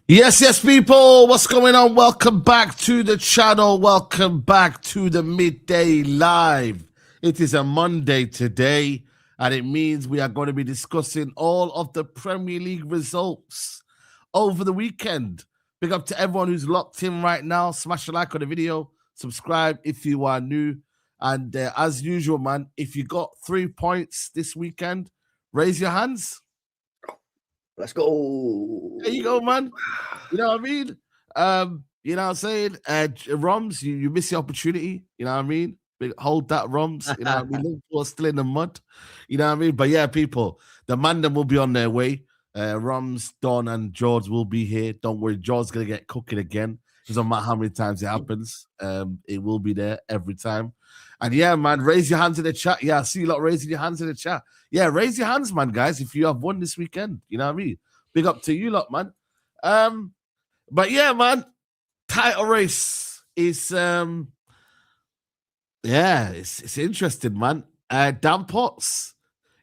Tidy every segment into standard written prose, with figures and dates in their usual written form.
Yes, people. What's going on? Welcome back to the channel. Welcome back to the Midday Live. It is a Monday today, and it means we are going to be discussing all of the Premier League results over the weekend. Big up to everyone who's locked in right now. Smash a like on the video. Subscribe if you are new. And as usual, man, if you got 3 points this weekend, raise your hands. Let's go. There you go, man. You know what I mean? You know what I'm saying? Roms, you miss the opportunity. You know what I mean? Hold that, Roms. You know what I mean? Liverpool still in the mud. You know what I mean? But yeah, people, the Mandem will be on their way. Roms, Don, and George will be here. Don't worry, George's going to get cooking again. It doesn't matter how many times it happens. It will be there every time. And yeah, man, raise your hands in the chat. Yeah, I see you lot raising your hands in the chat. Yeah, raise your hands, man, guys, if you have won this weekend. You know what I mean? Big up to you lot, man. But yeah, man, title race is it's interesting, man. Dan Potts,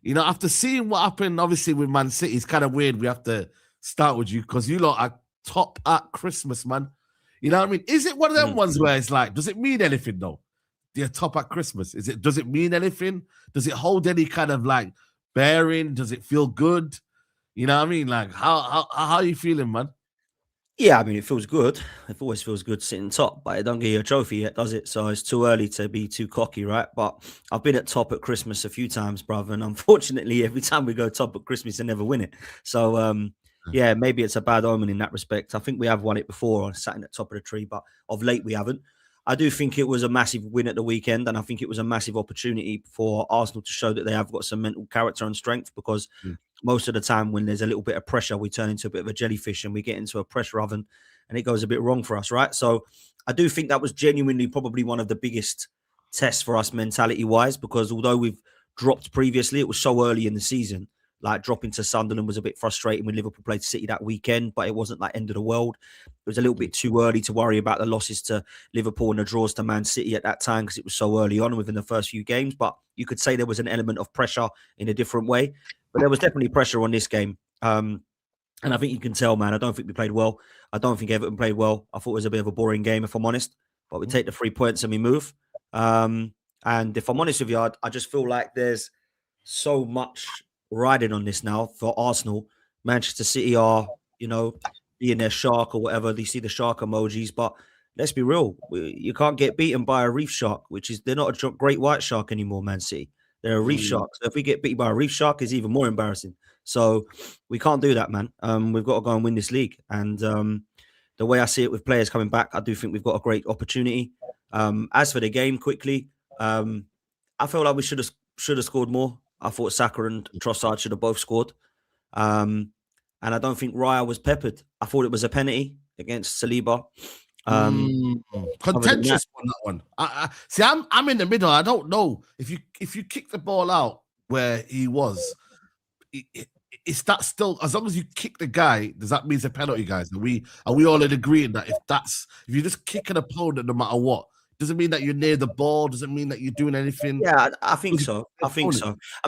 you know, after seeing what happened, obviously with Man City, it's kind of weird. We have to start with you because you lot are top at Christmas, man. You know what I mean? Is it one of them ones where it's like, does it mean anything though? You're top at Christmas. Does it mean anything? Does it hold any kind of like bearing? Does it feel good? You know what I mean? Like how are you feeling, man? Yeah, I mean, it feels good. It always feels good sitting top, but it don't give you a trophy yet, does it? So it's too early to be too cocky, right? But I've been at top at Christmas a few times, brother, and unfortunately, every time we go top at Christmas, I never win it. So yeah, maybe it's a bad omen in that respect. I think we have won it before, sat in the top of the tree, but of late we haven't. I do think it was a massive win at the weekend, and I think it was a massive opportunity for Arsenal to show that they have got some mental character and strength, because most of the time when there's a little bit of pressure, we turn into a bit of a jellyfish and we get into a pressure oven and it goes a bit wrong for us, right? So I do think that was genuinely probably one of the biggest tests for us mentality-wise, because although we've dropped previously, it was so early in the season. Like dropping to Sunderland was a bit frustrating when Liverpool played City that weekend, but it wasn't like end of the world. It was a little bit too early to worry about the losses to Liverpool and the draws to Man City at that time because it was so early on within the first few games. But you could say there was an element of pressure in a different way. But there was definitely pressure on this game. And I think you can tell, man, I don't think we played well. I don't think Everton played well. I thought it was a bit of a boring game, if I'm honest. But we take the 3 points and we move. And if I'm honest with you, I just feel like there's so much riding on this now for Arsenal. Manchester City are, you know, being their shark or whatever. They see the shark emojis, but let's be real. You can't get beaten by a reef shark, they're not a great white shark anymore, Man City. They're a reef shark. So if we get beaten by a reef shark, it's even more embarrassing. So we can't do that, man. We've got to go and win this league. And the way I see it with players coming back, I do think we've got a great opportunity. As for the game, quickly, I feel like we should have scored more. I thought Saka and Trossard should have both scored. And I don't think Raya was peppered. I thought it was a penalty against Saliba. Contentious on that one. See, I'm in the middle. I don't know if you kick the ball out where he was. Is that still, as long as you kick the guy, does that mean it's a penalty, guys? Are we all in agreeing that if you just kick an opponent no matter what, doesn't mean that you're near the ball, doesn't mean that you're doing anything? Yeah, I think so. I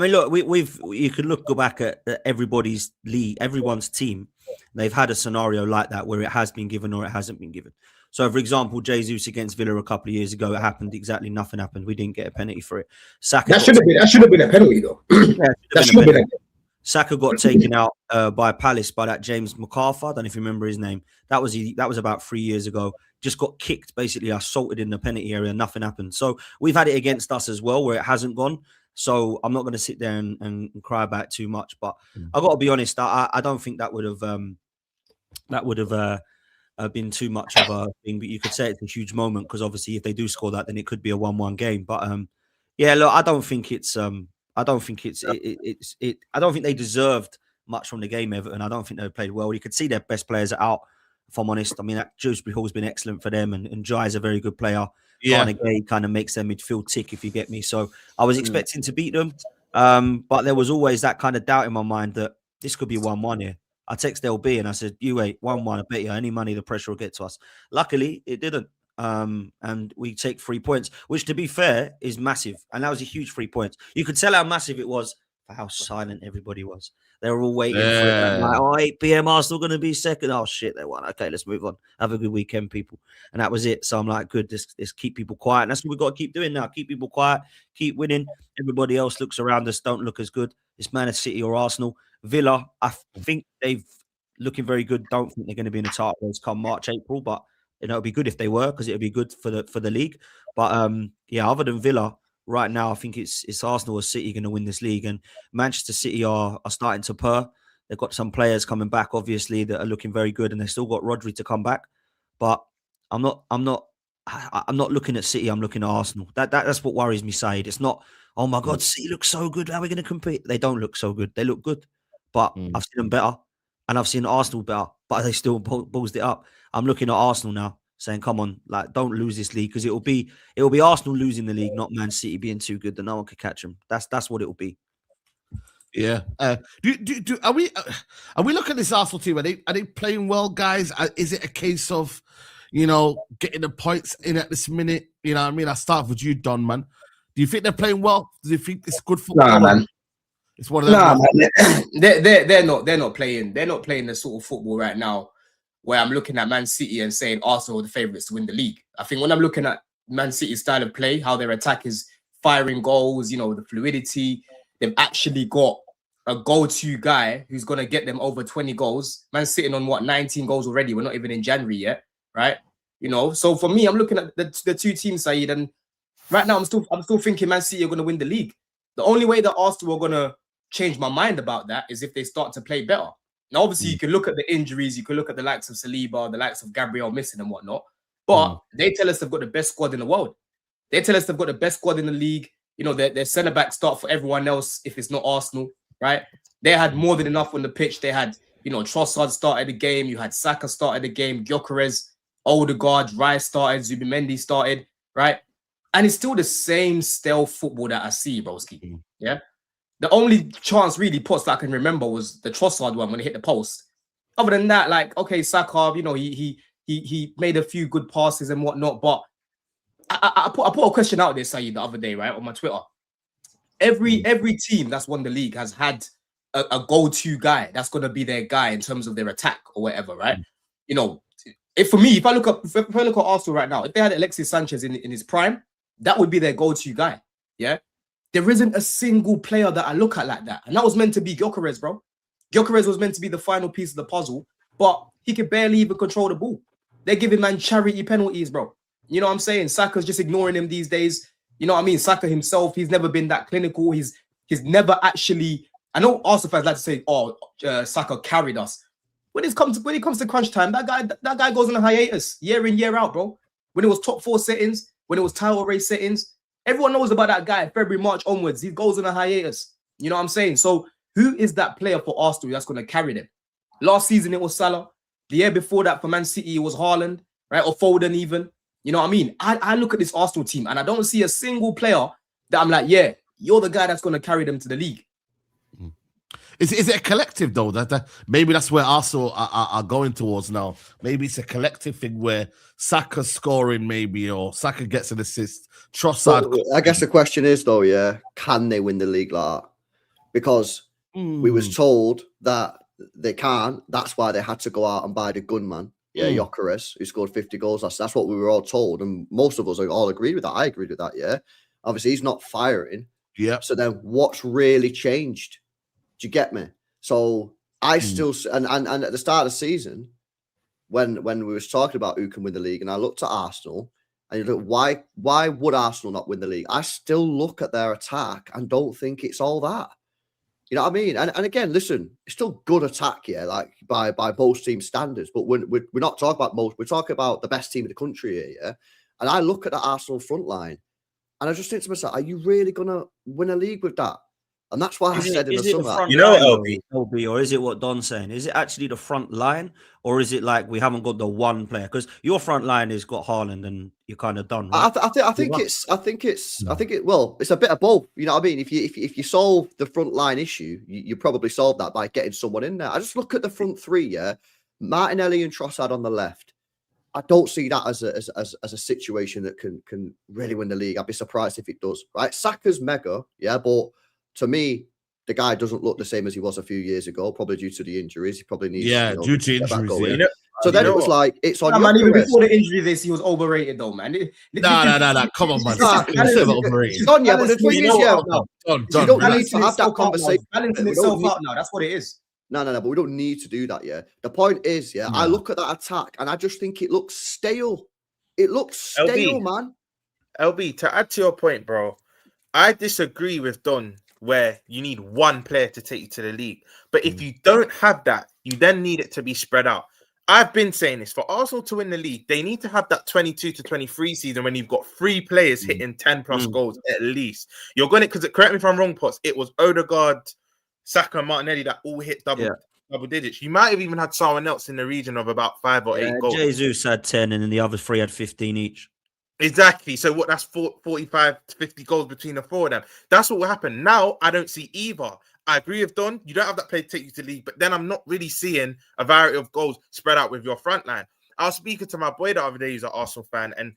mean, look, you can go back at everybody's league, everyone's team. They've had a scenario like that where it has been given or it hasn't been given. So, for example, Jesus against Villa a couple of years ago, it happened exactly nothing happened. We didn't get a penalty for it. That should have been a penalty, though. Yeah, that should have been. Saka got taken out by Palace by that James McArthur. I don't know if you remember his name. That was about 3 years ago. Just got kicked, basically assaulted in the penalty area. Nothing happened. So we've had it against us as well, where it hasn't gone. So I'm not going to sit there and cry about it too much. But I got to be honest. I don't think that would have been too much of a thing. But you could say it's a huge moment because obviously if they do score that, then it could be a 1-1 game. But yeah, look, I don't think I don't think they deserved much from the game, Everton. I don't think they played well. You could see their best players are out, if I'm honest. I mean, Dewsbury Hall's been excellent for them, and Jai is a very good player. Yeah. Kind of makes their midfield tick, if you get me. So I was expecting to beat them, but there was always that kind of doubt in my mind that this could be 1-1 here. I texted LB and I said, you wait, 1-1, I bet you any money the pressure will get to us. Luckily, it didn't. And we take 3 points, which to be fair is massive. And that was a huge 3 points. You could tell how massive it was for how silent everybody was. They're all waiting for it. And like, 8 p.m. Arsenal going to be second. Oh, shit, they won. Okay, let's move on. Have a good weekend, people. And that was it. So I'm like, good, let's keep people quiet. And that's what we've got to keep doing now. Keep people quiet, keep winning. Everybody else looks around us, don't look as good. It's Man City or Arsenal. Villa, I think they've looking very good. Don't think they're going to be in the title race come March, April, but it'll be good if they were, because it'll be good for the league. But yeah, other than Villa, right now, I think it's Arsenal or City going to win this league, and Manchester City are starting to purr. They've got some players coming back, obviously, that are looking very good, and they've still got Rodri to come back. But I'm not looking at City. I'm looking at Arsenal. That's what worries me, Saeed. It's not, oh my God, City looks so good. How are we going to compete? They don't look so good. They look good, but I've seen them better, and I've seen Arsenal better, but they still ballsed it up. I'm looking at Arsenal now, saying, come on, like, don't lose this league, because it'll be Arsenal losing the league, not Man City being too good that no one could catch them. That's what it'll be. Yeah. Are we looking at this Arsenal team? Are they playing well, guys? Is it a case of, getting the points in at this minute? You know what I mean? I start with you, Don, man. Do you think they're playing well? Do you think it's good football? Nah, man. It's one of them. Man. They're not playing. They're not playing the sort of football right now where I'm looking at Man City and saying Arsenal are the favourites to win the league. I think when I'm looking at Man City's style of play, how their attack is firing goals, the fluidity, they've actually got a go-to guy who's going to get them over 20 goals. Man's sitting on, 19 goals already. We're not even in January yet, right? So for me, I'm looking at the two teams, Saeed, and right now I'm still thinking Man City are going to win the league. The only way that Arsenal are going to change my mind about that is if they start to play better. Now, obviously, you can look at the injuries, you can look at the likes of Saliba, the likes of Gabriel missing and whatnot, but they tell us they've got the best squad in the world. They tell us they've got the best squad in the league. Their centre-back start for everyone else if it's not Arsenal, right? They had more than enough on the pitch. They had, Trossard started the game. You had Saka started the game. Gyökeres, Odegaard, Rice started. Zubimendi started, right? And it's still the same stale football that I see, broski. Yeah? The only chance really puts that I can remember was the Trossard one when he hit the post. Other than that, like, okay, Saka, he made a few good passes and whatnot, but I put a question out there, Saeed, the other day, right, on my Twitter. Every team that's won the league has had a go-to guy that's going to be their guy in terms of their attack or whatever, right? If I look at Arsenal right now, if they had Alexis Sanchez in his prime, that would be their go-to guy. Yeah, there isn't a single player that I look at like that, and that was meant to be Gyökeres, bro. Gyökeres was meant to be the final piece of the puzzle, but he could barely even control the ball. They're giving man charity penalties, bro. You know what I'm saying? Saka's just ignoring him these days. You know what I mean? Saka himself, he's never been that clinical. He's never actually. I know Arsenal fans like to say, "Oh, Saka carried us." When it comes to crunch time, that guy goes on a hiatus year in, year out, bro. When it was top 4 settings, when it was title race settings, everyone knows about that guy. February, March onwards, he goes on a hiatus. You know what I'm saying? So who is that player for Arsenal that's going to carry them? Last season it was Salah. The year before that for Man City it was Haaland, right, or Foden even. You know what I mean? I look at this Arsenal team and I don't see a single player that I'm like, yeah, you're the guy that's going to carry them to the league. Is it a collective though? That maybe that's where Arsenal are going towards now. Maybe it's a collective thing where Saka's scoring, maybe, or Saka gets an assist. Trossard. Well, I guess the question is though, yeah, can they win the league like that? Because we was told that they can't. That's why they had to go out and buy the gunman. Yeah, Gyökeres, who scored 50 goals. That's what we were all told, and most of us all agreed with that. I agreed with that. Yeah, obviously he's not firing. Yeah. So then, what's really changed? Do you get me? So I still and at the start of the season, when we was talking about who can win the league, and I looked at Arsenal, and you look, why would Arsenal not win the league? I still look at their attack and don't think it's all that. You know what I mean? And again, listen, it's still good attack, yeah, like by most team standards. But we're not talking about most. We're talking about the best team in the country here, yeah. And I look at the Arsenal front line, and I just think to myself, are you really gonna win a league with that? And that's why I said in the summer, LB, or is it what Don's saying? Is it actually the front line, or is it like we haven't got the one player? Because your front line has got Haaland, and you're kind of done. Right? I think it's well, it's a bit of both. You know what I mean? If you solve the front line issue, you probably solve that by getting someone in there. I just look at the front three, yeah, Martinelli and Trossard on the left. I don't see that as a situation that can really win the league. I'd be surprised if it does. Right, Saka's mega, yeah, but to me, the guy doesn't look the same as he was a few years ago, probably due to the injuries. He probably needs, due to get back injuries. going. Yeah. So then it was like, it's on man, even Gyökeres. before the injury, he was overrated though, man. No. Come on, man. It's Overrated. on, yeah, but the thing is, yeah, Done. you don't need to have that conversation. Balancing itself out now. That's what it is. No, but we don't need to do that, yeah. The point is, yeah, I look at that attack and I just think it looks stale. It looks stale, man. LB, to add to your point, bro, I disagree with Don where you need one player to take you to the league. But if you don't have that, you then need it to be spread out. I've been saying this, for Arsenal to win the league, they need to have that 22 to 23 season when you've got 3 players hitting 10 plus goals at least. You're going to, because correct me if I'm wrong, Potts, it was Odegaard, Saka, and Martinelli that all hit double digits. You might have even had someone else in the region of about 5 or 8 goals. Jesus had 10 and then the other 3 had 15 each. Exactly. So what? That's 45 to 50 goals between the 4 of them. That's what will happen. Now, I don't see either. I agree with Don. You don't have that player to take you to league, but then I'm not really seeing a variety of goals spread out with your front line. I was speaking to my boy the other day, who's an Arsenal fan, and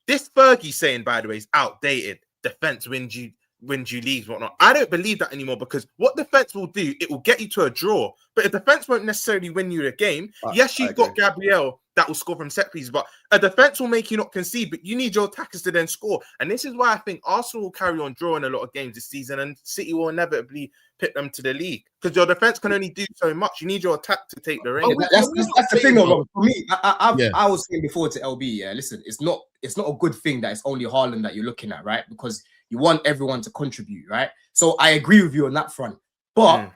this Fergie saying, by the way, is outdated. Defense wins you leagues, whatnot. I don't believe that anymore, because what defense will do, it will get you to a draw, but a defense won't necessarily win you the game. Yes, you've got Gabriel that will score from set pieces, but a defense will make you not concede, but you need your attackers to then score. And this is why I think Arsenal will carry on drawing a lot of games this season, and City will inevitably pick them to the league, because your defense can only do so much. You need your attack to take the reins. That's the thing, though. For me, I was saying before to LB, yeah, listen, it's not a good thing that it's only Haaland that you're looking at, right? Because you want everyone to contribute, right? So I agree with you on that front. But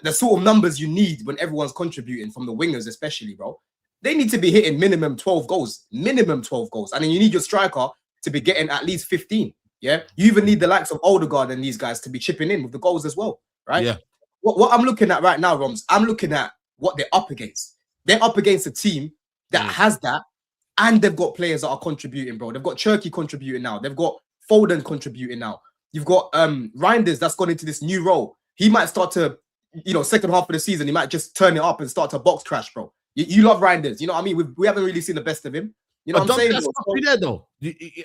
the sort of numbers you need when everyone's contributing, from the wingers especially, bro, they need to be hitting minimum 12 goals. Minimum 12 goals. And then you need your striker to be getting at least 15. Yeah. You even need the likes of Odegaard and these guys to be chipping in with the goals as well. Right? Yeah. What I'm looking at right now, Roms, I'm looking at what they're up against. They're up against a team that has that, and they've got players that are contributing, bro. They've got Cherky contributing now. They've got Foden contributing now. You've got Reinders that's gone into this new role. He might start to, second half of the season, he might just turn it up and start to box crash, bro. You love Reinders. You know what I mean? We haven't really seen the best of him. You know what I'm saying? That's not there, though.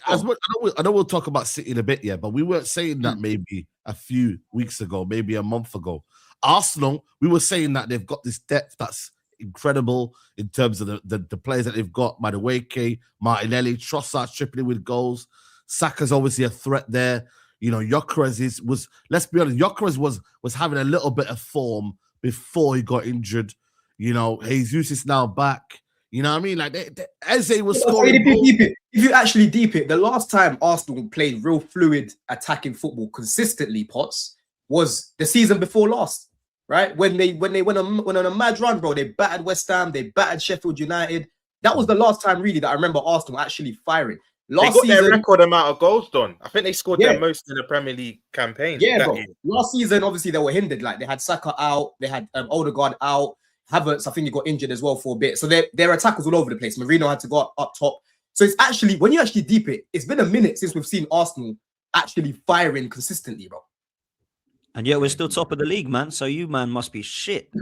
I know we'll talk about City in a bit, yeah, but we weren't saying that maybe a few weeks ago, maybe a month ago. Arsenal, we were saying that they've got this depth that's incredible in terms of the players that they've got. Madueke, Martinelli, Trossard tripping in with goals. Saka's obviously a threat there. Gyökeres was, let's be honest, Gyökeres was having a little bit of form before he got injured. Jesus is now back. You know what I mean? Like Eze was scoring. If you actually deep it, the last time Arsenal played real fluid attacking football consistently, Potts, was the season before last, right? When they went on a mad run, bro. They battered West Ham, they battered Sheffield United. That was the last time really that I remember Arsenal actually firing. Last they got season, their record amount of goals done. I think they scored their most in the Premier League campaign. Yeah, bro. Last season, obviously, they were hindered. Like, they had Saka out, they had Odegaard out. Havertz, I think he got injured as well for a bit. So their attack was all over the place. Marino had to go up top. So it's actually, when you actually deep it, it's been a minute since we've seen Arsenal actually firing consistently, bro. And yet we're still top of the league, man. So you, man, must be shit.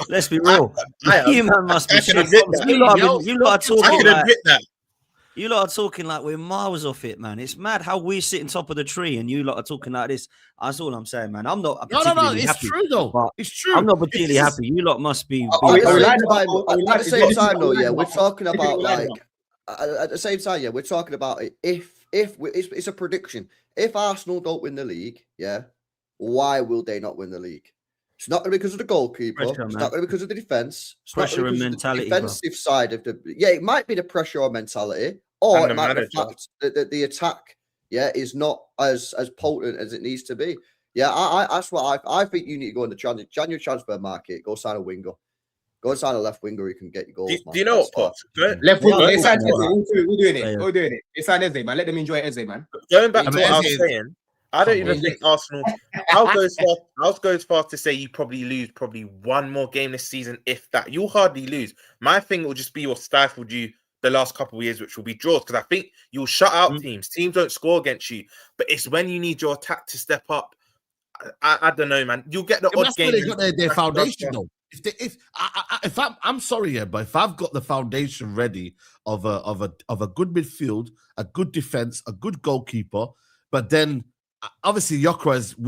Let's be real. You, man, must be shit. You lot are talking. I can admit that. You lot are talking like we're miles off it, man. It's mad how we're sitting top of the tree and you lot are talking like this. That's all I'm saying, man. I'm not particularly it's happy. True, though. It's true. I'm not particularly happy. You lot must be. At the same time, though, yeah, we're talking about, like, at the same time, yeah, we're talking about it. If it's a prediction. If Arsenal don't win the league, yeah, why will they not win the league? It's not going to be because of the goalkeeper. It's not going to be because of the defense. It's pressure and mentality. The defensive side of the it might be the pressure or mentality, or it might be the fact that the attack, is not as potent as it needs to be. Yeah, that's what I think. You need to go in the January transfer market. Go sign a winger. Go and sign a left winger who can get you goals. Do you know what, Potts? Left winger. We're doing it. It's sign Eze, man. Let them enjoy Eze, man. Going back to what I was saying. I don't even think Arsenal. I'll go as far to say you probably lose one more game this season, if that. You'll hardly lose. My thing will just be what stifled you the last couple of years, which will be draws, because I think you'll shut out teams. Teams don't score against you, but it's when you need your attack to step up. I don't know, man. You'll get the odd game. They got their foundation though. If I'm sorry, yeah, but if I've got the foundation ready of a good midfield, a good defense, a good goalkeeper, but then obviously Gyökeres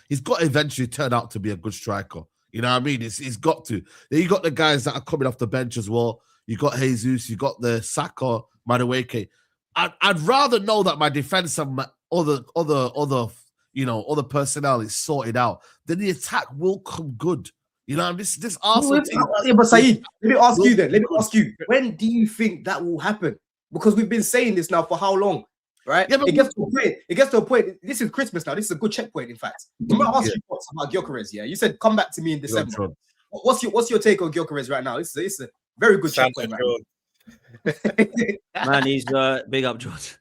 he's got to eventually turn out to be a good striker. You know what I mean? He's got to. Then you got the guys that are coming off the bench as well. You got Jesus, you got the Saka, Madueke. I'd rather know that my defense and my other personnel is sorted out. Then the attack will come good. You know, this Arsenal team. Yeah, but Saeed, let me ask you then. Let me ask you, when do you think that will happen? Because we've been saying this now for how long, right? Yeah, but it gets to a point. This is Christmas now. This is a good checkpoint, in fact. I'm gonna ask you what's about Gyökeres. Yeah, you said come back to me in December. What's your take on Gyökeres right now? It's a very good checkpoint right now. Man, he's big up, George.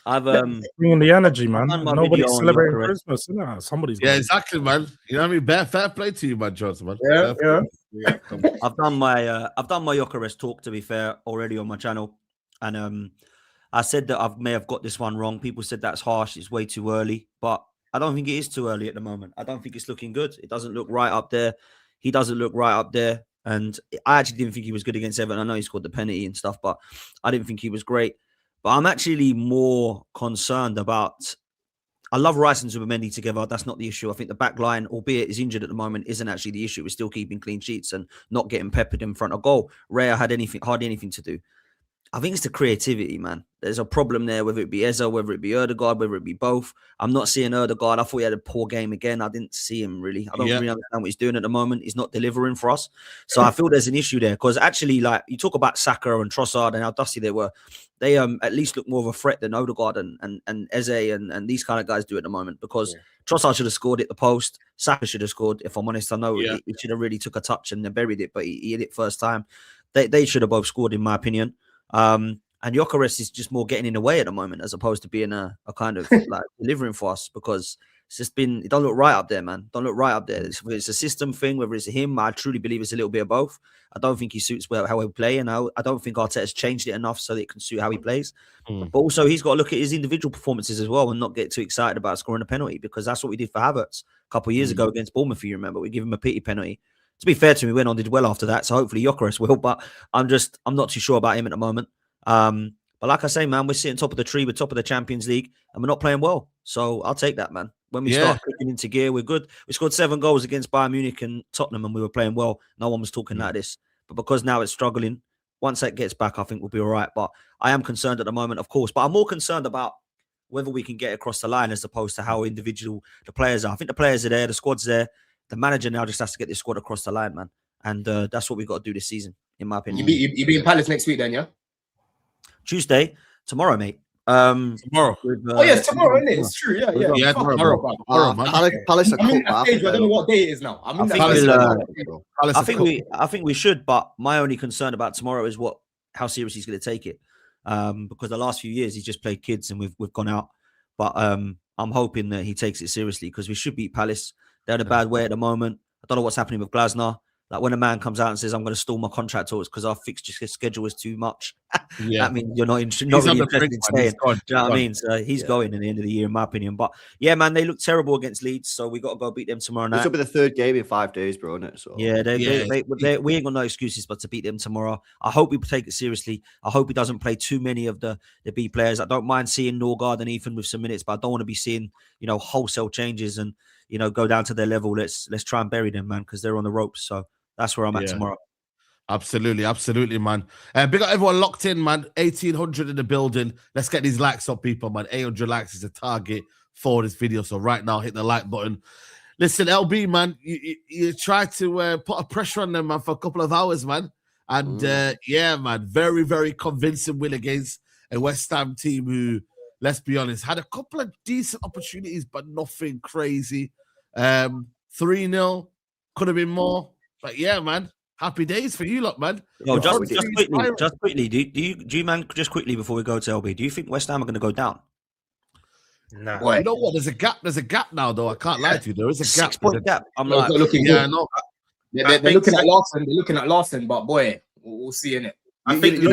I've bringing the energy, man. Nobody's celebrating Gyökeres. Christmas, isn't it? Somebody's exactly, man. You know what I mean? Fair play to you, man, Johnson, man. Yeah. I've done my Gyökeres talk, to be fair, already on my channel, and I said that I may have got this one wrong. People said that's harsh. It's way too early, but I don't think it is too early at the moment. I don't think it's looking good. It doesn't look right up there. He doesn't look right up there. And I actually didn't think he was good against Everton. I know he scored the penalty and stuff, but I didn't think he was great. But I'm actually more concerned about... I love Rice and Zubimendi together. That's not the issue. I think the back line, albeit is injured at the moment, isn't actually the issue. We're still keeping clean sheets and not getting peppered in front of goal. Raya had hardly anything to do. I think it's the creativity, man. There's a problem there, whether it be Eze, whether it be Ødegaard, whether it be both. I'm not seeing Ødegaard. I thought he had a poor game again. I didn't see him really. I don't really understand what he's doing at the moment. He's not delivering for us. So I feel there's an issue there because actually, like, you talk about Saka and Trossard and how dusty they were. They at least look more of a threat than Ødegaard and Eze and these kind of guys do at the moment because Trossard should have scored at the post. Saka should have scored, if I'm honest. I know he should have really took a touch and then buried it, but he hit it first time. They should have both scored, in my opinion. And Gyökeres is just more getting in the way at the moment as opposed to being a kind of like delivering for us because it's just been, it don't look right up there, man. Don't look right up there. It's a system thing, whether it's him, I truly believe it's a little bit of both. I don't think he suits well how he play, and I don't think Arteta's changed it enough so that it can suit how he plays. But also he's got to look at his individual performances as well and not get too excited about scoring a penalty because that's what we did for Havertz a couple of years ago against Bournemouth, if you remember. We give him a pity penalty. To be fair to him, he went on, did well after that, so hopefully Gyökeres will, but I'm not too sure about him at the moment. But like I say, man, we're sitting top of the tree, we're top of the Champions League, and we're not playing well. So I'll take that, man. When we start kicking into gear, we're good. We scored 7 goals against Bayern Munich and Tottenham, and we were playing well. No one was talking like this. But because now it's struggling, once that gets back, I think we'll be all right. But I am concerned at the moment, of course. But I'm more concerned about whether we can get across the line as opposed to how individual the players are. I think the players are there, the squad's there. The manager now just has to get this squad across the line, man. And that's what we've got to do this season, in my opinion. You be in Palace next week then, yeah? Tomorrow, mate. Tomorrow. Yes, tomorrow, isn't it? It's true, yeah. Tomorrow, man. Palace are in that stage. I don't know what day it is now. I'm in I think we should, but my only concern about tomorrow is how serious he's going to take it. Because the last few years he's just played kids and we've gone out. But I'm hoping that he takes it seriously because we should beat Palace. They're in a bad way at the moment. I don't know what's happening with Glasner. Like when a man comes out and says, I'm going to stall my contract or it's because our fixture schedule is too much. That means you're not really interested in staying. Do you know what I mean? So he's going at the end of the year, in my opinion. But yeah, man, they look terrible against Leeds. So we got to go beat them tomorrow night. This will be the 3rd game in 5 days, bro, isn't it? So, we ain't got no excuses but to beat them tomorrow. I hope we take it seriously. I hope he doesn't play too many of the B players. I don't mind seeing Norgard and Ethan with some minutes, but I don't want to be seeing, wholesale changes and, go down to their level. Let's try and bury them, man, because they're on the ropes. So that's where I'm at tomorrow. Absolutely, man. Big up everyone locked in, man. 1,800 in the building. Let's get these likes up, people, man. 800 likes is the target for this video. So right now, hit the like button. Listen, LB, man, you tried to put a pressure on them, man, for a couple of hours, man. And man, very, very convincing win against a West Ham team who, let's be honest, had a couple of decent opportunities, but nothing crazy. 3-0, could have been more. But yeah, man, happy days for you lot, man. No, just quickly, do you, man, just quickly before we go to LB, do you think West Ham are going to go down? No. You know what? There's a gap now, though. I can't lie to you. There is a gap. 6-point gap. I'm like, looking yeah, I know. They're looking at Larson. They're looking at Larson, but boy, we'll see in it. I think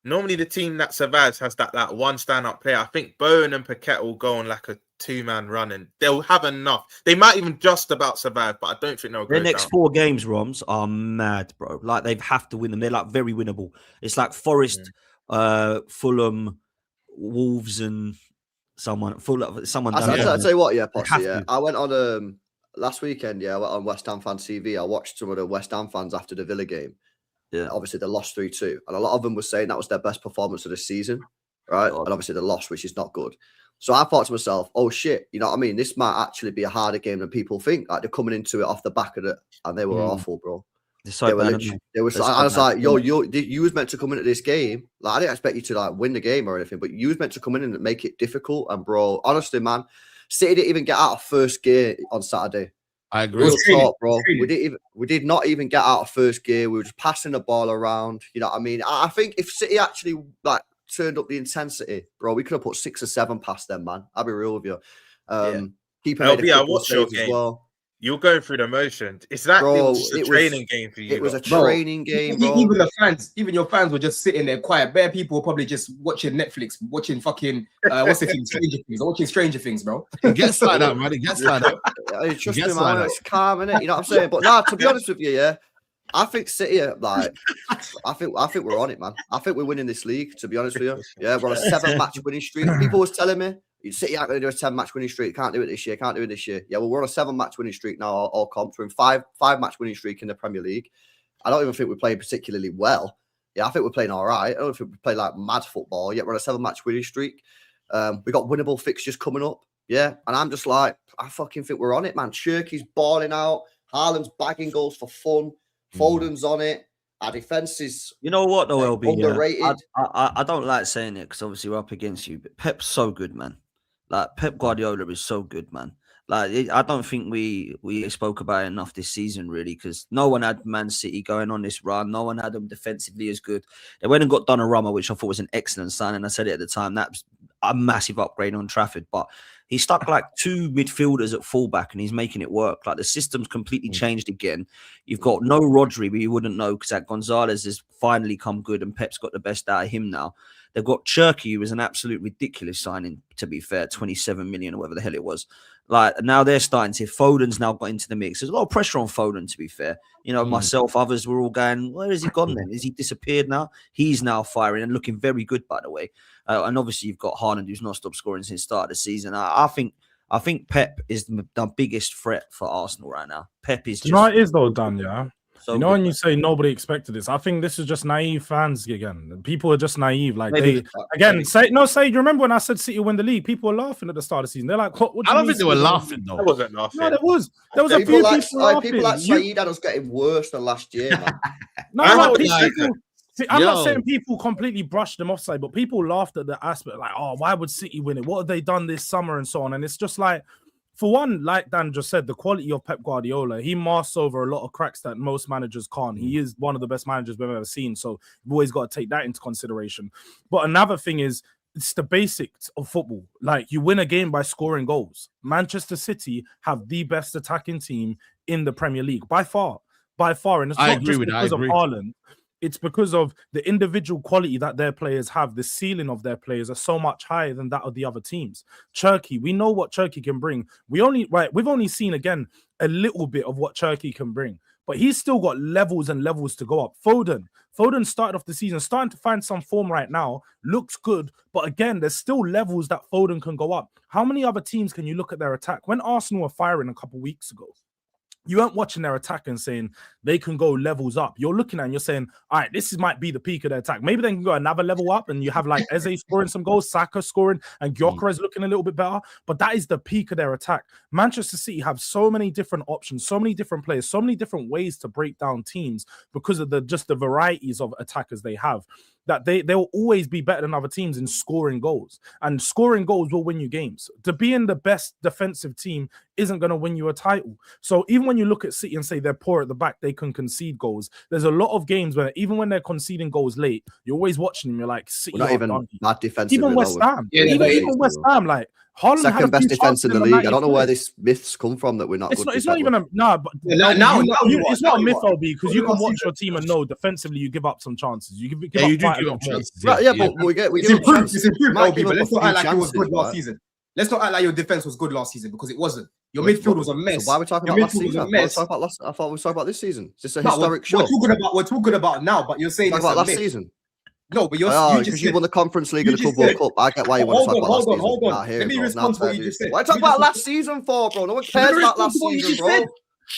normally the team that survives has that one stand-up player. I think Bowen and Paquette will go on like a 2-man run and they'll have enough. They might even just about survive, but I don't think they'll go their next down. 4 games, Roms, are mad, bro. Like they have to win them. They're like very winnable. It's like Forest, Fulham, Wolves, and someone I'll tell you what, yeah, have Potsy, yeah. to. I went on last weekend, yeah, I went on West Ham Fan TV. I watched some of the West Ham fans after the Villa game. Yeah. Obviously, they lost 3-2. And a lot of them were saying that was their best performance of the season, right? God. And obviously, they lost, which is not good. So I thought to myself, oh, shit, you know what I mean? This might actually be a harder game than people think. Like, they're coming into it off the back of it, and they were awful, bro. I was like, yo, you was meant to come into this game. Like, I didn't expect you to like win the game or anything, but you was meant to come in and make it difficult. And bro, honestly, man, City didn't even get out of first gear on Saturday. I agree. Real talk, bro. We did not even get out of first gear. We were just passing the ball around. You know what I mean? I think if City actually like turned up the intensity, bro, we could have put 6 or 7 past them, man. I'll be real with you. Keeper made a couple of saves as well. You're going through the motions. It's that Bro, just a training game for you. It was a training game, bro. Even the fans, even your fans were just sitting there quiet. Bare people were probably just watching Netflix, watching fucking what's the thing, Stranger Things, watching Stranger Things, bro. It gets like that, man. It gets like that. Trust me, man. It's calm, innit? You know what I'm saying? But nah, to be honest with you, yeah, I think City, like, I think we're on it, man. I think we're winning this league. To be honest with you, yeah, we're on a 7-match winning streak. People was telling me, City aren't going to do a 10-match winning streak. Can't do it this year. Can't do it this year. Yeah, well, we're on a 7-match winning streak now. All comps. We're in 5-match winning streak in the Premier League. I don't even think we're playing particularly well. Yeah, I think we're playing all right. I don't think we play like mad football. Yet we're on a 7-match winning streak. We got winnable fixtures coming up. Yeah, and I'm just like, I fucking think we're on it, man. Cherky's balling out. Haaland's bagging goals for fun. Foden's on it. Our defense is, you know what, though, LB, underrated. I don't like saying it because obviously we're up against you, but Pep's so good, man. Like, Pep Guardiola is so good, man. Like, I don't think we spoke about it enough this season, really, because no one had Man City going on this run. No one had them defensively as good. They went and got Donnarumma, which I thought was an excellent sign, and I said it at the time. That's a massive upgrade on Trafford, but he stuck like 2 midfielders at fullback, and he's making it work. Like, the system's completely changed again. You've got no Rodri, but you wouldn't know because that Gonzalez has finally come good, and Pep's got the best out of him now. They've got Cherky, who was an absolute ridiculous signing, to be fair, 27 million or whatever the hell it was. Like, now they're starting to. Foden's now got into the mix. There's a lot of pressure on Foden, to be fair. You know, myself, others were all going, where has he gone then? Has he disappeared now? He's now firing and looking very good, by the way. And obviously, you've got Haaland, who's not stopped scoring since the start of the season. I think Pep is the biggest threat for Arsenal right now. Pep is just... You know what it is, though, Dan, yeah? So you know, when you say nobody expected this, I think this is just naive fans again. People are just naive. Like, you remember when I said City win the league? People were laughing at the start of the season. They're like, what I don't think they were laughing, though. I wasn't laughing. No, there was a few people laughing. People like Saeed had us getting worse than last year, man. I'm not saying people completely brushed them offside, but people laughed at the aspect like, oh, why would City win it? What have they done this summer and so on? And it's just like, for one, like Dan just said, the quality of Pep Guardiola, he masks over a lot of cracks that most managers can't. He is one of the best managers we've ever seen, so you've always got to take that into consideration. But another thing is, it's the basics of football. Like, you win a game by scoring goals. Manchester City have the best attacking team in the Premier League, by far. And it's not just because of Haaland. It's because of the individual quality that their players have. The ceiling of their players are so much higher than that of the other teams. Cherky, we know what Cherky can bring. We've only seen again a little bit of what Cherky can bring, but he's still got levels and levels to go up. Foden started off the season, starting to find some form right now, looks good, but again, there's still levels that Foden can go up. How many other teams can you look at their attack? When Arsenal were firing a couple weeks ago, you weren't watching their attack and saying they can go levels up. You're looking at it and you're saying, all right, might be the peak of their attack. Maybe they can go another level up and you have like Eze scoring some goals, Saka scoring, and Gyökeres looking a little bit better. But that is the peak of their attack. Manchester City have so many different options, so many different players, so many different ways to break down teams because of the varieties of attackers they have. That they will always be better than other teams in scoring goals. And scoring goals will win you games. To be in the best defensive team isn't going to win you a title. So even when you look at City and say they're poor at the back, they can concede goals. There's a lot of games where even when they're conceding goals late, you're always watching them. You're like, City not even that defensive. Even West Ham. Even West Ham, like, Haaland second best defense in the league. I don't know where this myths come from that we're not. It's not even a it's not a myth, LB, because you can watch your team and know defensively you give up some chances. You do give up chances. But we give improved. It's improved, LB, but let's not act like it was good last season. Let's not act like your defense was good last season because it wasn't. Your midfield was a mess. So why are we talking about last season? I thought we were talking about this season. Is this a historic show? We're talking about now, but you're saying about last season. No, but you're Oh, you because just you said, won the Conference League you and the just Club World said- Cup. I get why you want to talk about last season. Hold on. Nah, here Let it me goes. respond to Now, what you just said. why talk You about just- last season for, bro? No one Let cares me about respond last to what you season, just bro. said.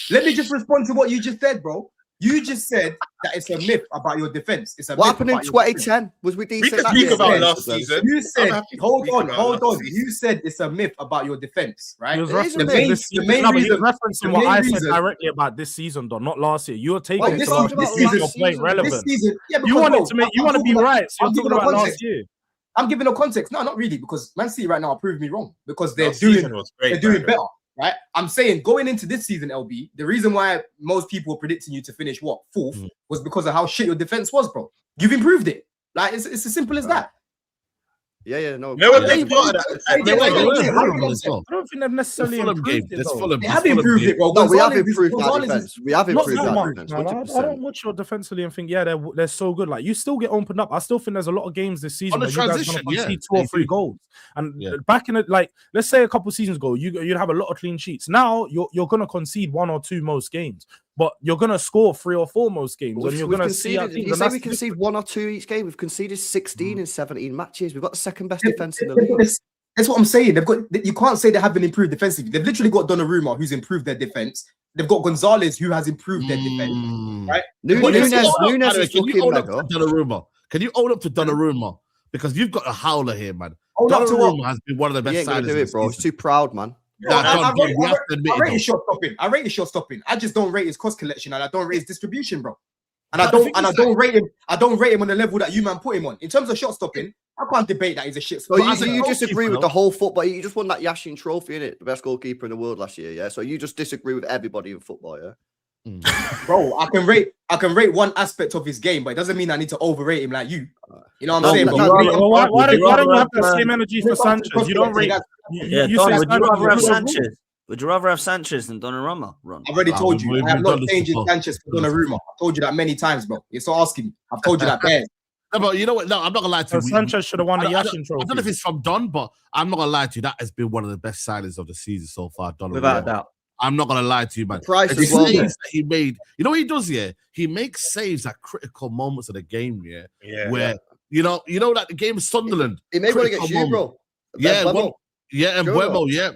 Let me just respond to what you just said, bro. You just said that it's a myth about your defense. It's a What myth happened in about your defense. 2010? Was we decent? We can that speak year? about said- last season. You I'm said, happy to hold speak on. about last season. You said it's a myth about your defense, right? He was It is a referencing myth. main- this the season. main No, but he was reason- referencing the what main I said reason- directly about this season, though, not last year. You're taking Well, it this to last season- year. this This season- your point This relevant. season, yeah, You because, wanted bro, to make. You I'm want to talking be about- right. So I'm you're talking giving a about last context. year. I'm giving a context. No, not really, because Man City right now proved me wrong because they're Last doing season was great, they're doing man. better, right? I'm saying going into this season, LB, the reason why most people were predicting you to finish fourth was because of how shit your defense was, bro. You've improved it. Like it's as simple as that. Yeah, no. No, yeah. they part of that. Hey, They wait, were- wait, They wait, were wait, Fulham wait, as well. I don't think they've The necessarily Fulham game. improved it, This though. Fulham. They this have Fulham improved game. it, bro. No, we have Gonzalez is- improved our Gonzalez is- defense. We have Not improved that our much, defense. man. I 100%. don't watch your defensively and think, yeah, they're so good. Like you still get opened up. I still think there's a lot of games this season On the where you guys are transition, going to yeah, concede 2 or they 3 do. goals. And Yeah. back in it, like let's say a couple seasons ago, you'd have a lot of clean sheets. Now you're going to concede 1 or 2 most games, but you're going to score 3 or 4 most games, and you're We've going to see. conceded. You say we concede 1 or 2 each game. We've conceded 16 in 17 matches. We've got the second best defense in the league. That's what I'm saying. You can't say they haven't improved defensively. They've literally got Donnarumma, who's improved their defense. They've got Gonzalez, who has improved their defense. Right? Nunes But is let's go- looking Can you own up mega. to Donnarumma? Can you own up to Donnarumma? Because you've got a howler here, man. Hold up to what? Donnarumma has been one of the He best ain't gonna signings do of it, the bro. He's season. too proud, man. No, I Don, rate we have to admit I it, rate though. his shot stopping. I rate his shot stopping. I just don't rate his cost collection, and I don't rate his distribution, bro. And But I the don't thing and I is don't rate him. I don't rate him on the level that you man put him on. In terms of shot stopping, I can't debate that he's a shit. So But you, as a you goalkeeper, disagree with the whole football. You just won that Yashin Trophy, innit? The best goalkeeper in the world last year, yeah? So you just disagree with everybody in football, yeah? bro. I can rate one aspect of his game, but it doesn't mean I need to overrate him like you. You know what I'm No, saying? no, bro? no, Why don't you have that rather- same energy for Sanchez? You don't rate. Yeah, You Don, say would you Sanchez rather have is good. Sanchez? Would you rather have Sanchez than Donnarumma? Ron? I've already told you. we've I have done not this changed before. Sanchez for Donnarumma. I've told you that many times, bro. You're still asking me. I've told you that there. No, but you know what? No, I'm not gonna lie to So you. Sanchez should have won the I Yashin don't know if Trophy. it's from Don, but I'm not gonna lie to you. That has been one of the best signings of the season so far. Donnarumma. Without a doubt. I'm not gonna lie to you, man. The price The as well, saves though. that he made. You know what he does? Yeah, he makes saves at critical moments of the game. Yeah, Yeah. where you know that the game of Sunderland. He made one critical against you, moment. bro. Yeah, Then one, Buemo. yeah, and Sure. Buemo, yeah.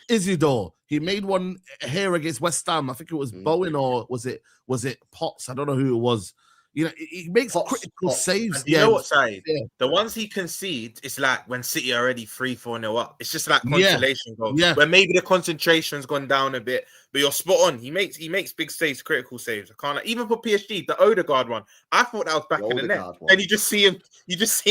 Isidore, he made one here against West Ham. I think it was Bowen or was it Potts? I don't know who it was. You know, he makes Potts, critical Potts. saves. And you know what, Saeed? Yeah. The ones he concedes, it's like when City are already 3-4-0 up. It's just like Yeah. consolation goals. Yeah. Where maybe the concentration's gone down a bit, but you're spot on. He makes big saves, critical saves. I can't even for PSG, the Odegaard one. I thought that was back The in the net. Odegaard one. And you just see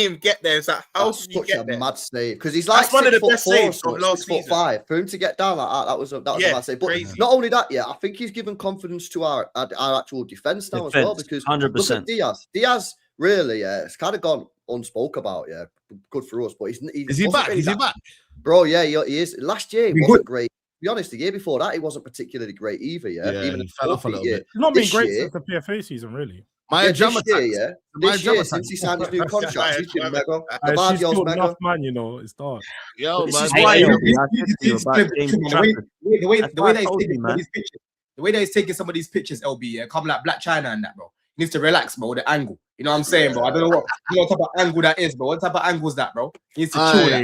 him get there. It's like, how That's did you such get a there? mad save because he's like That's one of the 6'4" best saves or of last 6'5". For him to get down like that was a Yeah, mad save. But crazy. not only that, yeah, I think he's given confidence to our actual defense now as well because 100%. look at Diaz really, yeah, it's kind of gone unspoke about. Yeah, good for us, but Is he wasn't back? really Is he that- back? Bro, yeah, he is. Last year, he He wasn't great. To be honest, the year before that, he wasn't particularly great either. Yeah, Yeah, even he the fell off a trophy little year. bit. He's not been This great year- since the PFA season, really. My Yeah, drama this year, tax. yeah. My This drama year, tax. since he signed his new contract, he's been mega. The She's Bardio's killed mega. enough, man. You know, it's dark. Yo, This man. is Hey, why hey, LB, this- I this- said this- to you this- about this- James the way Trafford. the way That's that why I he's told taking you, some of these pictures, the way that he's taking some of these pictures, LB, yeah, come like Black China and that, bro. He needs to relax, bro. The angle, you know what I'm saying, bro. I don't know what type of angle that is, bro. What type of angle is that, bro? He needs to chill that.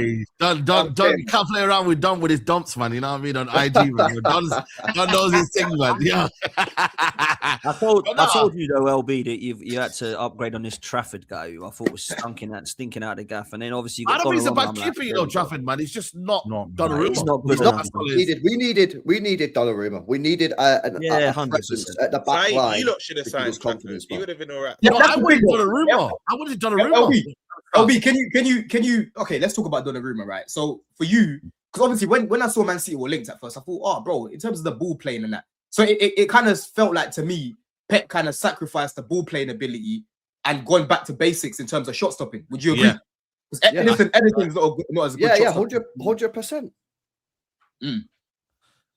Hey, Don can't play around with Don with his dumps, man. You know what I mean? On IG, man. Don knows his thing, man. Yeah. I told no. you though, LB, that you had to upgrade on this Trafford guy who I thought was stinking out the gaff, and then obviously you I got don't think he's a Donnarumma, bad I'm keeper, like, you know, Trafford, man. He's just not Not Donnarumma. he's not good He's enough. We needed Donnarumma. We needed a 100%. presence at the back Saeed, line. you lot should have to give us signed Trafford. confidence, He man. would have been all right. No, That's I the wanted thing, though. Donnarumma. I wanted Donnarumma. LB, can you? Okay, let's talk about Donnarumma, right? So for you, because obviously when I saw Man City were linked at first, I thought, oh, bro, in terms of the ball playing and that, so it kind of felt like to me, Pep kind of sacrificed the ball playing ability and gone back to basics in terms of shot stopping. Would you agree? Yeah. Because Yeah. Edison's not as good. Yeah, shot 100%.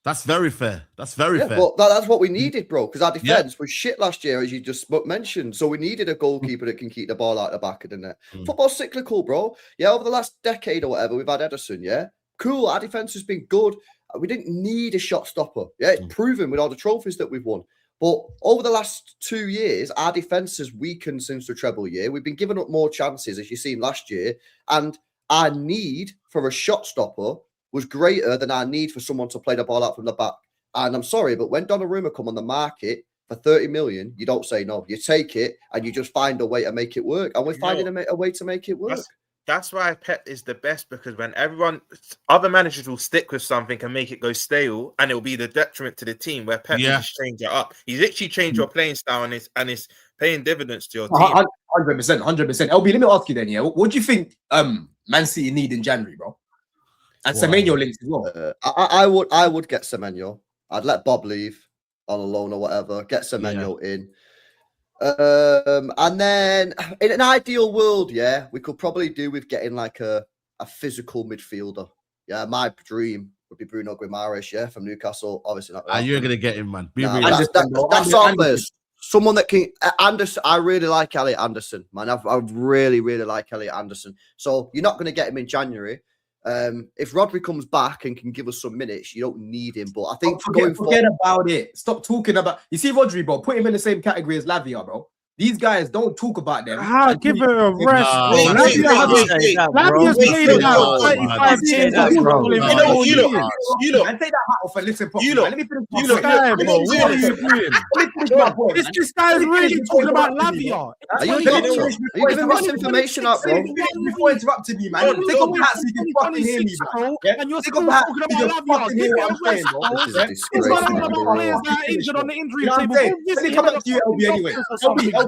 That's very fair. That's very Yeah, fair. but that's what we needed, bro. Because our defense was shit last year, as you just mentioned. So we needed a goalkeeper that can keep the ball out the back of the net. Football's cyclical, bro. Yeah, over the last decade or whatever, we've had Edison. Yeah, cool. Our defense has been good. We didn't need a shot stopper. Yeah, it's proven with all the trophies that we've won. But over the last 2 years, our defence has weakened since the treble year. We've been giving up more chances, as you seen last year. And our need for a shot stopper was greater than our need for someone to play the ball out from the back. And I'm sorry, but when Donnarumma come on the market for 30 million, you don't say no. You take it and you just find a way to make it work. And we're finding a way to make it work. That's why Pep is the best, because when other managers will stick with something and make it go stale, and it'll be the detriment to the team, where Pep will just change it up. He's literally changed your playing style, and it's paying dividends to your team. 100%. LB, let me ask you then, yeah. What do you think Man City need in January, bro? And Semenyo links as well. I would get Semenyo. I'd let Bob leave on a loan or whatever. Get Semenyo in. And then in an ideal world, we could probably do with getting like a physical midfielder. Yeah, my dream would be Bruno Guimaraes, from Newcastle. Obviously not. You're gonna get him, man. That's our players. Someone that can Anderson. I really like Elliot Anderson, man. I really like Elliot Anderson. So you're not gonna get him in January. If Rodri comes back and can give us some minutes, you don't need him. But I think forget about it. Stop talking about. You see, Rodri, bro. Put him in the same category as Lavia, bro. These guys don't talk about them. Give it a rest, bro. Lavia's played it out 35 years. You look. And take that hat off and listen properly. Let me finish my point. What are you doing? This guy is really talking about Lavia. Are you giving misinformation up, bro? Before interrupting me, man. Take off hat so you can fucking hear me, bro. And you're still talking about Lavia. Give it a rest, bro. It's not about players that are injured on the injury table. Let me come back to you, LB, anyway. LB, let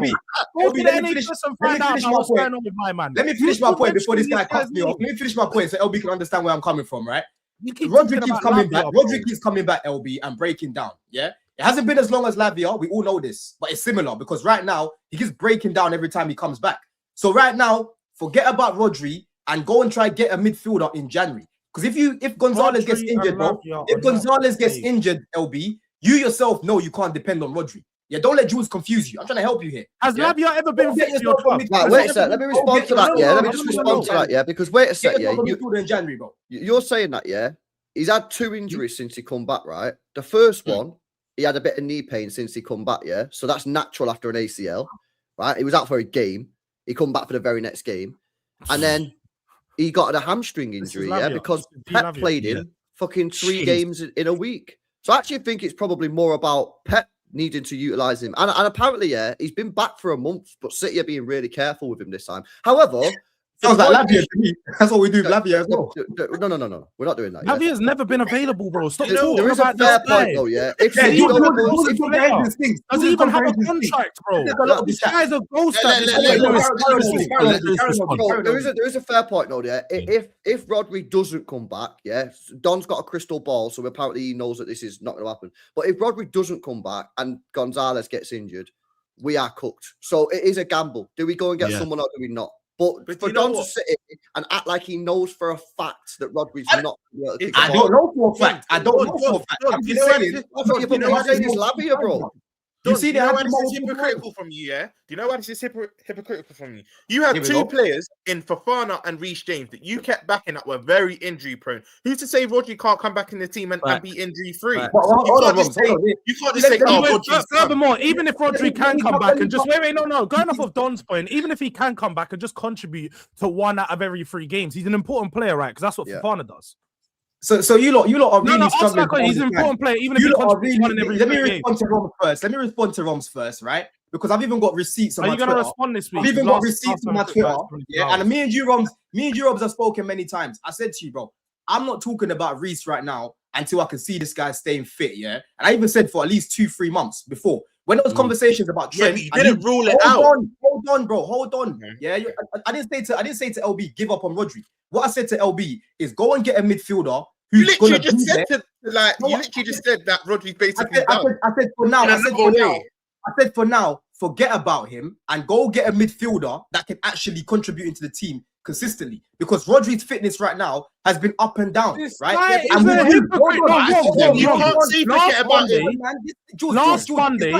me finish my point before this guy cuts me off. Let me finish my point so LB can understand where I'm coming from, right? Rodri keeps coming back. Rodri keeps coming back, LB, and breaking down. Yeah, it hasn't been as long as Lavia. We all know this, but it's similar because right now he keeps breaking down every time he comes back. So right now, forget about Rodri and go and try get a midfielder in January. Because if Gonzalez gets injured, bro, if Gonzalez gets injured, LB, you yourself know you can't depend on Rodri. Yeah, don't let Jules confuse you. I'm trying to help you here. Has Lavia ever been fit to your club? Right, wait a sec. Let me respond to that. Let me just respond to that. Because wait a sec. In January, bro. You're saying that. He's had 2 injuries since he come back, right? The first one, he had a bit of knee pain since he come back. So that's natural after an ACL, right? He was out for a game. He come back for the very next game, and then he got a hamstring injury. Because Pep played in fucking 3 games in a week. So I actually think it's probably more about Pep needing to utilize him. And apparently, he's been back for a month, but City are being really careful with him this time. However, sounds like Lavia to me. That's what we do with Lavia as well. No. We're not doing that. Lavia's never been available, bro. Stop talking. There is a fair point, though, If does he even have a contract, bro? This guy's a ghost. There is a fair point, though, If Rodri doesn't come back, Don's got a crystal ball, so apparently he knows that this is not going to happen. But if Rodri doesn't come back and Gonzalez gets injured, we are cooked. So it is a gamble. Do we go and get someone or do we not? But for Don to sit and act like he knows for a fact that Rodri's not. I don't know for a fact. I don't know for a fact. I'm just saying. I thought you're saying it's Lavia, bro. You see, why this is hypocritical from you, Do you know why this is hypocritical from you? You had 2 players in Fofana and Reece James that you kept backing up were very injury prone. Who's to say Rodri can't come back in the team and be injury free? You can't just say, furthermore, even if Rodri can come back and just no. Going off of Don's point, even if he can come back and just contribute to 1 out of every 3 games, he's an important player, right? Because that's what Fofana does. So you lot are really struggling. He's an important player, even if he contributes 1 in every 3 games. Let me respond to Roms first, right? Because I've even got receipts on my Twitter. Are you going to respond this week? I've even got receipts on my Twitter. And me and you, Roms, have spoken many times. I said to you, bro, I'm not talking about Reece right now until I can see this guy staying fit, And I even said for at least 2-3 months before. When there was conversations about Trent, you didn't rule it out. Hold on, bro. Hold on. I didn't say to LB, give up on Rodri. What I said to LB is go and get a midfielder. You literally just said that Rodri's basically done. I said for now, forget about him and go get a midfielder that can actually contribute into the team consistently. Because Rodri's fitness right now has been up and down, This right? guy is And a we do. hypocrite. Hold on, No, hold on, you hold on, can't hold on. see Last forget about Monday, it. Last Monday,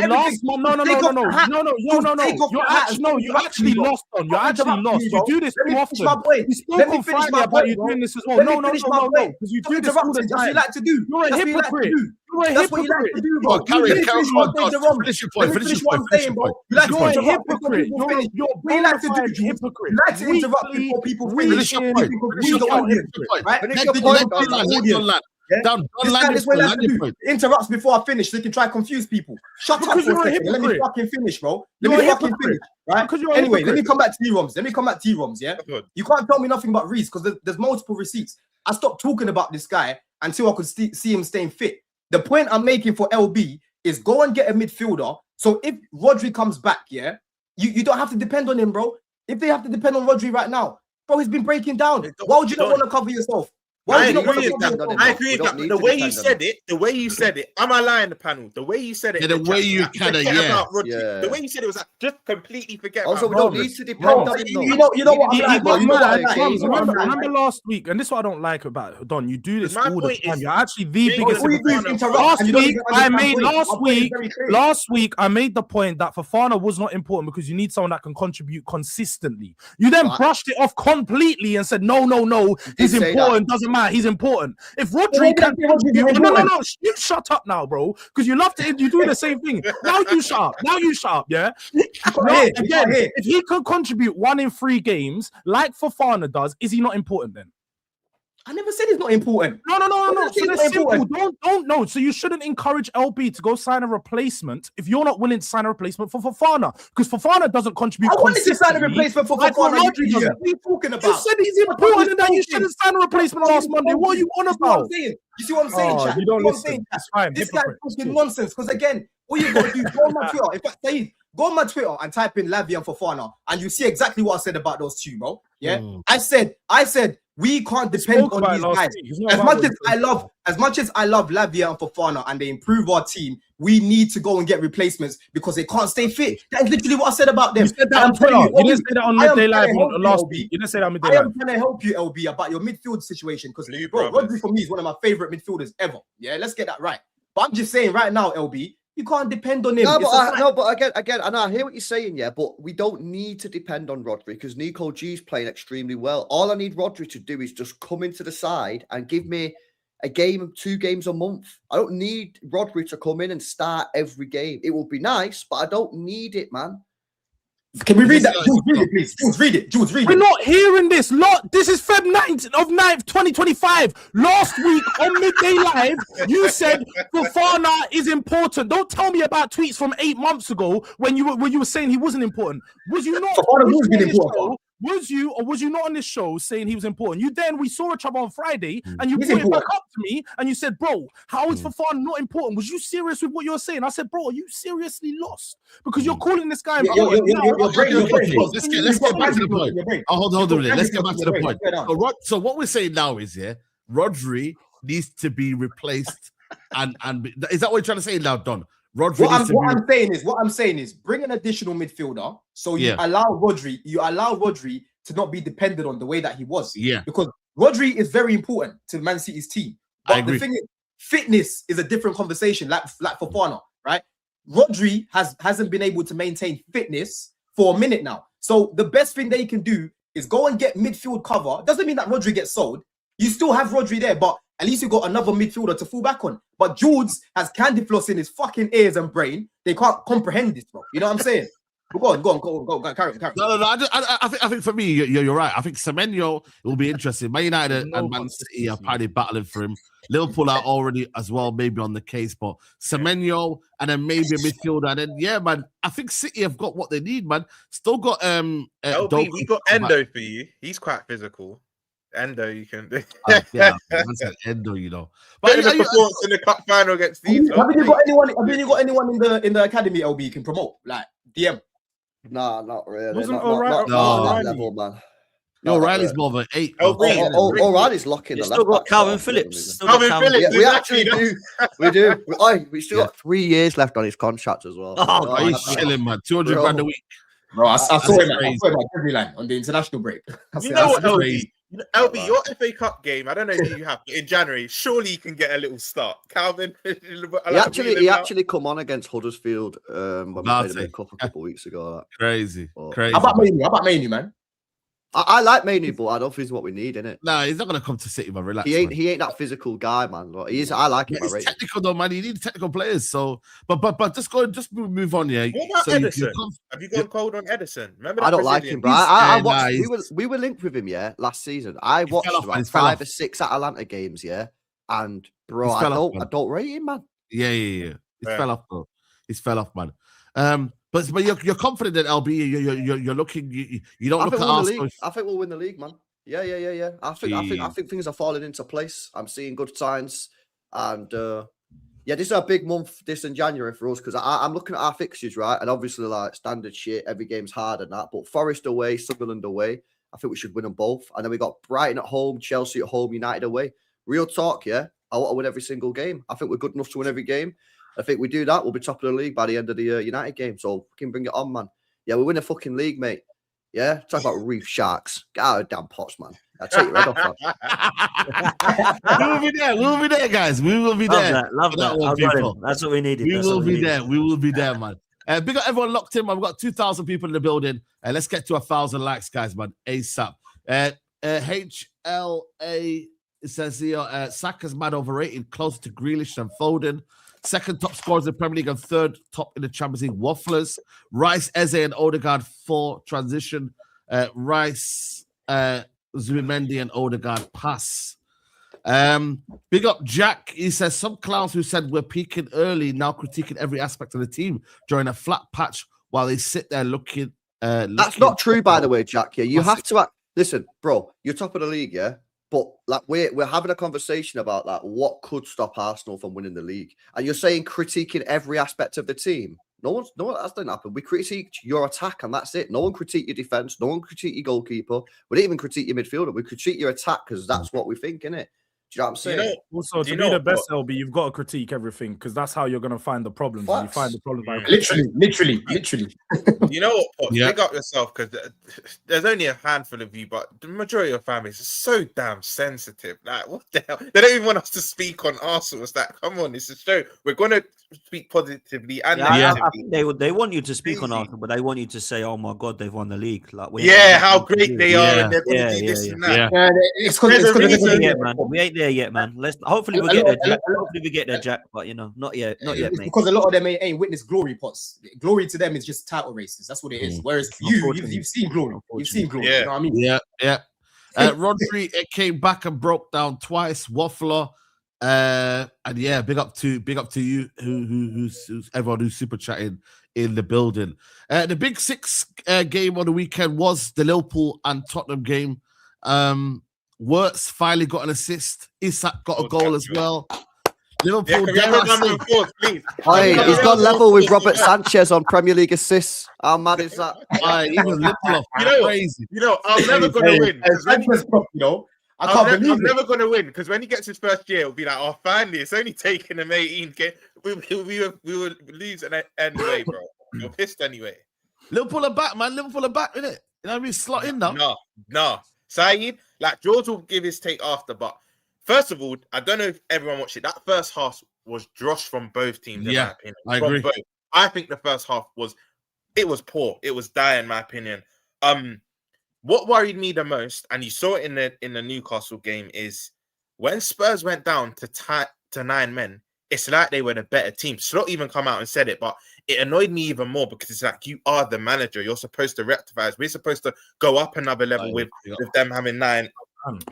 no. You actually lost on. You actually lost. You do this too often. You spoke on Friday about you doing this as well. No, because you do this all the That's what you time. like to do. You're a That's what you like to hypocrite. do. You're a That's what you like to hypocrite. do, Go bro. on, carry Let it. me Carry finish on, what I'm God. saying, Jerome. Finish your Let point. me finish what I'm Finish saying, your bro. point. You like to You're a interrupt before hypocrite. people finish. You're We like to do bonafide Jules. hypocrite. You like to interrupt before people finish. Finish your point. People Finish read your the point. audience, Finish your point. right? Finish Let your the point, people read the Let audience. Don land. Yeah? Don This guy land is your what he point. likes Land to your do. point. Interrupts before I finish so he can try to confuse people. Shut up Because for a you're a second. Let me hypocrite. fucking finish, bro. You're Let me a fucking hypocrite. finish, right? Because you're a Anyway, let me hypocrite. come back to T-Roms. Let me come back to T-Roms, yeah? Good. You can't tell me nothing about Reese because there's multiple receipts. I stopped talking about this guy until I could see him staying fit. The point I'm making for LB is go and get a midfielder. So if Rodri comes back, yeah, you don't have to depend on him, bro. If they have to depend on Rodri right now, bro, he's been breaking down. Why would you not want to cover yourself? Why would you not want to cover yourself? I agree with that. The way you said it, am I lying, the panel? The way you said it, The way you kind of, about Rodri. Yeah. The way you said it was like, just completely forget Also, we about don't Rodri. need to depend on him. You know what I'm like, bro. You know what I'm like. James, Remember last week, and this is what I don't like about Don. You do this My all the point time. is- You're actually the James, biggest all you do is hypocrite. interrupt, Last and you don't week, even I understand made my point. last My point is week. very clear. Last week, I made the point that Fofana was not important because you need someone that can contribute consistently. You then Right. brushed it off completely and said, no, he's say important. Doesn't matter. He's important. If Rodri maybe can that's Rodri's contribute, no, important. you shut up now, bro. Because you love to. You do the same thing. Now you shut up. Yeah. No, again, if he could contribute 1 in 3 games like Fofana does, is he not important then? I never said he's not important. No. That's So not that's simple. important. Don't know. So you shouldn't encourage LB to go sign a replacement if you're not willing to sign a replacement for Fofana because Fofana doesn't contribute. I wanted to sign a consistently replacement for like Fofana. Rodri What does. are you talking about? You said he's important and that you shouldn't sign a replacement last Monday. What are you on You see what I'm about? saying? You see what I'm saying, Oh, chat? you don't See what I'm listen. saying, chat? It's fine. This guy's Hypocrite. talking nonsense because again, all you got to do is go on my Twitter. In fact, Saeed, go on my Twitter and type in Lavia and Fofana, and you see exactly what I said about those two, bro. Yeah, I said we can't depend Spoke on about it these last guys. week. It's not As about much what as you I said. love, Lavia and Fofana, and they improve our team, we need to go and get replacements because they can't stay fit. That is literally what I said about them. You said that And on I'm telling Twitter. You didn't LB, say that on I am Midday trying Live to help last you, week. LB. You didn't say that on Midday I Live. am trying to help you, LB, about your midfield situation because Blue bro, brothers. Rodri for me is one of my favorite midfielders ever. Yeah, let's get that right. But I'm just saying right now, LB, you can't depend on him. No, It's a fact. but again, I know I hear what you're saying, yeah, but we don't need to depend on Rodri because Nico G's playing extremely well. All I need Rodri to do is just come into the side and give me a game, 2 games a month. I don't need Rodri to come in and start every game. It will be nice, but I don't need it, man. Can we read that? Jules, read it, please. Jules, read it. Jules, read We're it. not hearing this. This is Feb 9th of 9th, 2025. Last week on Midday Live, you said Fofana is important. Don't tell me about tweets from 8 months ago when you were saying he wasn't important. Was you not? Fofana was has you been on this important. show? Was you or was you not on this show saying he was important? We saw each other on Friday and you He's brought it back important. up to me and you said, bro, how is Fofana not important? Was you serious with what you were saying? I said, bro, are you seriously lost? Because you're calling this guy Your brain, Let's get back to the point. Hold on a minute. Let's get back to the point. point. So what we're saying now is, Rodri needs to be replaced, and is that what you're trying to say now, Don? Rodri What I'm saying is bring an additional midfielder so you allow Rodri to not be dependent on the way that he was. Yeah. Because Rodri is very important to Man City's team. I But agree. the thing is, fitness is a different conversation, like Fofana, right? Rodri hasn't been able to maintain fitness for a minute now. So the best thing they can do is go and get midfield cover. Doesn't mean that Rodri gets sold. You still have Rodri there, but at least you got another midfielder to fall back on. But Jules has candy floss in his fucking ears and brain. They can't comprehend this, bro. You know what I'm saying? Go on, carry on. No. I think for me, you're right. I think Semenyo will be interesting. Man United and Man City are probably battling for him. Liverpool are already as well, maybe on the case, but Semenyo and then maybe a midfielder. And then man, I think City have got what they need, man. Still got LB, we got Endo for you. He's quite physical. Endo, you can do. That's an Endo, you know. But But the performance in the cup final against these. Have you got anyone in the academy, LB, you can promote? Like DM? Nah, not really. Wasn't Not O'Reilly- that level, man. O'Reilly's more of an 8. O'Reilly's locking You the still left got back Calvin spot, Phillips. haven't Still got Calvin Calvin- Phillips. we? Yeah, we Exactly, actually do. We still got 3 years left on his contract as well. Oh, He's chilling, man. 200 grand a week. Bro, I saw him crazy. at every line on the international break. You know what, LB? LB, your FA Cup game, I don't know if you have, but in January, surely you can get a little start. Calvin, He actually come on against Huddersfield when we played him in a couple of weeks ago. Crazy. How about Manu, man? I like Manu, but I don't think he's what we need, innit? No, he's not gonna come to City, man. Relax. He ain't that physical guy, man. Like, he is. I like him. He's technical though, man. You need technical players. So, but just move on. Yeah. What about Edison? Have you gone cold on Edison? Remember that I don't Brazilian? like him, bro. I watched. We were linked with him, last season. I watched about 5 or 6 Atalanta games, and bro, I don't rate him, man. Yeah. He fell off, bro. He's fell off, man. But you're confident that LB, you're looking. You don't look at Arsenal. I think we'll win the league, man. Yeah. I think things are falling into place. I'm seeing good signs, and this is a big month, this in January for us, because I'm looking at our fixtures, right, and obviously like standard shit, every game's hard and that. But Forest away, Sunderland away, I think we should win them both, and then we got Brighton at home, Chelsea at home, United away. Real talk, I want to win every single game. I think we're good enough to win every game. I think we do that, we'll be top of the league by the end of the United game. So fucking bring it on, man. Yeah, we win a fucking league, mate. Yeah, talk about Reef Sharks. Get out of damn pots, man. I'll take your head off that. We'll be there, guys. We will be there. Love that. That's what we needed. We will be there. We will be there, man. Big up everyone locked in, man. We've got 2,000 people in the building. Let's get to 1,000 likes, guys, man. ASAP. HLA, it says here, Saka's mad overrated, closer to Grealish than Foden. Second top scorers in the Premier League and third top in the Champions League. Wafflers. Rice, Eze, and Odegaard for transition. Rice, Zubimendi, and Odegaard pass. Big up Jack. He says some clowns who said we're peaking early now critiquing every aspect of the team during a flat patch while they sit there looking. That's not true, by the way, Jack. Yeah, you have to listen, bro. You're top of the league, yeah. But like we're having a conversation about that. What could stop Arsenal from winning the league? And you're saying critiquing every aspect of the team. No, that didn't happen. We critiqued your attack, and that's it. No one critiqued your defense. No one critiqued your goalkeeper. We didn't even critique your midfielder. We critique your attack because that's what we think, innit? Do you know what I'm saying? Also, to be the best LB, you've got to critique everything because that's how you're going to find the problems. You find the problems by literally. You know what, Pops? Pick up yourself because there's only a handful of you, but the majority of families are so damn sensitive. Like, what the hell? They don't even want us to speak on Arsenal. It's like, come on, it's a show. We're going to speak positively and negatively. I think they want you to speak on Arsenal, but they want you to say, "Oh my God, they've won the league!" Like, how great they are, and they're going to do this and that. It's because we ain't there yet, man. Hopefully we get there, Jack. Hopefully we get there, Jack. But not yet, mate. Because a lot of them ain't witnessed glory, Pots. Glory to them is just title races. That's what it is. Whereas you've seen glory. You've seen glory. Yeah. You know what I mean? Yeah. Rodri, it came back and broke down twice. Waffler, and big up to you, who's everyone who's super chatting in the building. The Big Six game on the weekend was the Liverpool and Tottenham game. Wirtz finally got an assist. Isak got a goal as well. Liverpool. He's got level with Robert Sanchez on Premier League assists. How mad is that? Even Lindelof, crazy. I'm never going to win. I'm never going to win because when he gets his first year, it'll be like, oh, finally, it's only taken him 18 games. We will lose anyway, bro. You're pissed anyway. Liverpool are back, man. Liverpool are back, innit? You know what I mean? Slot in now. No. Saeed, like George will give his take after, but first of all, I don't know if everyone watched it. That first half was dross from both teams. In my opinion. I agree. Both. I think the first half was poor. It was dire, in my opinion. What worried me the most, and you saw it in the Newcastle game, is when Spurs went down to 9 men. It's like they were the better team. Slot even come out and said it, but it annoyed me even more because it's like you are the manager. You're supposed to rectify it. We're supposed to go up another level with them having 9.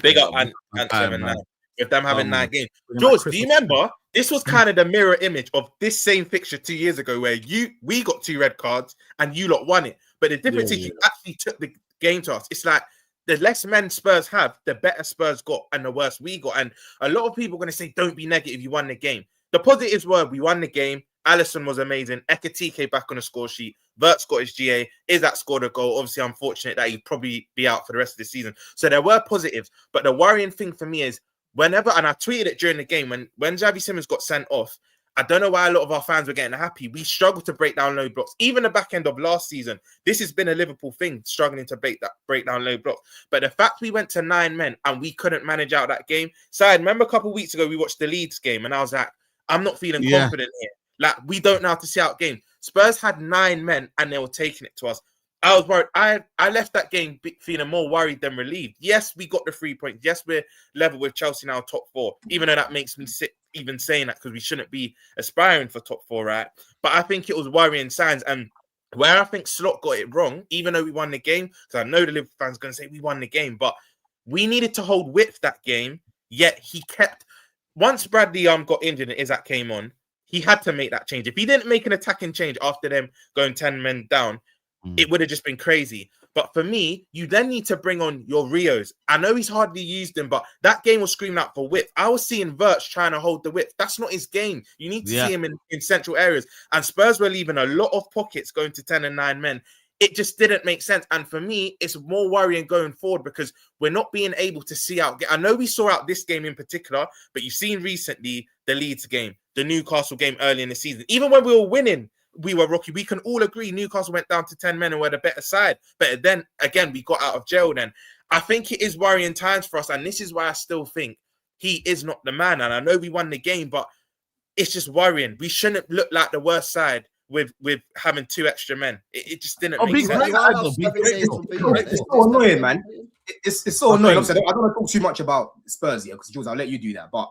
Big up and 7-9. With them having 9 games. George, do you remember? This was kind of the mirror image of this same fixture 2 years ago where we got 2 red cards and you lot won it. But the difference is you actually took the game to us. It's like the less men Spurs have, the better Spurs got and the worse we got. And a lot of people are going to say, don't be negative, you won the game. The positives were we won the game. Alisson was amazing. Ekatike back on the score sheet. Vert's got his GA. Izak scored a goal. Obviously, unfortunate that he'd probably be out for the rest of the season. So there were positives. But the worrying thing for me is whenever, and I tweeted it during the game, when Xavi Simons got sent off, I don't know why a lot of our fans were getting happy. We struggled to break down low blocks. Even the back end of last season, this has been a Liverpool thing, struggling to break down low blocks. But the fact we went to 9 men and we couldn't manage out that game. So I remember a couple of weeks ago, we watched the Leeds game and I was like, I'm not feeling confident here. Like, we don't know how to see out games. Spurs had 9 men and they were taking it to us. I was worried. I left that game feeling more worried than relieved. Yes, we got the 3 points. Yes, we're level with Chelsea now, top 4. Even though that makes me sick even saying that, because we shouldn't be aspiring for top 4, right? But I think it was worrying signs. And where I think Slot got it wrong, even though we won the game, because I know the Liverpool fans are going to say we won the game, but we needed to hold width that game. Yet he kept, once Bradley got injured and Isaac came on, he had to make that change. If he didn't make an attacking change after them going 10 men down, it would have just been crazy. But for me, you then need to bring on your Rios. I know he's hardly used him, but that game was screaming out for width. I was seeing Virch trying to hold the width. That's not his game. You need to see him in central areas. And Spurs were leaving a lot of pockets going to 10 and 9 men. It just didn't make sense. And for me, it's more worrying going forward because we're not being able to see out. I know we saw out this game in particular, but you've seen recently the Leeds game, the Newcastle game early in the season. Even when we were winning, we were rocky. We can all agree Newcastle went down to 10 men and were the better side. But then, again, we got out of jail then. I think it is worrying times for us. And this is why I still think he is not the man. And I know we won the game, but it's just worrying. We shouldn't look like the worst side with having 2 extra men. It just didn't make sense. It's so annoying, man. It's so annoying. I don't want to talk too much about Spurs here because, Jules, I'll let you do that. But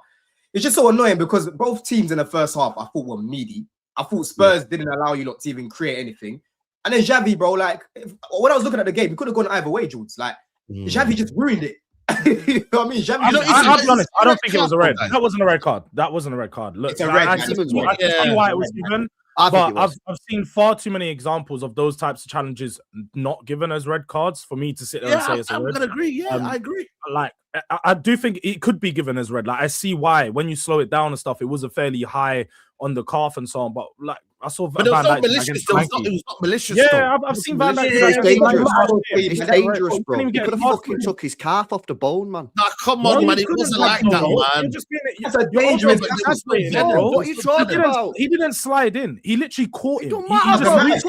it's just so annoying because both teams in the first half, I thought, were meaty. I thought Spurs didn't allow you lot to even create anything. And then Xavi, bro, like, when I was looking at the game, he could have gone either way, Jules. Like, Xavi just ruined it. You know what I mean? Xavi I'll be honest, I don't think it was a red. That wasn't a red card. Look, it's a red. I see why it was given. But I've seen far too many examples of those types of challenges not given as red cards for me to sit there and say it's a red. I'm gonna agree. Yeah, I agree. Like, I do think it could be given as red. Like, I see why when you slow it down and stuff, it was a fairly high on the calf and so on. But like, I saw but it was not malicious. It was not malicious. Yeah, I've seen Van Dijk. It's dangerous, bro. He could have fucking took his calf off the bone, man. Nah, come on, man. It wasn't like that, man. That's a dangerous. What are you talking about? He didn't slide in. He literally caught him. It don't matter, bro. It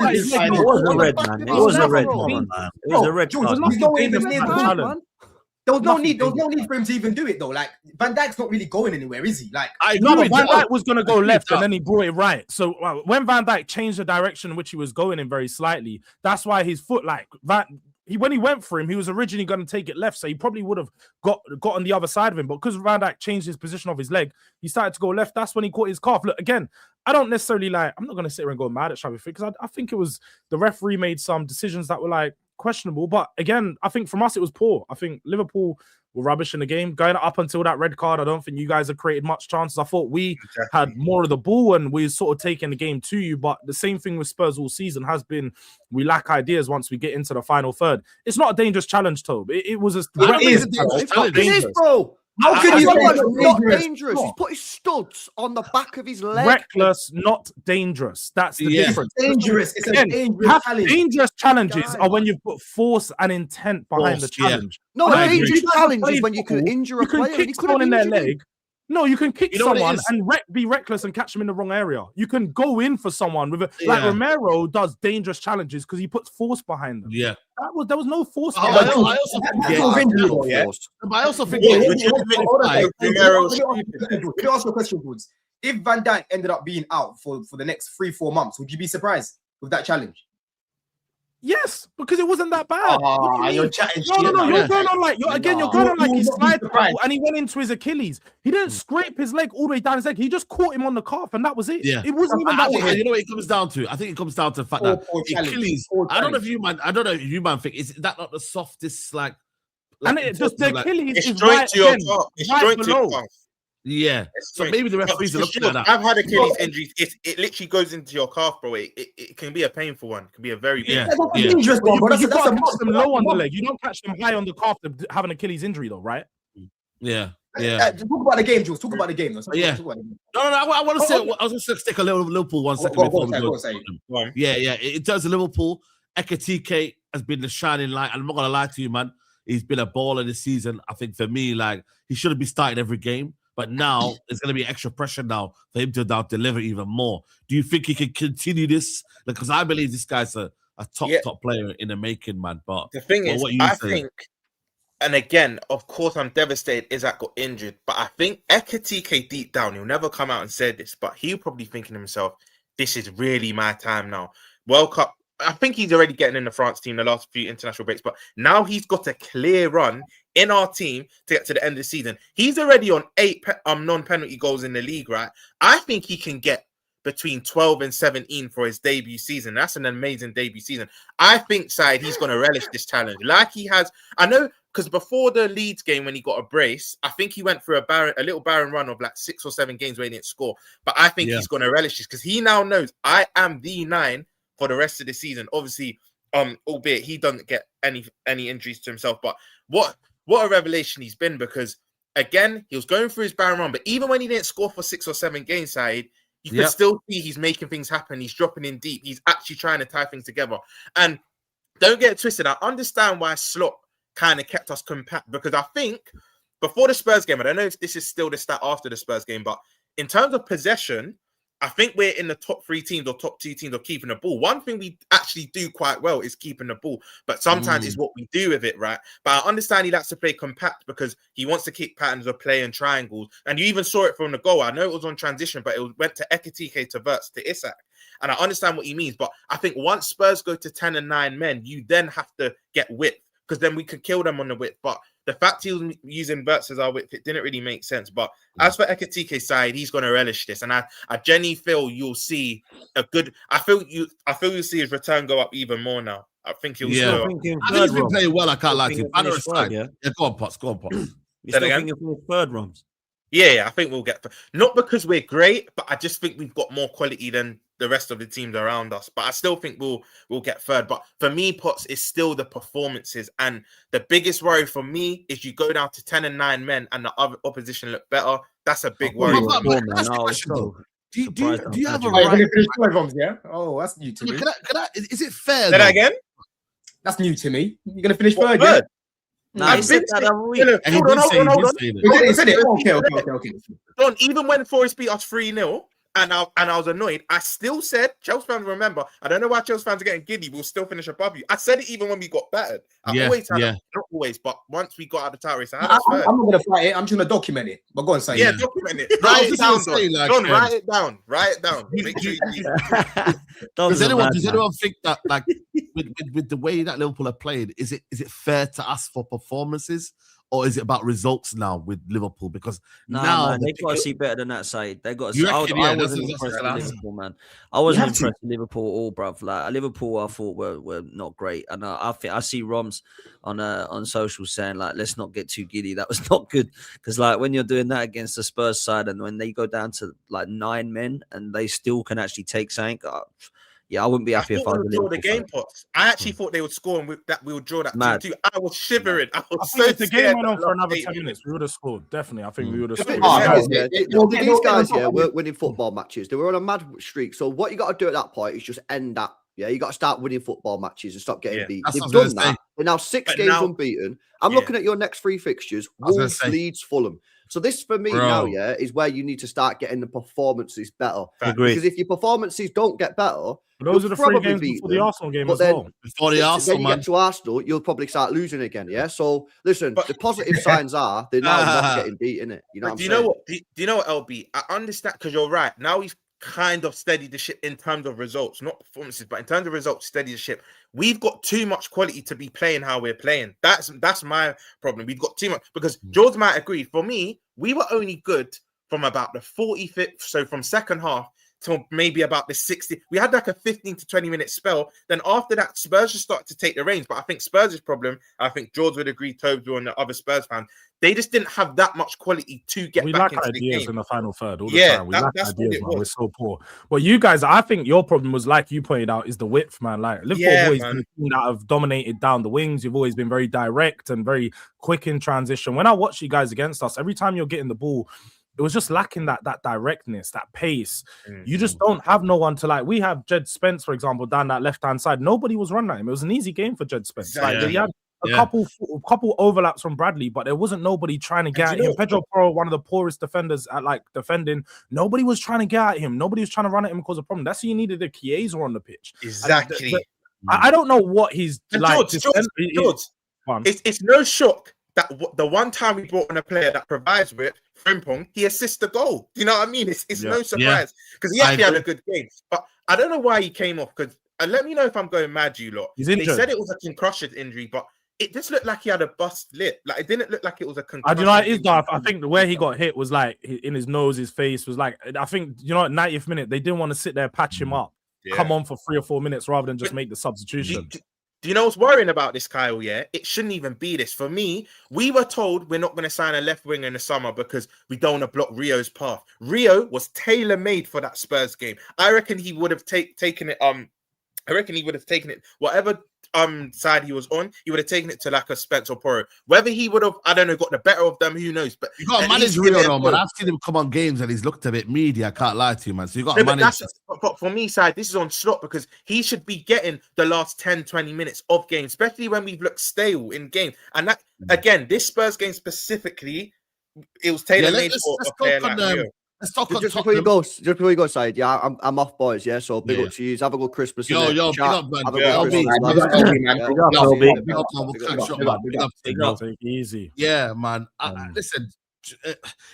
was a red, man. It was a red, man. It was a red card. There was no need for him to even do it though. Like, Van Dijk's not really going anywhere, is he? Like, Van Dijk was going to go left and then he brought it right. So when Van Dijk changed the direction in which he was going in very slightly, that's why his foot, like, when he went for him, he was originally going to take it left, so he probably would have got on the other side of him. But because Van Dijk changed his position of his leg, he started to go left. That's when he caught his calf. Look, again, I don't necessarily I'm not going to sit here and go mad at Xavi because I think it was the referee made some decisions that were like questionable. But again, I think from us, it was poor. I think Liverpool were rubbish in the game. Going up until that red card, I don't think you guys have created much chances. I thought we had more of the ball and we sort of taken the game to you. But the same thing with Spurs all season has been we lack ideas once we get into the final third. It's not a dangerous challenge, Tobe. It was a It is, bro. How can you say it's not dangerous? He's put his studs on the back of his leg. Reckless, not dangerous. That's the difference. Dangerous. It's a dangerous challenge. Dangerous challenges are when you've put force and intent behind the challenge. No, a dangerous challenge is when you can injure a player. You can kick someone in their leg. No, you can kick someone and be reckless and catch them in the wrong area. You can go in for someone with like Romero does dangerous challenges because he puts force behind them. Yeah, there was no force. I also think. Let me ask you a question, Woods. If Van Dijk ended up being out for the next 3-4 months, would you be surprised with that challenge? Yes, because it wasn't that bad. You're chatting. No, you're going on like he slid and he went into his Achilles. He didn't scrape his leg all the way down his leg. He just caught him on the calf, and that was it. Yeah, it wasn't even that. You know what it comes down to? I think it comes down to the fact that Achilles. I don't know if you man think is that not the softest like and it just the Achilles is right to your calf. It's joint to your calf. Yeah, so maybe the referees are looking at that. I've had Achilles injuries. It literally goes into your calf, bro. It can be a painful one. It can be a very dangerous one. You can't catch them low on the leg. You don't catch them high on the calf to have an Achilles injury, though, right? Yeah. Talk about the game, Jules. Talk about the game. No. I want to say. I was going to stick a little Liverpool 1 second before we go. Yeah. In terms of Liverpool, Ekitike has been the shining light. I'm not going to lie to you, man. He's been a baller this season. I think for me, like he shouldn't be starting every game. but now there's going to be extra pressure now for him to now deliver even more. Do you think he can continue this? Because I believe this guy's a top player in the making, man. But the thing is, what you I saying? think, and again, of course, I'm devastated Isaac got injured, but I think Ekitike deep down, he'll never come out and say this, but he'll probably thinking to himself, this is really my time now. World Cup, I think he's already getting in the France team the last few international breaks, but now he's got a clear run in our team to get to the end of the season. He's already on 8 non-penalty goals in the league, right? I think he can get between 12 and 17 for his debut season. That's an amazing debut season. I think, Saeed, he's going to relish this challenge. Like he has, I know, because before the Leeds game when he got a brace, I think he went for a little barren run of like 6 or 7 games where he didn't score. But I think he's going to relish this because he now knows I am the 9 for the rest of the season. Obviously, albeit he doesn't get any injuries to himself. But what a revelation he's been, because again, he was going through his barren run, but even when he didn't score for 6 or 7 games, Saeed, you can still see he's making things happen. He's dropping in deep. He's actually trying to tie things together. And don't get it twisted. I understand why Slot kind of kept us compact, because I think before the Spurs game, I don't know if this is still the stat after the Spurs game, but in terms of possession, I think we're in the top 3 teams or top 2 teams of keeping the ball. One thing we actually do quite well is keeping the ball, but sometimes it's what we do with it, right? But I understand he likes to play compact because he wants to keep patterns of play and triangles. And you even saw it from the goal. I know it was on transition, but it went to Ekitike to Verts to Isak. And I understand what he means. But I think once Spurs go to 10 and 9 men, you then have to get width, because then we could kill them on the width. But the fact he was using Verts as our width, it didn't really make sense. But as for Ekitike's side, he's going to relish this, and I genuinely feel you'll see a good. I feel you'll see his return go up even more now. I think he'll. I think he's been playing well. I can't like him. Yeah, go on, Potts. You're still thinking for third, Roms? Yeah, I think we'll get, not because we're great, but I just think we've got more quality than the rest of the teams around us. But I still think we'll get third. But for me, Potts, is still the performances. And the biggest worry for me is you go down to 10 and 9 men and the other opposition look better. That's a big worry. Do you have a right? Yeah. Oh, that's new to me. Is it fair? Say that again? That's new to me. You're gonna finish third, yeah? No, I've been hold on. He said it. Okay. Don, even when Forest beat us 3-0, and I was annoyed, I still said, Chelsea fans remember, I don't know why Chelsea fans are getting giddy, we'll still finish above you. I said it even when we got battered. Not always, but once we got out of the title race, I'm not going to fight it. I'm just going to document it. But go on, say it. Document it. Write it down, Don. Write it down. Write it down. Make sure you does anyone think that, like, with the way that Liverpool are playing, is it fair to ask for performances? Or is it about results now with Liverpool? Because now they've got to see better than that side. They got to see. I wasn't impressed with Liverpool, man. I wasn't impressed with Liverpool at all, bruv. Like Liverpool, I thought were not great, and I think I see Roms on social saying like, let's not get too giddy. That was not good, because like when you're doing that against the Spurs side, and when they go down to like 9 men and they still can actually take something. Yeah, I wouldn't be happy if I was draw the game, Potts. I actually thought they would score and we would draw that 2-2. I was shivering. I think if the game went on for another 10 minutes, we would have scored. Definitely, I think we would have scored. These guys weren't winning football matches. They were on a mad streak. So what you got to do at that point is just end that. Yeah, you got to start winning football matches and stop getting beat. They've done that. They're now 6 games unbeaten. I'm looking at your next 3 fixtures: Wolves, Leeds, Fulham. So this for me now, is where you need to start getting the performances better. Because if your performances don't get better, those are the 3 games before the Arsenal game as well. Before the Arsenal, then you get to Arsenal, you'll probably start losing again. Yeah. So listen, the positive signs are they're now not getting beat, innit? You know what I'm saying? Do you know what, LB? I understand, because you're right. Now he's kind of steadied the ship in terms of results, not performances, but in terms of results, steady the ship. We've got too much quality to be playing how we're playing. That's my problem. We've got too much, because George might agree. For me, we were only good from about the 45th, so from second half till maybe about the 60th. We had like a 15 to 20 minute spell. Then after that, Spurs just started to take the reins. But I think Spurs' problem, I think George would agree, Tobes and the other Spurs fans, they just didn't have that much quality to get back into the game. We lack ideas in the final third all the time. We lack ideas, man. We're so poor. Well, you guys, I think your problem was, like you pointed out, is the width, man. Like Liverpool have always been a team that have dominated down the wings. You've always been very direct and very quick in transition. When I watch you guys against us, every time you're getting the ball, it was just lacking that directness, that pace. You just don't have no one to, like, we have Jed Spence, for example, down that left-hand side. Nobody was running at him. It was an easy game for Jed Spence. Like, he had a couple overlaps from Bradley, but there wasn't nobody trying to get at him. Pedro Porro, one of the poorest defenders at like defending, nobody was trying to get at him. Nobody was trying to run at him because of problem. That's who you needed. The Chiesa on the pitch. Exactly. I don't know what he's like. George, it's no shock that the one time we brought on a player that provides with Frimpong, he assists the goal. Do you know what I mean? It's no surprise because he actually had a good game. But I don't know why he came off. Because let me know if I'm going mad, you lot. They said it was a concussion injury, but it just looked like he had a bust lip. Like it didn't look like it was a concussion. Do you know what it is, Garth? I think the way he got hit was like in his nose, his face was like. I think at 90th minute they didn't want to sit there patch him up. Come on for 3 or 4 minutes rather than just make the substitution. Do you know what's worrying about this, Kyle? Yeah, it shouldn't even be this. For me, we were told we're not going to sign a left winger in the summer because we don't want to block Rio's path. Rio was tailor-made for that Spurs game. I reckon he would have taken it. I reckon he would have taken it whatever side he was on. He would have taken it to like a Spence or Porro. Whether he would have, I don't know, got the better of them. Who knows? But you got to manage Rio, though, man. I've seen him come on games and he's looked a bit meaty. I can't lie to you, man. So you got to manage. But for me, side, this is on slot because he should be getting the last 10, 20 minutes of game, especially when we've looked stale in game. And that again, this Spurs game specifically, it was tailor-made for a player like Rio. Just before you go, Saeed. Yeah, I'm off, boys. Yeah, so big up to you. Have a good Christmas. Yo, big up, man. Take it easy. Yeah, man. Listen,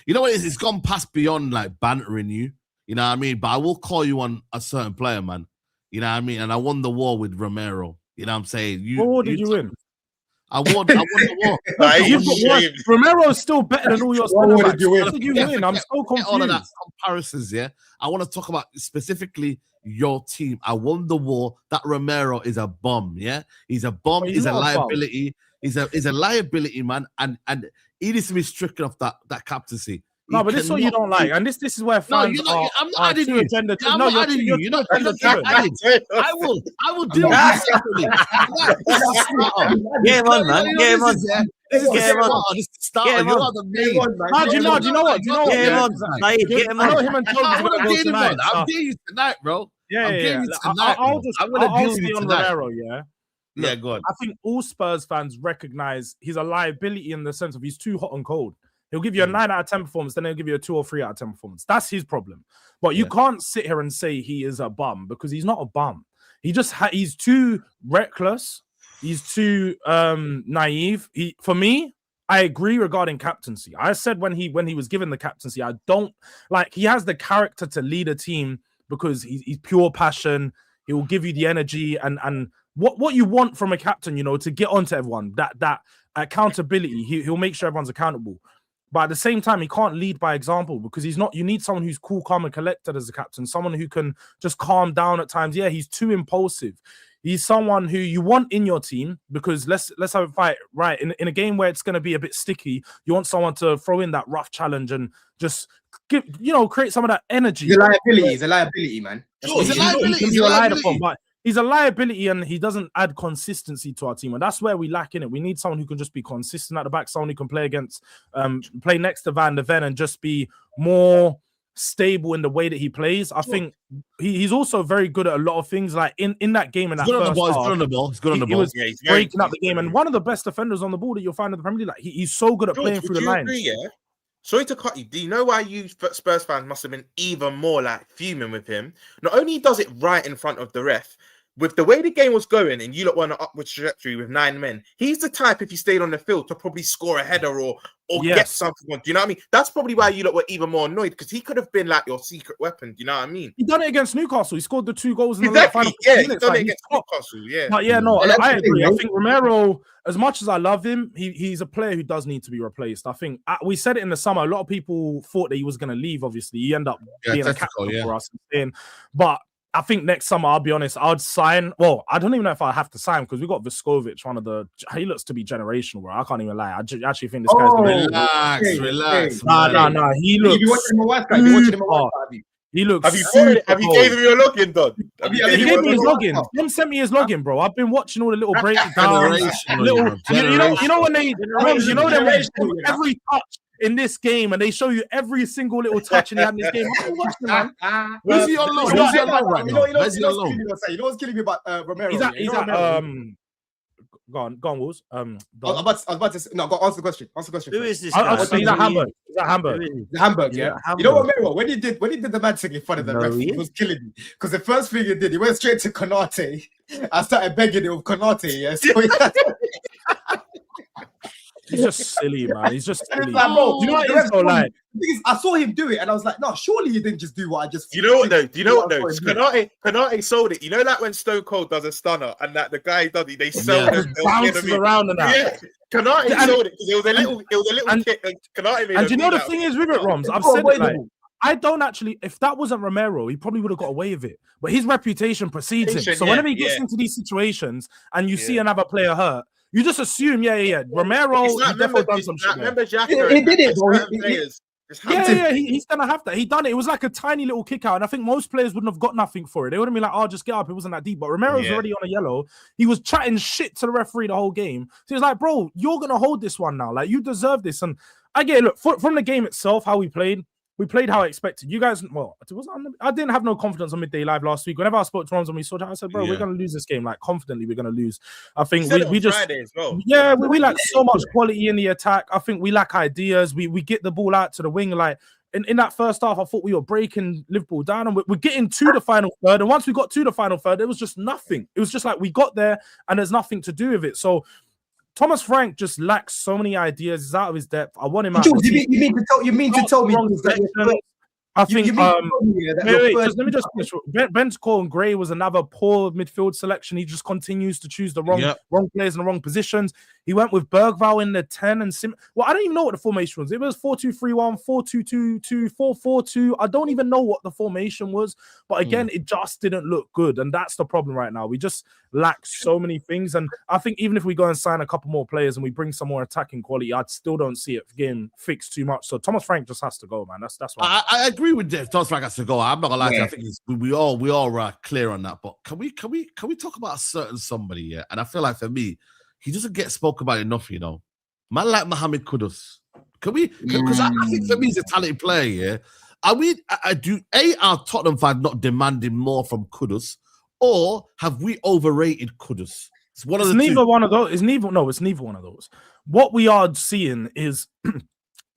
you know what it is? It's gone past beyond like bantering you. You know what I mean? But I will call you on a certain player, man. You know what I mean? And I won the war with Romero. You know what I'm saying? What war did you win? I won the war. Romero's still better than all your centre backs. What did you win? I'm so confused. All of that comparisons, yeah. I want to talk about specifically your team. I won the war. That Romero is a bum, yeah. He's a bum. He's a liability. He's a liability, man. And he needs to be stricken off that captaincy. No, but this is what you don't like, and this is where fans I'm not adding you. I'm not adding you. You're not adding. I will deal with this separately. Get him on, man. Get him on. This is the starter. You're not the main. Do you know what? Get him on. Get him on. I know him and Toby's going to go tonight. I'm getting you tonight, bro. Yeah. I'll stay on Romero, yeah. Yeah, go on. I think all Spurs fans recognize he's a liability in the sense of he's too hot and cold. He'll give you a 9 out of 10 performance, then he'll give you a 2 or 3 out of 10 performance. That's his problem. But you can't sit here and say he is a bum because he's not a bum. He's too reckless. He's too naive. For me, I agree regarding captaincy. I said when he was given the captaincy, I don't like. He has the character to lead a team because he's pure passion. He will give you the energy and what you want from a captain, to get onto everyone. That accountability. He'll make sure everyone's accountable. But at the same time, he can't lead by example because he's not. You need someone who's cool, calm, and collected as a captain. Someone who can just calm down at times. Yeah, he's too impulsive. He's someone who you want in your team because let's have a fight. Right, in a game where it's going to be a bit sticky, you want someone to throw in that rough challenge and just create some of that energy. He's a liability, man. He's a liability. But he's a liability and he doesn't add consistency to our team. And that's where we lack in it. We need someone who can just be consistent at the back, someone who can play next to Van de Ven and just be more stable in the way that he plays. I think he's also very good at a lot of things. Like in that game, in that first half, he's good on the ball. He's good on the ball. He was breaking up the game. And one of the best defenders on the ball that you'll find in the Premier League. Like he's so good at playing through the lines. Sorry to cut you. Do you know why you Spurs fans must have been even more like fuming with him? Not only does it right in front of the ref, with the way the game was going and you lot were on an upward trajectory with 9 men, he's the type, if he stayed on the field, to probably score a header or get something. Do you know what I mean? That's probably why you lot were even more annoyed because he could have been like your secret weapon. Do you know what I mean? He done it against Newcastle. He scored the 2 goals in the final minutes. He done it against Newcastle. Yeah. But I agree. I think Romero, as much as I love him, he's a player who does need to be replaced. I think we said it in the summer. A lot of people thought that he was going to leave. Obviously, he ended up being a captain for us. But I think next summer, I'll be honest, I'd sign. Well, I don't even know if I have to sign because we got Viskovic, he looks to be generational, bro. I can't even lie. I actually think this guy's going to relax. Nah. He looks. He looks. Have you gave him your login, Don? He gave me his login. Him sent me his login, bro. I've been watching all the little breakdowns. You know when they, every touch in this game, and they show you every single little touch in this game. Where's he on loan? You know what's killing me about Romero? He's at Go on, Wolves. I was about to say, no, go answer the question. Answer the question. Who first. is this I guy? say that Hamburg. Is that Hamburg? The Hamburg, Is yeah. it You know what, Hamburg? Mero? When he did the mad thing in front of the No, ref, he he is. was killing me. Because the first thing he did, he went straight to Konate. I started begging him with Konate, yeah. So He's just silly, man. He's just and silly. it's like, bro, You know what the it is, ref though, told me- like- the thing is, I saw him do it, and I was like, no, surely he didn't just do what I just. You know what though? Do you know what though? I saw him do. Konate sold it. You know, like when Stone Cold does a stunner and that the guy does it, they sell Yeah. the Bounces around and that. Yeah, Konate And- sold it because it was a little and- kick. And Konate made And a do you know the beat out. thing is with it, Roms? I've It's said it, like, unavoidable. I don't actually. If that wasn't Romero, he probably would have got away with it. But his reputation precedes him. So Yeah, whenever he gets yeah. into these situations and you see Yeah. another player hurt, you just assume, yeah. Romero, It's he like, definitely done some shit. there. remember Xhaka He did it, and bro. certain He- players just Yeah, have to- he's gonna have that. He done it. It was like a tiny little kick out, and I think most players wouldn't have got nothing for it. They would have been like, "Oh, just get up." It wasn't that deep. But Romero's Yeah. already on a yellow. He was chatting shit to the referee the whole game. So he's like, "Bro, you're gonna hold this one now. Like, you deserve this." And I get it. Look, from the game itself, how we played how I expected. You guys, well, I didn't have no confidence on Midday Live last week. Whenever I spoke to Rams and we saw that, I said, "Bro, we're Yeah. gonna lose this game. Like, confidently, we're gonna lose." I He think said it we on just. Friday as well. Yeah, we lack so much quality in the attack. I think we lack ideas. We get the ball out to the wing. Like in that first half, I thought we were breaking Liverpool down, and we're getting to the final third. And once we got to the final third, there was just nothing. It was just like we got there, and there's nothing to do with it. So Thomas Frank just lacks so many ideas. He's out of his depth. I want him out. Jules, you mean to tell me Wrong Jules, that selection. I you think mean to tell me, yeah, that your Wait, first- let me just finish. Ben's call and Gray was another poor midfield selection. He just continues to choose the wrong players in the wrong positions. He went with Bergvall in the 10 and I don't even know what the formation was. It was 4-2-3-1, 4-2-2-2, 4-4-2. I don't even know what the formation was. But again, it just didn't look good. And that's the problem right now. We just lack so many things. And I think even if we go and sign a couple more players and we bring some more attacking quality, I still don't see it getting fixed too much. So Thomas Frank just has to go, man. That's why. I agree with Jeff. Thomas Frank has to go. I'm not gonna lie to you. Yeah. I think we all are clear on that. But can we talk about a certain somebody? Yeah, and I feel like for me, he doesn't get spoken about enough. You know, man like Mohamed Kudus. Can we? Because I think for me, he's a talented player. Yeah, I do. Are Tottenham fans not demanding more from Kudus, or have we overrated Kudus? It's one of It's the neither two. one of those. It's neither one of those. What we are seeing is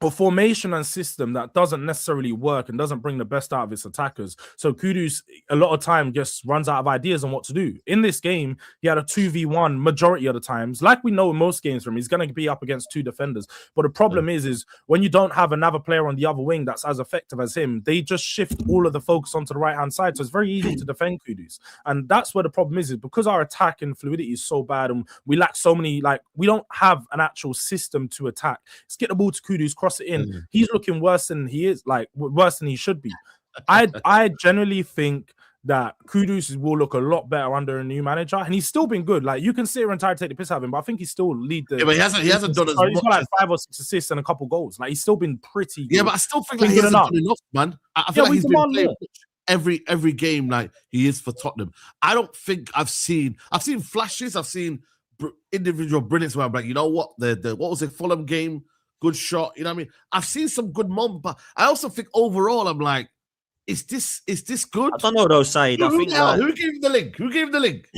a formation and system that doesn't necessarily work and doesn't bring the best out of its attackers. So Kudus, a lot of time, just runs out of ideas on what to do. In this game, he had a 2v1 majority of the times. Like we know in most games from him, he's going to be up against two defenders. But the problem is when you don't have another player on the other wing that's as effective as him, they just shift all of the focus onto the right-hand side. So it's very easy to defend Kudus. And that's where the problem is because our attack and fluidity is so bad and we lack so many, like, we don't have an actual system to attack. Let's get the ball to Kudus, cross it in. He's looking worse than he is, like worse than he should be. I generally think that Kudus will look a lot better under a new manager, and he's still been good. Like you can sit here and try to take the piss out of him, but I think he still lead the. Yeah, but he hasn't done as much. He's got like 5 or 6 assists and a couple goals. Like he's still been pretty good. Yeah, but I still think Been like he good hasn't enough. done enough, man. I feel Yeah, like we he's been demand playing more. every game like he is for Tottenham. I don't think I've seen flashes. I've seen individual brilliance where I'm like, you know what? The what was it? Fulham game, good shot. You know what I mean? I've seen some good moments, but I also think overall, I'm like, is this good? I don't know though, Saeed. I Who think like, who gave him the link? Who gave him the link?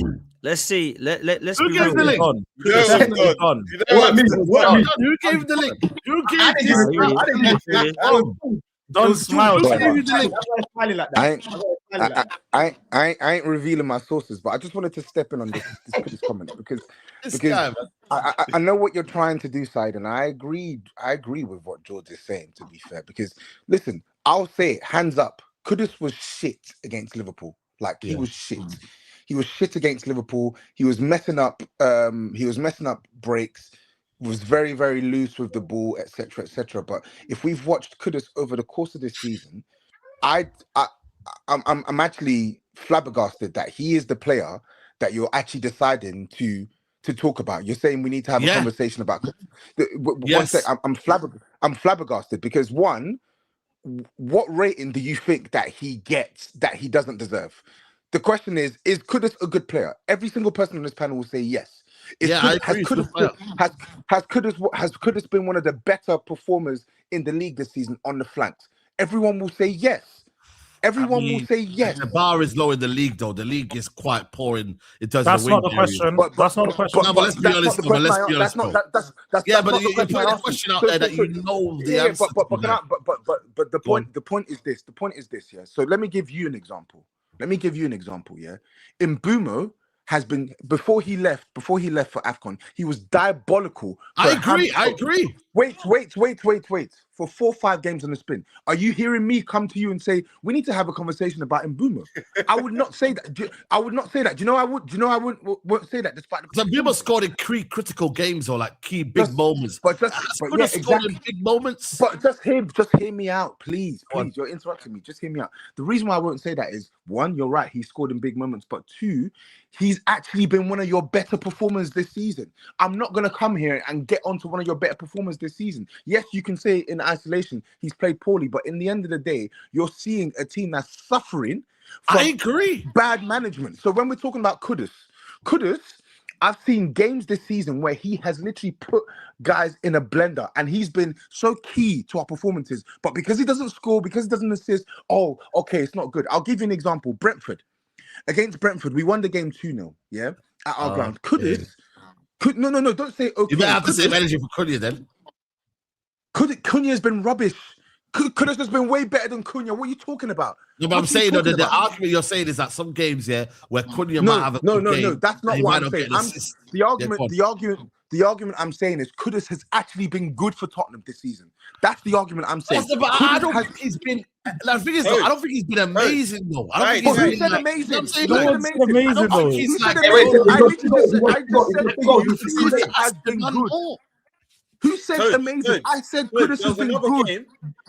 let's see. Let's Who be gave real. the link? Done. You know Definitely what, done. You know what? Who gave him the link? Who gave I him didn't the even- link? I didn't even- Oh, Don't smile. Who Sam. gave you the link? That's why I'm smiling like that. I ain't, That's why I'm smiling like that. I ain't revealing my sources, but I just wanted to step in on this comment because This guy, man. I know what you're trying to do, Said, and I agree with what George is saying, to be fair. Because listen, I'll say it, hands up. Kudus was shit against Liverpool. Like he was shit. He was shit against Liverpool. He was messing up breaks. Was very, very loose with the ball, etc., etc. But if we've watched Kudus over the course of this season, I'm actually flabbergasted that he is the player that you're actually deciding to talk about. You're saying we need to have a conversation about. One sec, I'm flabbergasted because one, what rating do you think that he gets that he doesn't deserve? The question is Kudus a good player? Every single person on this panel will say yes. I Has agree. Kudus been one of the better performers in the league this season on the flanks? Everyone will say yes. Everyone will say yes. The bar is low in the league, though. The league is quite poor in terms That's of not the wing areas. question. That's not the question. No, but let's be honest. But let's be honest. Yeah, but you put a question out there that you know the answer. But the point is this. The point is this. Yeah. So let me give you an example. Yeah. Mbeumo has been before he left for AFCON, he was diabolical. I agree. Wait. For 4 or 5 games on the spin. Are you hearing me come to you and say we need to have a conversation about Mbeumo? I would not say that. Do you know I won't say that despite the Mbeumo scored in critical games or like key big moments. But exactly. Big moments. But just hear me out, please. You're interrupting me. Just hear me out. The reason why I won't say that is 1, you're right, he scored in big moments, but 2, he's actually been one of your better performers this season. I'm not gonna come here and get onto one of your better performers this season. Yes, you can say in isolation he's played poorly, but in the end of the day, you're seeing a team that's suffering from I agree. bad management. So when we're talking about Kudus, I've seen games this season where he has literally put guys in a blender and he's been so key to our performances. But because he doesn't score, because he doesn't assist, oh, okay, it's not good. I'll give you an example. Brentford. Against Brentford, we won the game 2-0, yeah, at our ground. Kudus, no, don't say okay. You better have the same energy for Cunha then. Cunha has been rubbish. Kudus has been way better than Cunha. What are you talking about? No, but I'm saying the argument you're saying is that some games, where Cunha might have a good game. No, that's not what I'm saying. The argument I'm saying is Kudus has actually been good for Tottenham this season. That's the argument I'm saying. I don't think he's been. The thing is, I don't think he's been amazing though. I don't think he's been amazing. Amazing though. He's been amazing. I just said has been good. Who said amazing? I said Kudus has been good.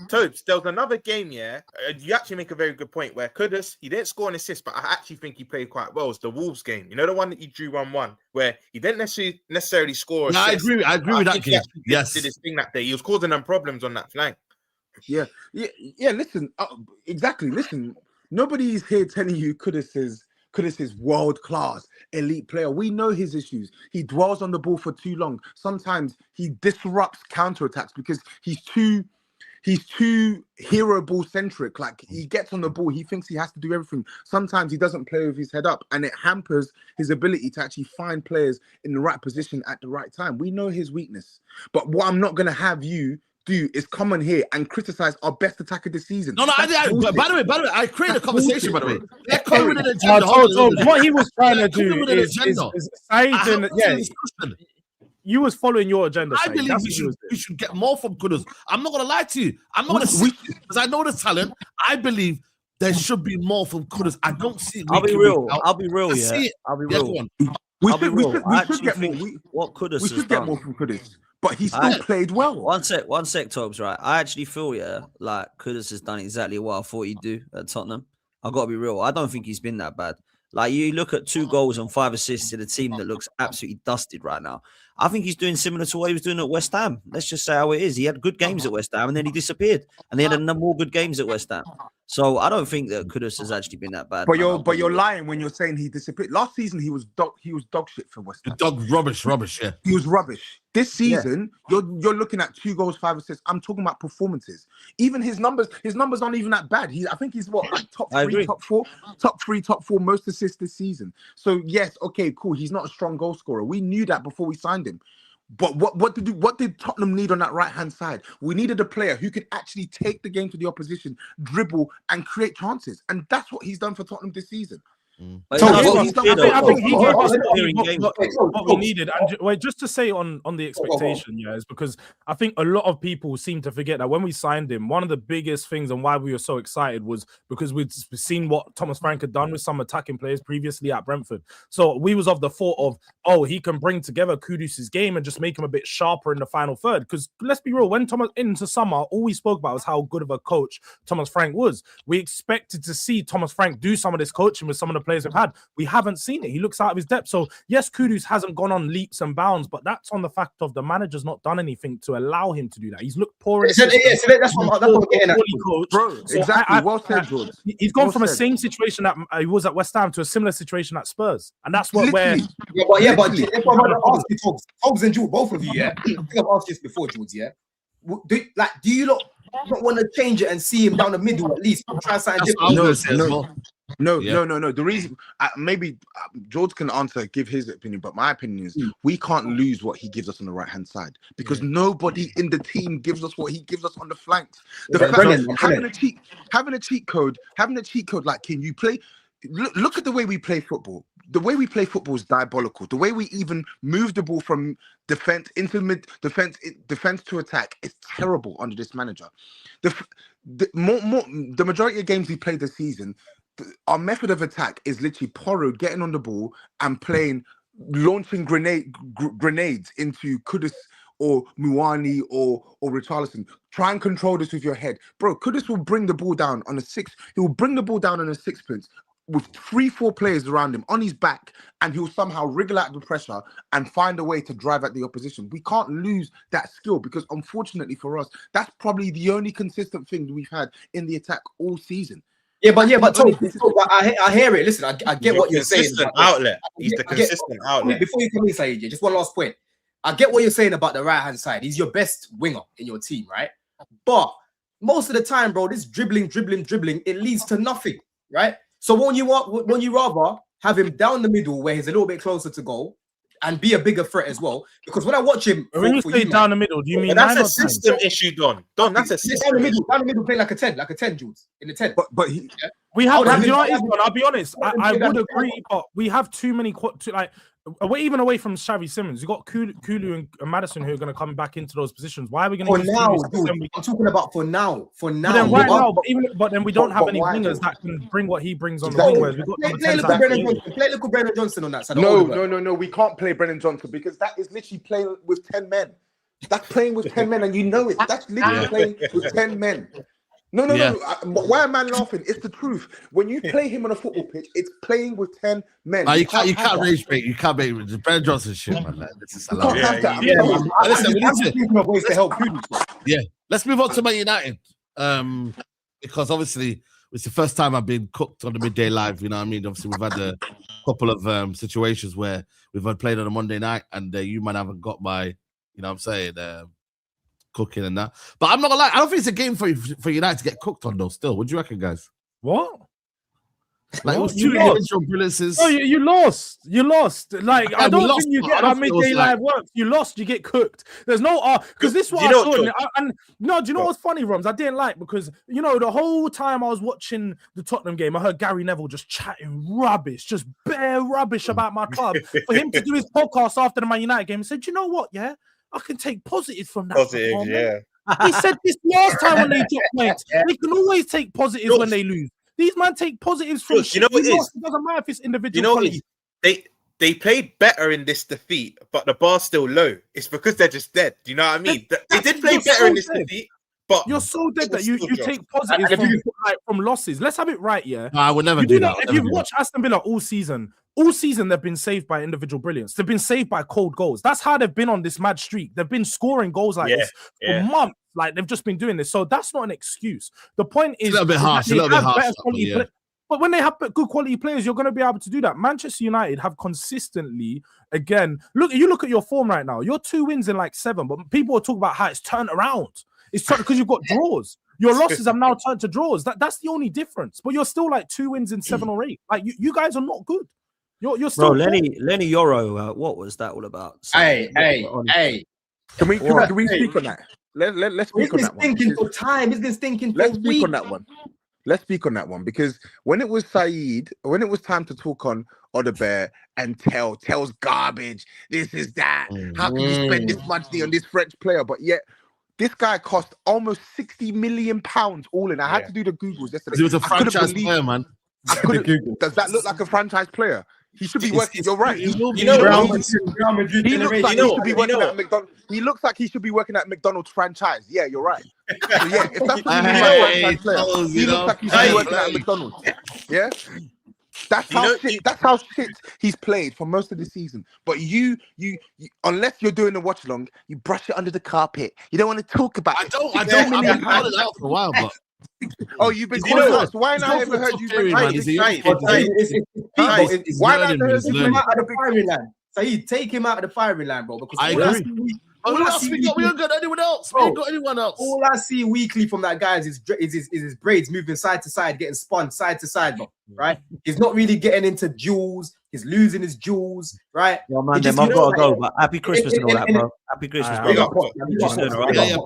Tobes, there was another game, yeah. You actually make a very good point where Kudus, he didn't score an assist, but I actually think he played quite well. It's the Wolves game. You know, the one that you drew 1-1, where he didn't necessarily score. Yeah, I agree with that game. Yes. Did his thing that day. He was causing them problems on that flank. Yeah. Listen, exactly. Listen, nobody's here telling you Kudus is world-class, elite player. We know his issues. He dwells on the ball for too long. Sometimes he disrupts counterattacks because he's too hero ball centric. Like he gets on the ball, he thinks he has to do everything. Sometimes he doesn't play with his head up, and it hampers his ability to actually find players in the right position at the right time. We know his weakness. But what I'm not going to have you do is come on here and criticize our best attacker this season. No, by the way, I created a conversation, by the way. They're coming with an agenda. What he was trying to do is you was following your agenda. I believe we should get more from Kudus. I'm not going to lie to you. I'm not going to say because I know the talent. I believe there should be more from Kudus. I don't see it. I'll be real. Yeah. I'll be real. We should get more. We should get more from Kudus. But he still played well. One sec, Tobes, right? I actually feel, like Kudus has done exactly what I thought he'd do at Tottenham. I got to be real. I don't think he's been that bad. Like, you look at 2 goals and 5 assists in a team that looks absolutely dusted right now. I think he's doing similar to what he was doing at West Ham. Let's just say how it is. He had good games at West Ham and then he disappeared. And they had more good games at West Ham. So I don't think that Kudus has actually been that bad. But you're lying when you're saying he disappeared. Last season he was dog shit for West Ham. Rubbish, yeah. He was rubbish. This season, you're looking at 2 goals, 5 assists. I'm talking about performances. Even his numbers aren't even that bad. I think he's top 3, top 4 most assists this season. So yes, okay, cool. He's not a strong goal scorer. We knew that before we signed him. But what did Tottenham need on that right-hand side? We needed a player who could actually take the game to the opposition, dribble, and create chances. And that's what he's done for Tottenham this season. I think he gave us what we needed. And wait, just to say on the expectation, is because I think a lot of people seem to forget that when we signed him, one of the biggest things and why we were so excited was because we'd seen what Thomas Frank had done with some attacking players previously at Brentford. So we was of the thought of, he can bring together Kudus' game and just make him a bit sharper in the final third. Because let's be real, when Thomas into summer, all we spoke about was how good of a coach Thomas Frank was. We expected to see Thomas Frank do some of this coaching with some of the players we've had. We haven't seen it. He looks out of his depth. So yes, Kudus hasn't gone on leaps and bounds, but that's on the fact of the manager's not done anything to allow him to do that. He's looked poor. So that's what I'm getting at. Bro, exactly. Well said, George. He's gone from a same situation that he was at West Ham to a similar situation at Spurs, and that's what where. But if I'm going to ask you, Togs and George, both of you, I think I've asked this before, George. Do you lot not want to change it and see him down the middle at least. Try something That's what I different. was gonna say as well. No. The reason, maybe George can give his opinion, but my opinion is we can't lose what he gives us on the right hand side because nobody in the team gives us what he gives us on the flanks. The fact that having a cheat code, like, can you play? Look at the way we play football. The way we play football is diabolical. The way we even move the ball from defense into defense to attack is terrible under this manager. The majority of games we played this season, our method of attack is literally Porro getting on the ball and launching grenades into Kudus or Muani or Richarlison. Try and control this with your head, bro. Kudus will bring the ball down on a six. He will bring the ball down on a sixpence with 3-4 players around him on his back, and he'll somehow wriggle out the pressure and find a way to drive at the opposition. We can't lose that skill because, unfortunately for us, that's probably the only consistent thing we've had in the attack all season. Yeah, but Tony, I hear it. Listen, I get what you're saying. Outlet. He's the consistent outlet. Before you come in, Saeed, just one last point. I get what you're saying about the right-hand side. He's your best winger in your team, right? But most of the time, bro, this dribbling, it leads to nothing, right? So when you rather have him down the middle where he's a little bit closer to goal and be a bigger threat as well, because when I watch him, when you say down the middle, do you mean that's a system issue, Don? That's a system. Down the middle, playing like a 10, Jules, in the 10. But he, we have. You know what it is, Don? I'll be honest. I would agree, but we have too many away from Xavi Simons. You got Kulu and Madison who are going to come back into those positions. Why are we going to? For now, dude, I'm talking about for now. But then why now? But then we don't have any wingers that can bring what he brings on the wing. Whereas we got play little Brennan Johnson on that side. No. We can't play Brennan Johnson because that is literally playing with 10 men. That's playing with 10 men, and you know it. That's literally playing with 10 men. No. Why am I laughing? It's the truth. When you play him on a football pitch, it's playing with 10 men. You can't rage bait. You can't bait with Brennan Johnson shit, man. This is allowed. Let's move on to Man United. Because obviously it's the first time I've been cooked on the midday live. You know what I mean? Obviously, we've had a couple of situations where we've had played on a Monday night, and you man haven't got my, you know what I'm saying, cooking and that. But I'm not gonna lie, I don't think it's a game for United to get cooked on though. Still, what do you reckon, guys? What? Like, it was two individual brilliances. Oh, you lost. Like, I don't think you get how midday live works. You lost, you get cooked. There's no because this is what I saw. And no, do you know what's funny, Roms? I didn't like because the whole time I was watching the Tottenham game, I heard Gary Neville just chatting rubbish, just bare rubbish about my club. For him to do his podcast after the Man United game, he said, "You know what? Yeah, I can take positives from that." He said this last time when they took points. They can always take positives when they lose. These men take positives from you know what it is? It doesn't matter if it's individual. You know what it is? They played better in this defeat, but the bar's still low. It's because they're just dead. Do you know what I mean? They did play better in this defeat, but you're so dead that you take positives from losses. Let's have it right, yeah. No, I would never do that. If you've watched Aston Villa all season they've been saved by individual brilliance. They've been saved by cold goals. That's how they've been on this mad streak. They've been scoring goals like this for months. Like, they've just been doing this. So that's not an excuse. The point is, a little bit harsh. But when they have good quality players, you're going to be able to do that. Manchester United have consistently, again, look at your form right now. You're 2 wins in like 7, but people are talking about how it's turned around. It's because you've got draws. Your losses have now turned to draws. That's the only difference. But you're still like 2 wins in 7 or 8. Like, you guys are not good. You're still Lenny Yuro. What was that all about? Hey. Can we speak on that? Let's speak on that one. He's been stinking for time. He's been stinking for Let's speak on that one. Let's speak on that one because when it was Saeed, when it was time to talk on Odebear and Tell's garbage, this is that. How can you spend this money on this French player? But yet, this guy cost almost £60 million all in. I had to do the Googles yesterday. He was a franchise player, man. Does that look like a franchise player? He should be working. You're right. He looks like he should be working at McDonald's franchise. Yeah, you're right. So yeah, if that's what franchise player, he looks like he should be working at McDonald's. Yeah. That's how shit he's played for most of the season. But you unless you're doing a watch along, you brush it under the carpet. You don't want to talk about it. I don't. I've been calling it out for a while, but. Oh, you've been calling us. Why not ever heard you bring Why not heard you bring out of the firing line? Saeed, take him out of the firing line, bro. Because all I see we weekly, ain't got anyone else. We Bro, ain't got anyone else. all I see weekly from that guy is his braids moving side to side, getting spun side to side, bro. Right? He's not really getting into jewels. He's losing his jewels, right? Well, man, It just, I've you know, got to like- go. But happy Christmas and all that, bro. Happy Christmas, Big bro. up, Pop. You just doing all right. Yeah,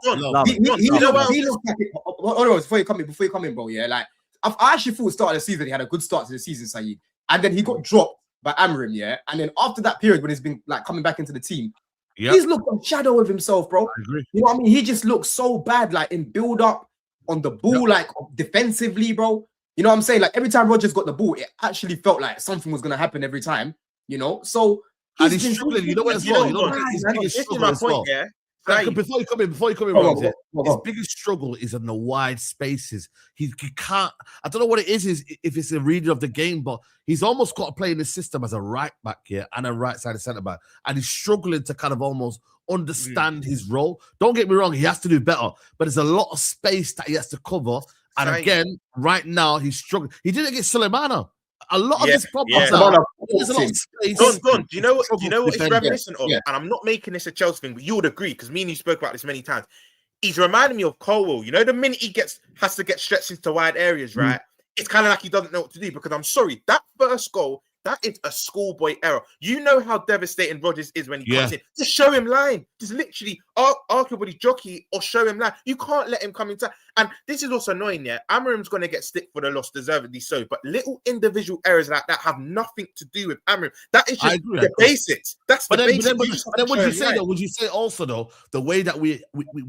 John, Love it. He You know looked what like it. Hold on, before you come in, bro. Yeah, like I actually thought start of the season he had a good start to the season, Saeed, and then he got dropped by Emery, yeah. And then after that period when he's been like coming back into the team, he's looked a shadow of himself, bro. I agree. You know what I mean? He just looks so bad, like in build up on the ball, like defensively, bro. You know what I'm saying? Like every time Rodgers got the ball, it actually felt like something was gonna happen every time. You know, so And he's struggling. You know what as well? You know what his biggest This is struggle my as well? point, yeah. Like, Saeed, before you come in, Go Ramsey, on. his biggest struggle is in the wide spaces. He can't. I don't know what it is if it's a reading of the game, but he's almost got to play in the system as a right back here and a right side centre back, and he's struggling to kind of almost understand his role. Don't get me wrong; he has to do better, but there's a lot of space that he has to cover. And Saeed. again, right now he's struggling. He didn't get Suleimana. A lot of Yeah, his problems yeah. are there's a lot of space. Don, do you know what? Do you know what it's Defender. reminiscent of? Yeah. And I'm not making this a Chelsea thing, but you would agree because me and you spoke about this many times. He's reminding me of Colwell. You know, the minute he has to get stretched into wide areas, right? It's kind of like he doesn't know what to do. Because I'm sorry, that first goal, that is a schoolboy error. You know how devastating Rodgers is when he comes in. Just show him line. Just literally arguably jockey or show him line. You can't let him come inside. And this is also annoying, yeah. Amorim's going to get stick for the loss, deservedly so. But little individual errors like that have nothing to do with Amorim. That is just the basics. That's the basics. But then would you say though? Would you say also though the way that we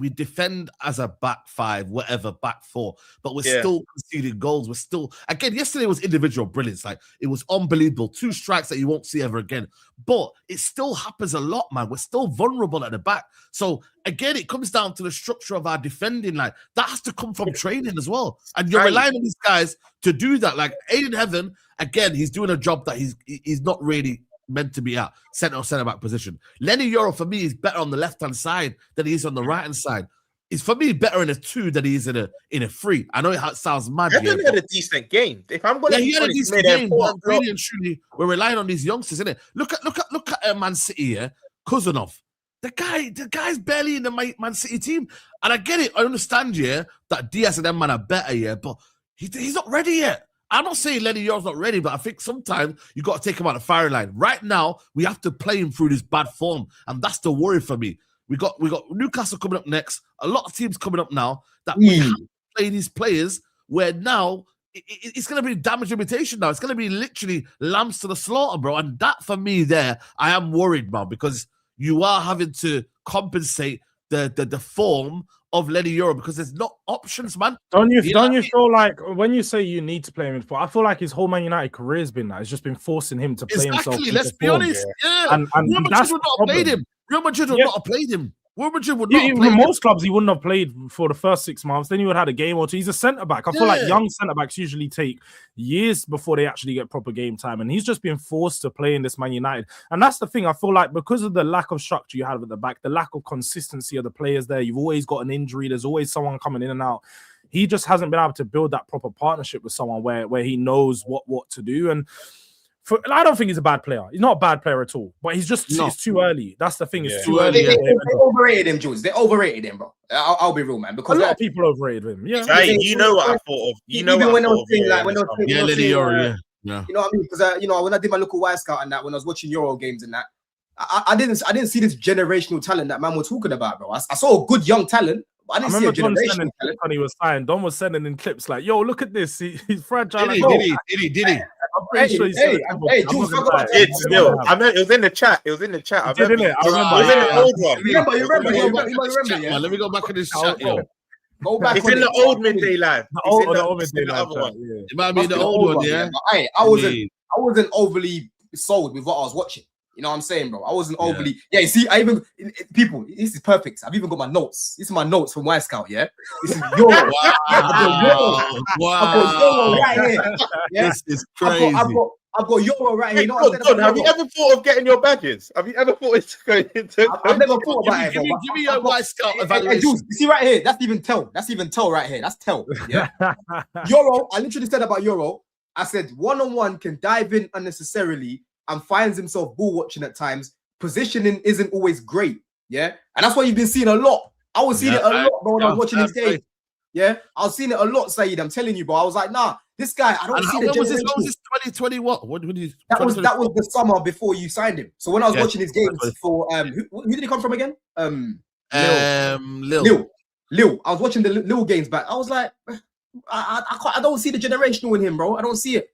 defend as a back five, whatever back four, but we're still conceding goals. We're still again. Yesterday was individual brilliance. Like it was unbelievable. 2 strikes that you won't see ever again. But it still happens a lot, man. We're still vulnerable at the back. So again, it comes down to the structure of our defending. Like that has to come from training as well. And you're relying on these guys to do that. Like Aiden Heaven, again, he's doing a job that he's not really meant to be at centre or centre back position. Lenny Yuro for me is better on the left hand side than he is on the right hand side. He's for me better in a 2 than he is in a 3. I know it sounds mad. Heaven had a decent game. If I'm going to he had a decent game, but really and truly, we're relying on these youngsters, isn't it? Look at Man City here, Kuzanov. The guy's barely in the Man City team. And I get it. I understand, that Diaz and them man are better, but he's not ready yet. I'm not saying Lenny Yuro's not ready, but I think sometimes you got to take him out of the firing line. Right now, we have to play him through this bad form, and that's the worry for me. We got Newcastle coming up next. A lot of teams coming up now that we have to play these players where now it's going to be damage limitation now. It's going to be literally lambs to the slaughter, bro. And that for me there, I am worried, man, because you are having to compensate the form of Lenny Yuro because there's not options, man. Don't you feel like when you say you need to play him in sport, I feel like his whole Man United career has been that. It's just been forcing him to play himself. Exactly, let's be honest. Yeah. And Real Madrid that's would not have played him. Real Madrid would not have played him. Real Madrid would not have played in him. most clubs, he wouldn't have played for the first 6 months. Then he would have had a game or two. He's a centre back. I feel like young centre backs usually take years before they actually get proper game time. And he's just been forced to play in this Man United. And that's the thing. I feel like because of the lack of structure you have at the back, the lack of consistency of the players there, you've always got an injury. There's always someone coming in and out. He just hasn't been able to build that proper partnership with someone where he knows what to do. And I don't think he's a bad player. He's not a bad player at all. But he's just it's too early. That's the thing. It's too early. They overrated him, Jules. They overrated him, bro. I'll be real, man. Because a lot of people overrated him. Yeah, hey, you know what I thought of. You know even what when I was saying, like when I was Lenny Yuro, yeah. You know what I mean? Because when I did my local Y Scout and that, when I was watching Euro games and that, I didn't see this generational talent that man was talking about, bro. I saw a good young talent. I didn't see a generational talent. When he was signed, Don was sending in clips like, "Yo, look at this. He's fragile." Did he? I'm pretty sure he said hey, Jules, I meant it was in the chat. It was in the chat. I remember. It was in the old one. You remember? Yeah. Let me go back in this chat, yo. Go back. It's in the old midday live. The old midday live. It might be the old one, yeah. Hey, I wasn't overly sold with what I was watching. You know what I'm saying, bro? I wasn't overly. Yeah, you see, people, this is perfect. I've even got my notes. This is my notes from Y Scout, yeah? This is Euro. Wow. I've got Euro right here. Yeah? This is crazy. I've got Euro right here. Have you ever thought of getting your badges? Have you ever thought it's going into? I've never thought about it. Give me your Y Scout evaluation. Jules, you see right here? That's even tell right here. That's tell. Yeah. Euro, I literally said about Euro, I said one-on-one can dive in unnecessarily and finds himself ball watching at times. Positioning isn't always great. Yeah, and that's what you've been seeing a lot. I was seeing it a lot, bro, when I was watching his game. Yeah, I was seeing it a lot, Saeed. I'm telling you, bro. I was like, nah, this guy, I don't see the generation. When was this 2020? What did you? That was the summer before you signed him. So when I was watching his games for who did he come from again? Lille. I was watching the Lille games back. I was like, I don't see the generational in him, bro. I don't see it.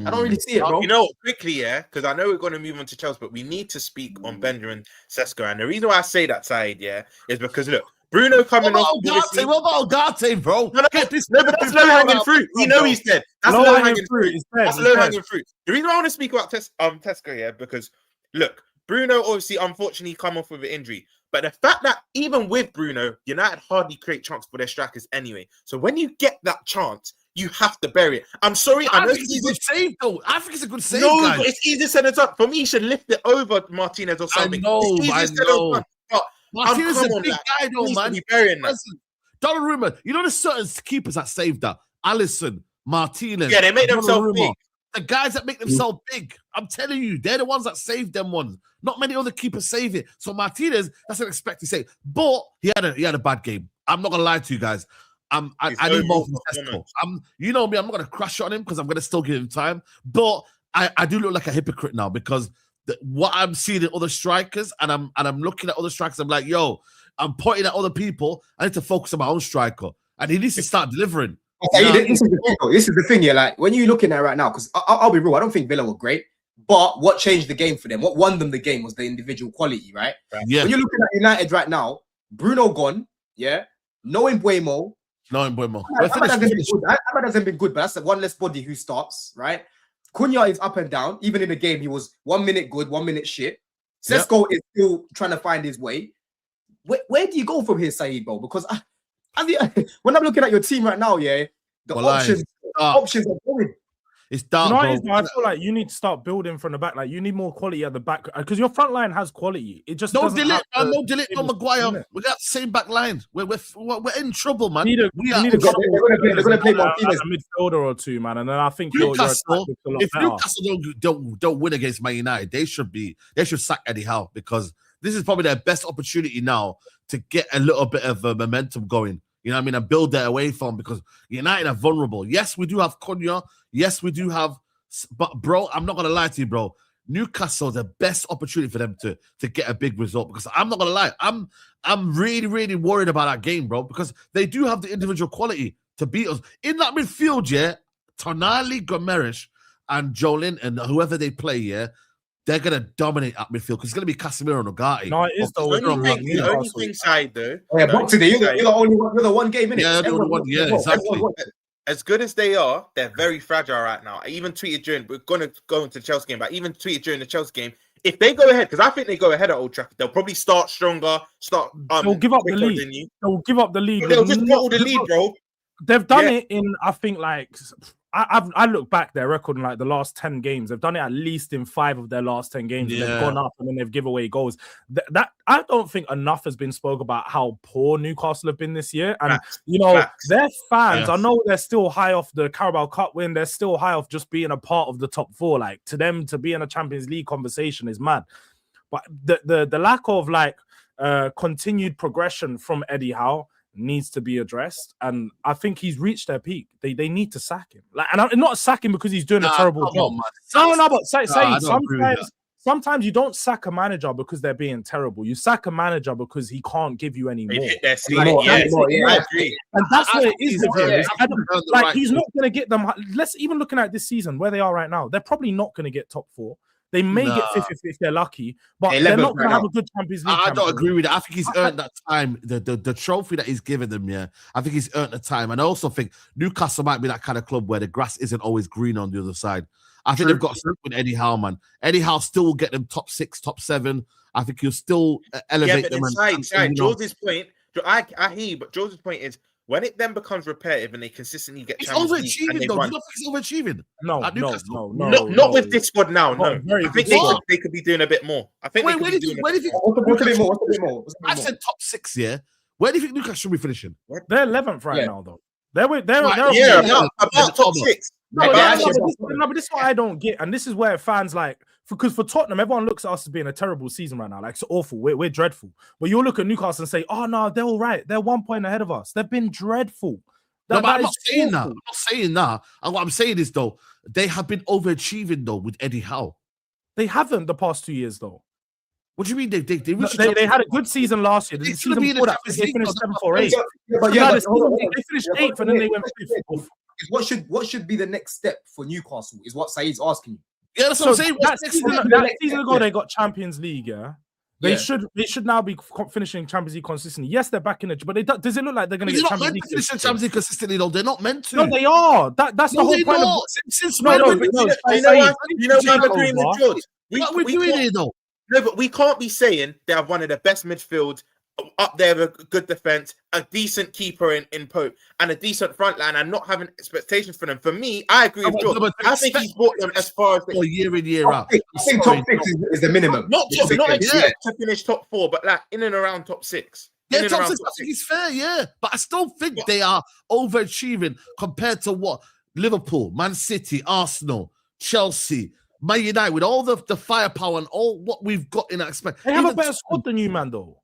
I don't really see it, bro. You know, quickly, yeah, because I know we're going to move on to Chelsea, but we need to speak on Benjamin Sesko. And the reason why I say that, Saeed, yeah, is because look, Bruno coming off. What about Ugarte, bro? No, but that's low hanging fruit. You know he's dead. That's low hanging fruit. That's low hanging fruit. The reason I want to speak about Sesko, yeah, because look, Bruno obviously, unfortunately, come off with an injury. But the fact that even with Bruno, United hardly create chances for their strikers anyway. So when you get that chance, you have to bury it. I'm sorry. I know it's a good save, though. I think it's a good save. No, guys. But it's easier said than done. For me, he should lift it over Martinez or something. I know. But Martinez is a big guy, though, man. Donnarumma, you know, there's certain keepers that saved that. Alisson, Martinez. Yeah, they make themselves big. The guys that make themselves big, I'm telling you, they're the ones that save them ones. Not many other keepers save it. So Martinez, that's an expected save. But he had a bad game. I'm not gonna lie to you guys. I need more from Sesko. You know me, I'm not gonna crash on him because I'm gonna still give him time. But I do look like a hypocrite now because what I'm seeing in other strikers, and I'm looking at other strikers, I'm like, yo, I'm pointing at other people. I need to focus on my own striker, and he needs to start delivering. This is the thing, yeah. Like when you're looking at it right now, because I'll be real, I don't think Villa were great, but what changed the game for them, what won them the game, was the individual quality, right? Yeah. When you're looking at United right now, Bruno gone, yeah, no Mbeumo. Ahmad hasn't been good, but that's one less body who starts, right? Cunha is up and down. Even in the game, he was 1 minute good, 1 minute shit. Sesko is still trying to find his way. Where do you go from here, Saeed, bro? Because when I'm looking at your team right now, yeah, the options are going. It's dark, bro. I feel like you need to start building from the back. Like you need more quality at the back because your front line has quality. It just no Maguire. We got the same back line. We're in trouble, man. They're going to play Martinez a midfielder or two, man. And then I think if Newcastle don't win against Man United, they should sack Eddie Howe because this is probably their best opportunity now to get a little bit of momentum going. You know what I mean? And build that away from because United are vulnerable. Yes, we do have Cunha. Yes, we do have. But, bro, I'm not going to lie to you, bro. Newcastle, the best opportunity for them to get a big result because I'm not going to lie. I'm really, really worried about that game, bro, because they do have the individual quality to beat us. In that midfield, yeah, Tonali, Gomes, and Jolin and whoever they play, yeah, they're going to dominate at midfield because it's going to be Casemiro and Ugarte. No, it is the only thing side, though. Yeah, Boxing Day, you're the one game, innit? Yeah, the one, yeah, exactly. As good as they are, they're very fragile right now. I even tweeted we're going to go into the Chelsea game, but I even tweeted during the Chelsea game, if they go ahead, because I think they go ahead at Old Trafford, they'll probably start stronger, they'll give up the lead. They'll give up the lead. They'll just bottle the lead, bro. They've done it in, I think, like I look back their record in like the last 10 games. They've done it at least in 5 of their last 10 games. Yeah. They've gone up and then they've given away goals. That I don't think enough has been spoke about how poor Newcastle have been this year. And their fans, I know they're still high off the Carabao Cup win. They're still high off just being a part of the top 4. Like to them, to be in a Champions League conversation is mad. But the lack of like continued progression from Eddie Howe needs to be addressed, and I think he's reached their peak. They need to sack him, like, and I'm not sack him because he's doing a terrible job. But sometimes you don't sack a manager because they're being terrible. You sack a manager because he can't give you any more. I agree, and that's what it is with him. Like he's not going to get them. Let's even looking at this season where they are right now. They're probably not going to get top 4. They may get 5th if they're lucky, but they're not going to have a good Champions League. I don't agree with that. I think he's earned that time. The trophy that he's given them, yeah, I think he's earned the time. And I also think Newcastle might be that kind of club where the grass isn't always green on the other side. I think they've got something with Eddie Howe, man. Eddie Howe still will get them top 6, top 7. I think he'll still elevate them. George's point, I hear you, but George's point is, when it then becomes repetitive and they consistently get overachieving, though. You don't think it's overachieving? No. Not with this squad now. No, I think they could be doing a bit more. I think. Where do you think? What's a bit more? I said top 6. Yeah. Where do you think Newcastle should be finishing? They're 11th right now, though. They're about top 6. No, but this is what I don't get, and this is where fans like because for Tottenham, everyone looks at us as being a terrible season right now. Like, it's awful. We're dreadful. But you'll look at Newcastle and say, oh, no, they're all right. They're 1 point ahead of us. They've been dreadful. No, but I'm not saying that. I'm not saying that. And what I'm saying is, though, they have been overachieving, though, with Eddie Howe. They haven't the past 2 years, though. What do you mean? They had a good season last year. The season before that, they finished 7th or 8th. They finished 8th and then they went 5th. What should be the next step for Newcastle is what Saeed's asking you. Yeah, that's what I'm saying. That season ago, they got Champions League, yeah? They should now be finishing Champions League consistently. Yes, they're back in it, but does it look like they're going to get Champions League? Finish Champions League consistently, though. They're not meant to. No, they are. That's the whole point. Since you know what I'm agreeing with George. What are we doing here, though? No, but we can't be saying they have one of the best midfield up there with a good defense, a decent keeper in Pope, and a decent front line, and not having expectations for them. For me, I agree with George. I think he's brought them as far as year in, year out. I think top 6 is the minimum. Not to finish top 4, but like in and around top 6. Yeah, top 6 I think is fair, yeah. But I still think they are overachieving compared to what Liverpool, Man City, Arsenal, Chelsea, Man United, with all the firepower and all what we've got in that aspect. They have a better squad than you, man, though.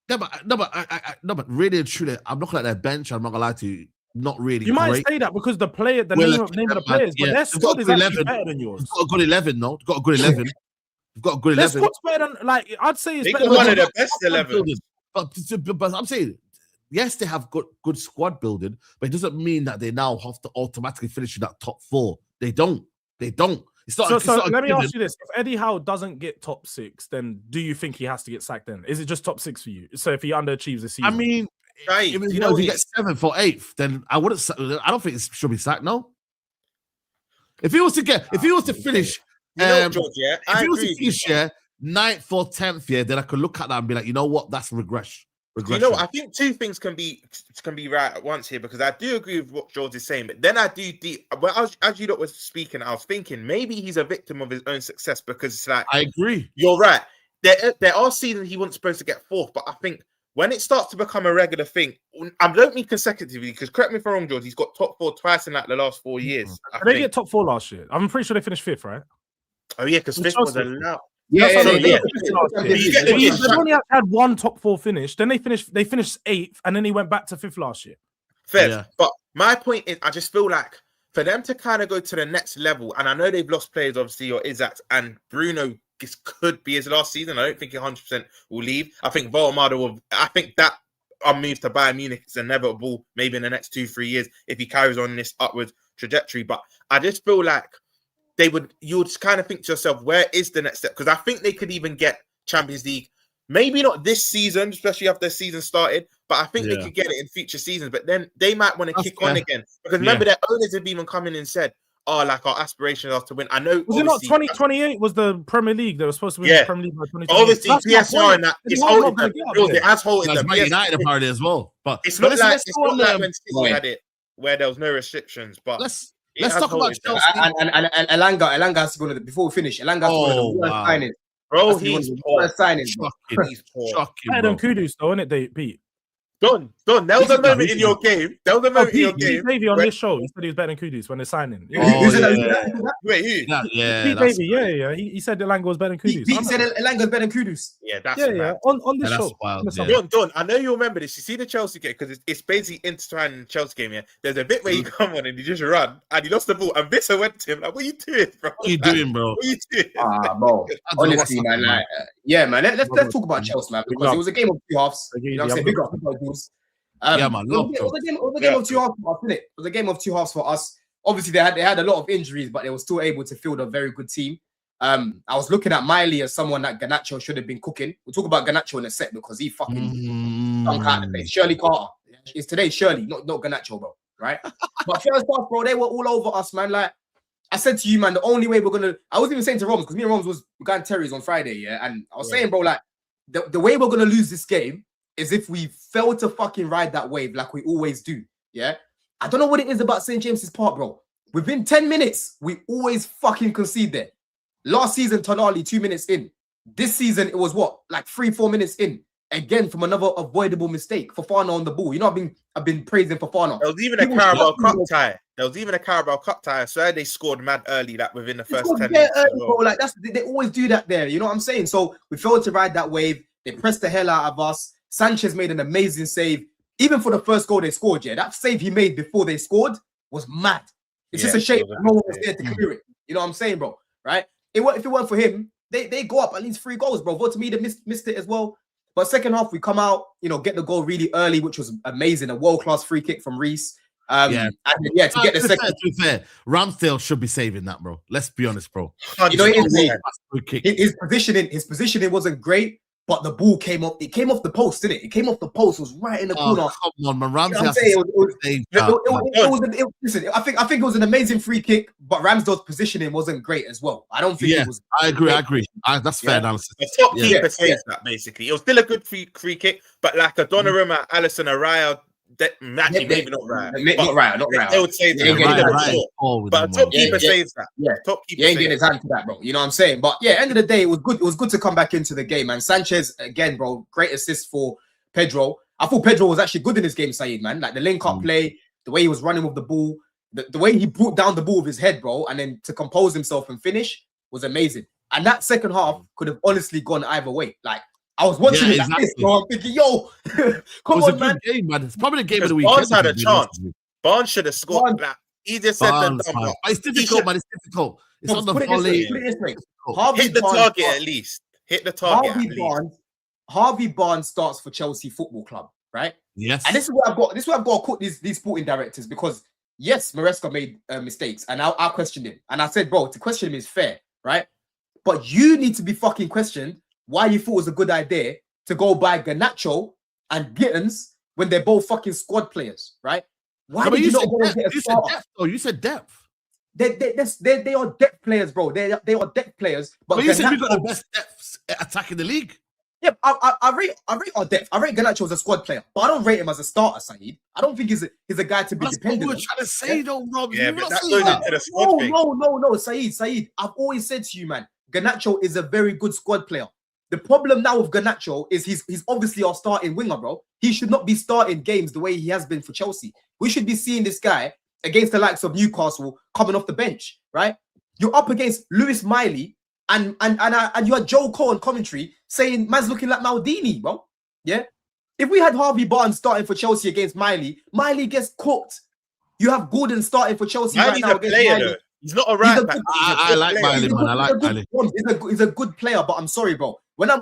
But really and truly, I'm looking at their bench. I'm not gonna lie to you, not really. You might say that because the name of the players, but their squad is actually better than yours. They've got a good 11, no? They've got a good 11. They've got a good 11. Their squad's better than, like, I'd say it's better than one of the best 11. But I'm saying, yes, they have good squad building, but it doesn't mean that they now have to automatically finish in that top 4. They don't. So let me ask you this: if Eddie Howe doesn't get top 6, then do you think he has to get sacked? Then is it just top 6 for you? So if he underachieves the season, I mean, right? If he gets 7th or 8th, then I don't think it should be sacked. No. If he was to finish, George, if he was to finish 9th or 10th, then I could look at that and be like, you know what, that's regression. You know, I think two things can be right at once here, because I do agree with what George is saying, but then I do. As you lot was speaking, I was thinking maybe he's a victim of his own success, because it's like, I agree. You're right. There are seasons he wasn't supposed to get 4th, but I think when it starts to become a regular thing, I don't mean consecutively, because correct me if I'm wrong, George, he's got top 4 twice in like the last 4 years. They get top 4 last year. I'm pretty sure they finished 5th, right? Oh yeah, because 5th was allowed. Yeah. They only had one top 4 finish. Then they finished 8th, and then he went back to 5th last year. Fair. Yeah. But my point is, I just feel like for them to kind of go to the next level, and I know they've lost players, obviously, or Isaac and Bruno. This could be his last season. I don't think he 100% will leave. I think Volmada I think that move to Bayern Munich is inevitable, maybe in the next 2-3 years, if he carries on this upward trajectory. But I just feel like you would kind of think to yourself, where is the next step? Because I think they could even get Champions League, maybe not this season, especially after the season started, but I think they could get it in future seasons. But then they might want to kick on again. Because remember, their owners have even come in and said, like our aspirations are to win. I know. Was it not 2028 was the Premier League? They were supposed to win the Premier League by 2028. Obviously, PSR and that is holding them. It has holding them. Man United apparently as well. But it's not like when City had it, where there was no restrictions. But let's talk about Chelsea. And Elanga has to go to the, before we finish. Elanga has to go to the signing. Bro, he's poor. Signing. Shocking. Better than Kudus, though, isn't it, Pete? Done. There was a moment in your game. Pete Davey on this show, he said he was better than Kudus when they're signing. Wait, who? Pete Davey, yeah. He said Elanga was better than Kudus. Pete said Elanga was better than Kudus. Yeah, that's on this show. Don, I know you remember this. You see the Chelsea game, because it's basically intertwined in the Chelsea game. Yeah, there's a bit where you come on and you just run and he lost the ball, and Visser went to him like, "What are you doing, bro? What are you doing, bro? What are you doing?" Bro. Honestly, man, man. Let's talk about Chelsea, man, because it was a game of 2 halves. You know what I'm saying? Big up. Man. It was a game of 2 halves for us, it? It was a game of 2 halves for us. Obviously, they had a lot of injuries, but they were still able to field a very good team. I was looking at Miley as someone that Garnacho should have been cooking. We'll talk about Garnacho in a sec, because he fucking stunk out the place. Shirley Carter. It's today Shirley, not Garnacho, bro. Right? But first half, bro, they were all over us, man. Like I said to you, man, the only way we're gonna, I wasn't even saying to Roms, because me and Roms was going Terry's on Friday, yeah. And I was saying, bro, like the way we're gonna lose this game is if we fail to fucking ride that wave like we always do. Yeah. I don't know what it is about St. James's Park, bro. Within 10 minutes, we always fucking concede there. Last season, Tonali 2 minutes in. This season, it was what? Like 3-4 minutes in. again from another avoidable mistake. Fofana on the ball. You know, I've been praising Fofana. There was even a Carabao Cup tie. I swear they scored mad early, like within the first 10 minutes. Bro. Like they always do that there. You know what I'm saying? So we failed to ride that wave. They pressed the hell out of us. Sanchez made an amazing save. Even for the first goal they scored, that save he made before they scored was mad. It's just a shame no one was there to clear it. You know what I'm saying, bro? Right? If it weren't for him, they go up at least 3 goals, bro. Vote to me, they missed it as well. But second half, we come out, get the goal really early, which was amazing. A world-class free kick from Reece. To get the second. To be fair, Ramsdale should be saving that, bro. Let's be honest, bro. His positioning wasn't great, but the ball came off. It came off the post, didn't it? It came off the post. It was right in the corner. Come on, man. Ramsdale. Listen, I think it was an amazing free kick, but Ramsdale's positioning wasn't great as well. I don't think it was. I agree. That's fair analysis. The top keeper saves that, basically. It was still a good free kick, but like a Donnarumma, Alisson, Araya, maybe not right. Not right. They would say that. But a top keeper saves that. Yeah, top keeper. He ain't getting his hand to that, bro. You know what I'm saying? But yeah, end of the day, it was good. It was good to come back into the game. And Sanchez again, bro, great assist for Pedro. I thought Pedro was actually good in this game, Saeed, man. Like the link-up play, the way he was running with the ball, the way he brought down the ball with his head, bro, and then to compose himself and finish was amazing. And that second half could have honestly gone either way. Like I was watching it like this, bro. I'm thinking, yo, come on, man. Game, man. It's probably the game of the week. Barnes had a chance. Barnes should have scored. Like, he just said that. It's difficult, man. It's difficult. It's on the volley. Hit the target at least. Hit the target at least. Harvey Barnes starts for Chelsea Football Club, right? Yes. And this is where I've got to put these sporting directors, because yes, Maresca made mistakes, and I questioned him, and I said, bro, to question him is fair, right? But you need to be fucking questioned why you thought it was a good idea to go buy Garnacho and Gittins when they're both fucking squad players, right? Why did you not go and get a starter? You said depth. They are depth players, bro. They are depth players. But you said we got the best depth attack in the league. Yeah, I rate our depth. I rate Garnacho as a squad player, but I don't rate him as a starter, Saeed. I don't think he's a guy to be dependent on. That's what we're trying to say, though, Rob. Yeah, but that goes into the squad thing. No, Saeed. I've always said to you, man, Garnacho is a very good squad player. The problem now with Garnacho is he's obviously our starting winger, bro. He should not be starting games the way he has been for Chelsea. We should be seeing this guy against the likes of Newcastle coming off the bench, right? You're up against Lewis Miley and you had Joe Cole on commentary saying man's looking like Maldini, bro. Yeah. If we had Harvey Barnes starting for Chelsea against Miley gets cooked. You have Gordon starting for Chelsea right now against Miley. Though. He's not a right back. I like Miley, man. I like Miley. He's a good player, but I'm sorry, bro.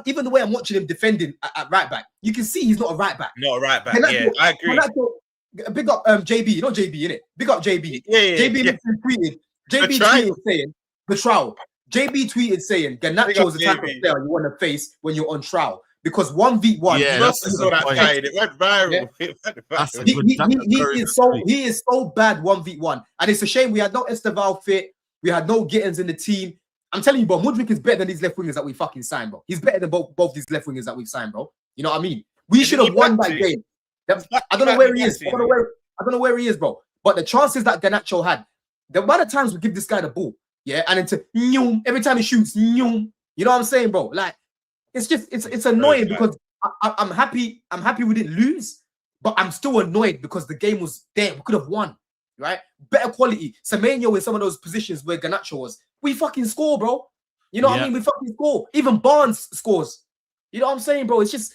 Even the way I'm watching him defending at right back, you can see he's not a right back. Not a right back. I agree. Big up JB, you know JB, innit? Big up JB. JB tweeted saying the trial. JB tweeted saying Garnacho is the type of player you want to face when you're on trial. Because 1v1, it went viral. He is so bad 1v1, and it's a shame we had no Esteval fit, we had no Gittins in the team. I'm telling you, bro, Mudryk is better than these left wingers that we fucking signed, bro. He's better than both these left wingers that we've signed, bro. You know what I mean? We should have won that game. I don't know where he is. I don't know where he is, bro. But the chances that Garnacho had, the amount of times we give this guy the ball, and into every time he shoots, you know what I'm saying, bro? Like. It's annoying because I'm happy we didn't lose, but I'm still annoyed because the game was there. We could have won, right? Better quality. Semenyo in some of those positions where Garnacho was. We fucking score, bro. You know what I mean? We fucking score. Even Barnes scores. You know what I'm saying, bro? It's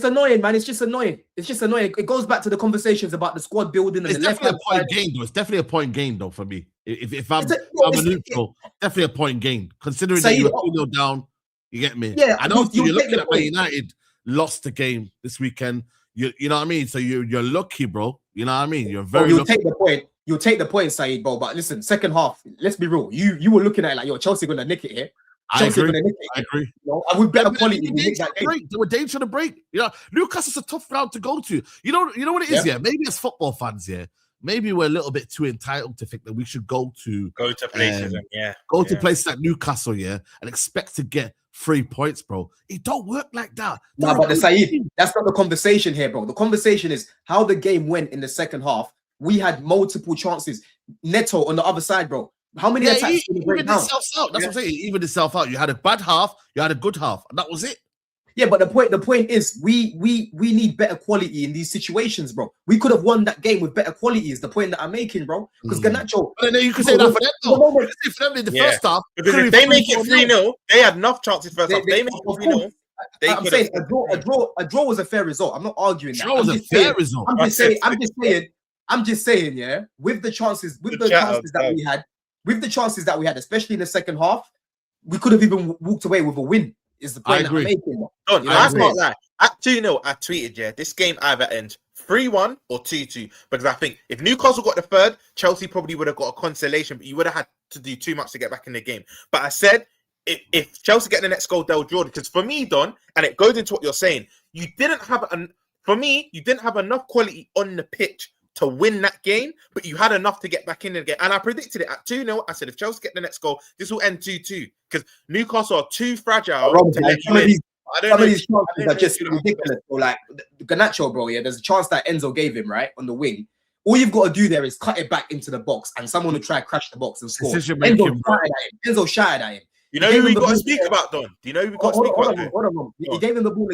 annoying, man. It's just annoying. It goes back to the conversations about the squad building. And it's definitely a point gain, though. It's definitely a point gain, though, for me. If I'm a neutral, definitely a point gain. Considering that you were 2-0 down. You get me? Yeah. I know you're looking at Man United lost the game this weekend. You know what I mean? So you're lucky, bro. You know what I mean? You're very lucky. You'll take the point, Saeed, bro. But listen, second half, let's be real. You were looking at it like, yo, Chelsea gonna nick it here. I agree. You know, and with better quality, they were dangerous to break. You know, Newcastle's a tough ground to go to. You know what it is, yeah? Maybe as football fans, maybe we're a little bit too entitled to think that we should go to places, to places like Newcastle, and expect to get 3 points, bro. It don't work like that. No, but Saeed, that's not the conversation here, bro. The conversation is how the game went in the second half. We had multiple chances. Neto on the other side, bro. How many attacks did he break down? That's what I'm saying. Even itself out. You had a bad half, you had a good half, and that was it. Yeah, but the point is we need better quality in these situations, bro. We could have won that game with better quality. Is the point that I'm making, bro? Because Garnacho. But then you can say that for them, though. You can say for them in the first half. Because if they make it 3-0, they had enough chances first half. They make it 3-0. I'm saying a draw was a fair result. I'm not arguing that. Draw was a fair result. I'm just saying, yeah. With the chances that we had, especially in the second half, we could have even walked away with a win. Is the point that I'm making? I can't lie. At 2-0, I tweeted, yeah, this game either ends 3-1 or 2-2. Because I think if Newcastle got the third, Chelsea probably would have got a consolation, but you would have had to do too much to get back in the game. But I said, if Chelsea get the next goal, they'll draw. Because for me, Don, and it goes into what you're saying, you didn't have enough quality on the pitch to win that game, but you had enough to get back in the game. And I predicted it at 2-0. I said, if Chelsea get the next goal, this will end 2-2. Because Newcastle are too fragile to let you win. Some of these chances are just ridiculous. Bro. Like Garnacho, bro, yeah, there's a chance that Enzo gave him, right, on the wing. All you've got to do there is cut it back into the box and someone will try to crash the box and score. Enzo shouted at him. You know who we got to speak about, Don? Do you know who we got to speak about? Hold on. He gave him the ball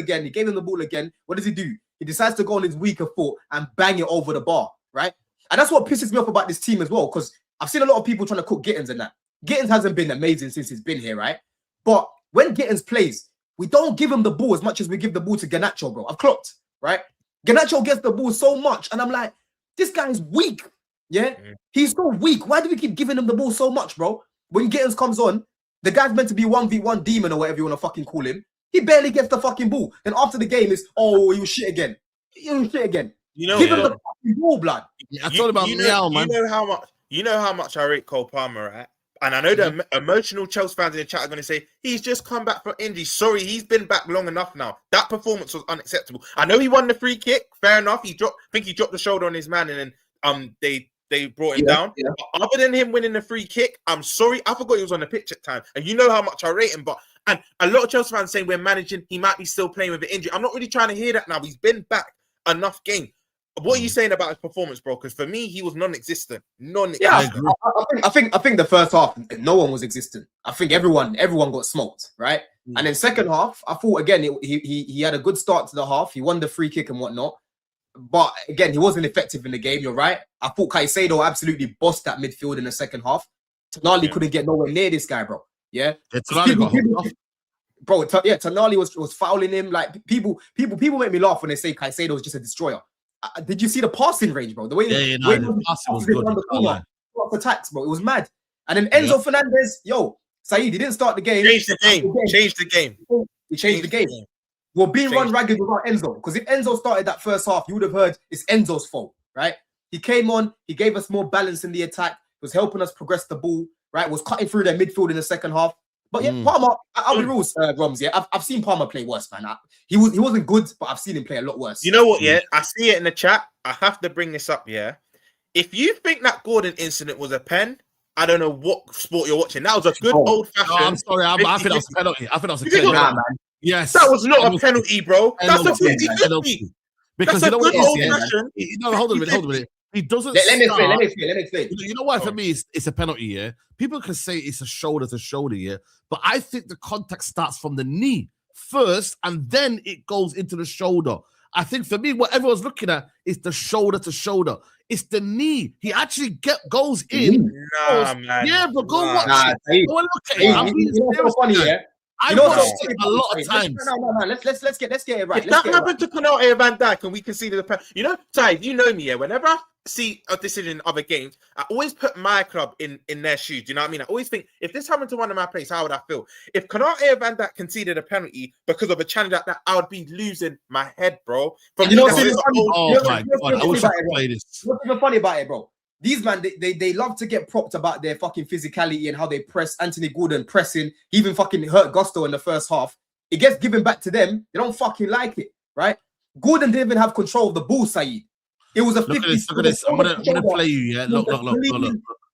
again. What does he do? He decides to go on his weaker foot and bang it over the bar, right? And that's what pisses me off about this team as well, because I've seen a lot of people trying to cook Gittins and that. Gittins hasn't been amazing since he's been here, right? But when Gittins plays, we don't give him the ball as much as we give the ball to Garnacho, bro. I've clocked, right? Garnacho gets the ball so much, and I'm like, this guy's weak, yeah? He's so weak. Why do we keep giving him the ball so much, bro? When Gittins comes on, the guy's meant to be 1v1 demon or whatever you want to fucking call him. He barely gets the fucking ball. And after the game, it's, oh, he was shit again. Give him the fucking ball, blood. Yeah, I thought about Meow, man. You know how much I rate Cole Palmer, right? And I know the emotional Chelsea fans in the chat are going to say, he's just come back from injury. Sorry, he's been back long enough now. That performance was unacceptable. I know he won the free kick. Fair enough. I think he dropped the shoulder on his man and then they brought him down. Yeah. But other than him winning the free kick, I'm sorry. I forgot he was on the pitch at the time. And you know how much I rate him. And a lot of Chelsea fans saying we're managing, he might be still playing with an injury. I'm not really trying to hear that now. He's been back enough game. What are you saying about his performance, bro? Because for me, he was non-existent. Yeah, I think the first half, no one was existent. I think everyone got smoked, right? And then second half, I thought again he had a good start to the half. He won the free kick and whatnot, but again he wasn't effective in the game. You're right. I thought Caicedo absolutely bossed that midfield in the second half. Tonali couldn't get nowhere near this guy, bro. Yeah, Tonali was fouling him. Like people make me laugh when they say Caicedo is just a destroyer. Did you see the passing range, bro? The way the passing was good. Attacks, bro. It was mad. And then Enzo Fernandez, Saeed, he didn't start the game. Changed the game. He changed the game. We're being run ragged without Enzo. Because if Enzo started that first half, you would have heard it's Enzo's fault, right? He came on, he gave us more balance in the attack, was helping us progress the ball, right? Was cutting through their midfield in the second half. But yeah, Palmer, I'll be real, Roms, yeah. I've seen Palmer play worse, man. He wasn't good, but I've seen him play a lot worse. You know what, yeah? I see it in the chat. I have to bring this up, yeah. If you think that Gordon incident was a pen, I don't know what sport you're watching. That was a good old-fashioned... No, I'm sorry. I think that was a penalty. I think that was a penalty. Nah, man. Yes. That was not a penalty, bro. That's a 50-50. Because you know what it is, hold on a minute. He doesn't. Let me explain. You know what? For me, it's a penalty. Yeah, people can say it's a shoulder to shoulder. Yeah, but I think the contact starts from the knee first, and then it goes into the shoulder. I think for me, what everyone's looking at is the shoulder to shoulder. It's the knee. He actually goes in. Nah, man. Yeah, but go watch it. Go and look at it. You know what's funny, yeah? I watched it a lot of times. No. Let's get it right. If that happened to Konate and Van Dijk and we conceded the penalty, you know, Ty, you know me, yeah. Whenever I see a decision in other games, I always put my club in their shoes. Do you know what I mean? I always think if this happened to one of my players, how would I feel? If Konate and Van Dijk conceded a penalty because of a challenge like that, I would be losing my head, bro. You know what's even funny about it, bro? These man, they love to get propped about their fucking physicality and how they press. Anthony Gordon pressing, he even fucking hurt Gusto in the first half. It gets given back to them. They don't fucking like it, right? Gordon didn't even have control of the ball, Saeed. It was a 50. Look at this. I'm gonna play you, yeah. Look.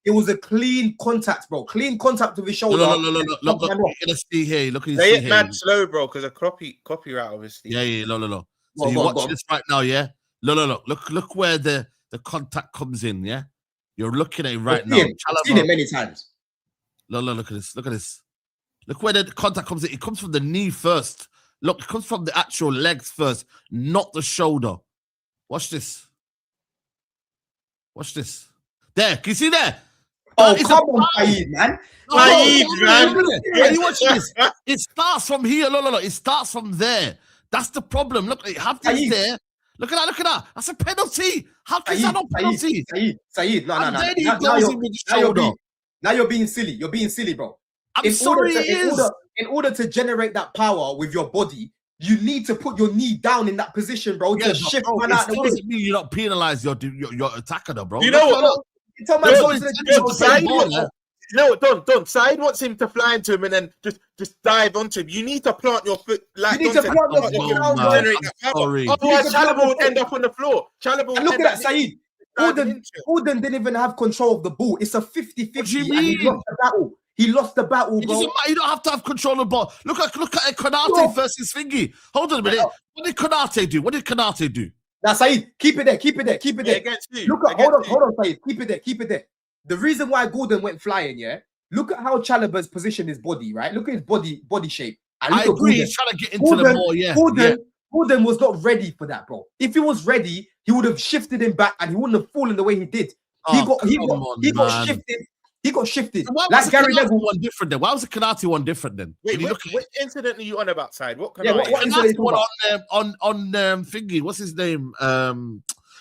It was a clean contact, bro. Clean contact with his shoulder. Look. You're gonna see here. Look at this. Say it mad slow, bro, because a copyright, obviously. Yeah. No. So you watch this right now, yeah. Look where the contact comes in, yeah. You're looking at it right now. I've seen it many times. Look at this. Look where the contact comes in. It comes from the knee first. Look, it comes from the actual legs first, not the shoulder. Watch this. Watch this. There, can you see there? Oh, That is come a on, foul. Saeed, man. Saeed, Look man. at it. Are you watching this? It starts from here. Look. It starts from there. That's the problem. Look, it happens Saeed. there. Look at that. That's a penalty. How can that not penalty? Saeed, no. And then he Now goes you're- in with the now you're shoulder. being- Now you're being silly. You're being silly, bro. I'm sorry, it is. In order to generate that power with your body, you need to put your knee down in that position, bro, Yeah, to but shift bro, man it out the still way. doesn't mean you're not penalize your attacker, though, bro. You know what? Look, You tell man There's go no to the intention to say, play Saeed ball, wants- yeah. No, don't. Saeed wants him to fly into him and then just dive onto him. You need to plant your foot like You need to Don said, plant your to foot Oh, down, man, bro. generate I'm that power. sorry. You Otherwise, need to plant Chalobah your would foot. end up on the floor. Chalobah would And look end at up that, Saeed. diving Gordon didn't even have control of the ball. It's a 50-50, What do you and he mean? lost the battle. He lost the battle, It bro. doesn't matter. You don't have to have control of the ball. Look at Konate Bro. versus Thingy. Hold on a minute. What did Konate do? Now, Saeed, keep it there. Yeah, against you. Look at, hold on, Saeed. Keep it there. The reason why Gordon went flying, yeah. Look at how Chalobah's positioned his body, right? Look at his body shape. And I look at agree. Gordon. He's trying to get into the ball. Yeah. Gordon was not ready for that, bro. If he was ready, he would have shifted him back, and he wouldn't have fallen the way he did. He got shifted. He got shifted. So why was Like the Gary Konate Neville. one different then? Why was the Konate one different then? Wait, When you look at what incident are you on about, Side? What can Yeah, I? what Konate incident one you on Thingy. What's his name?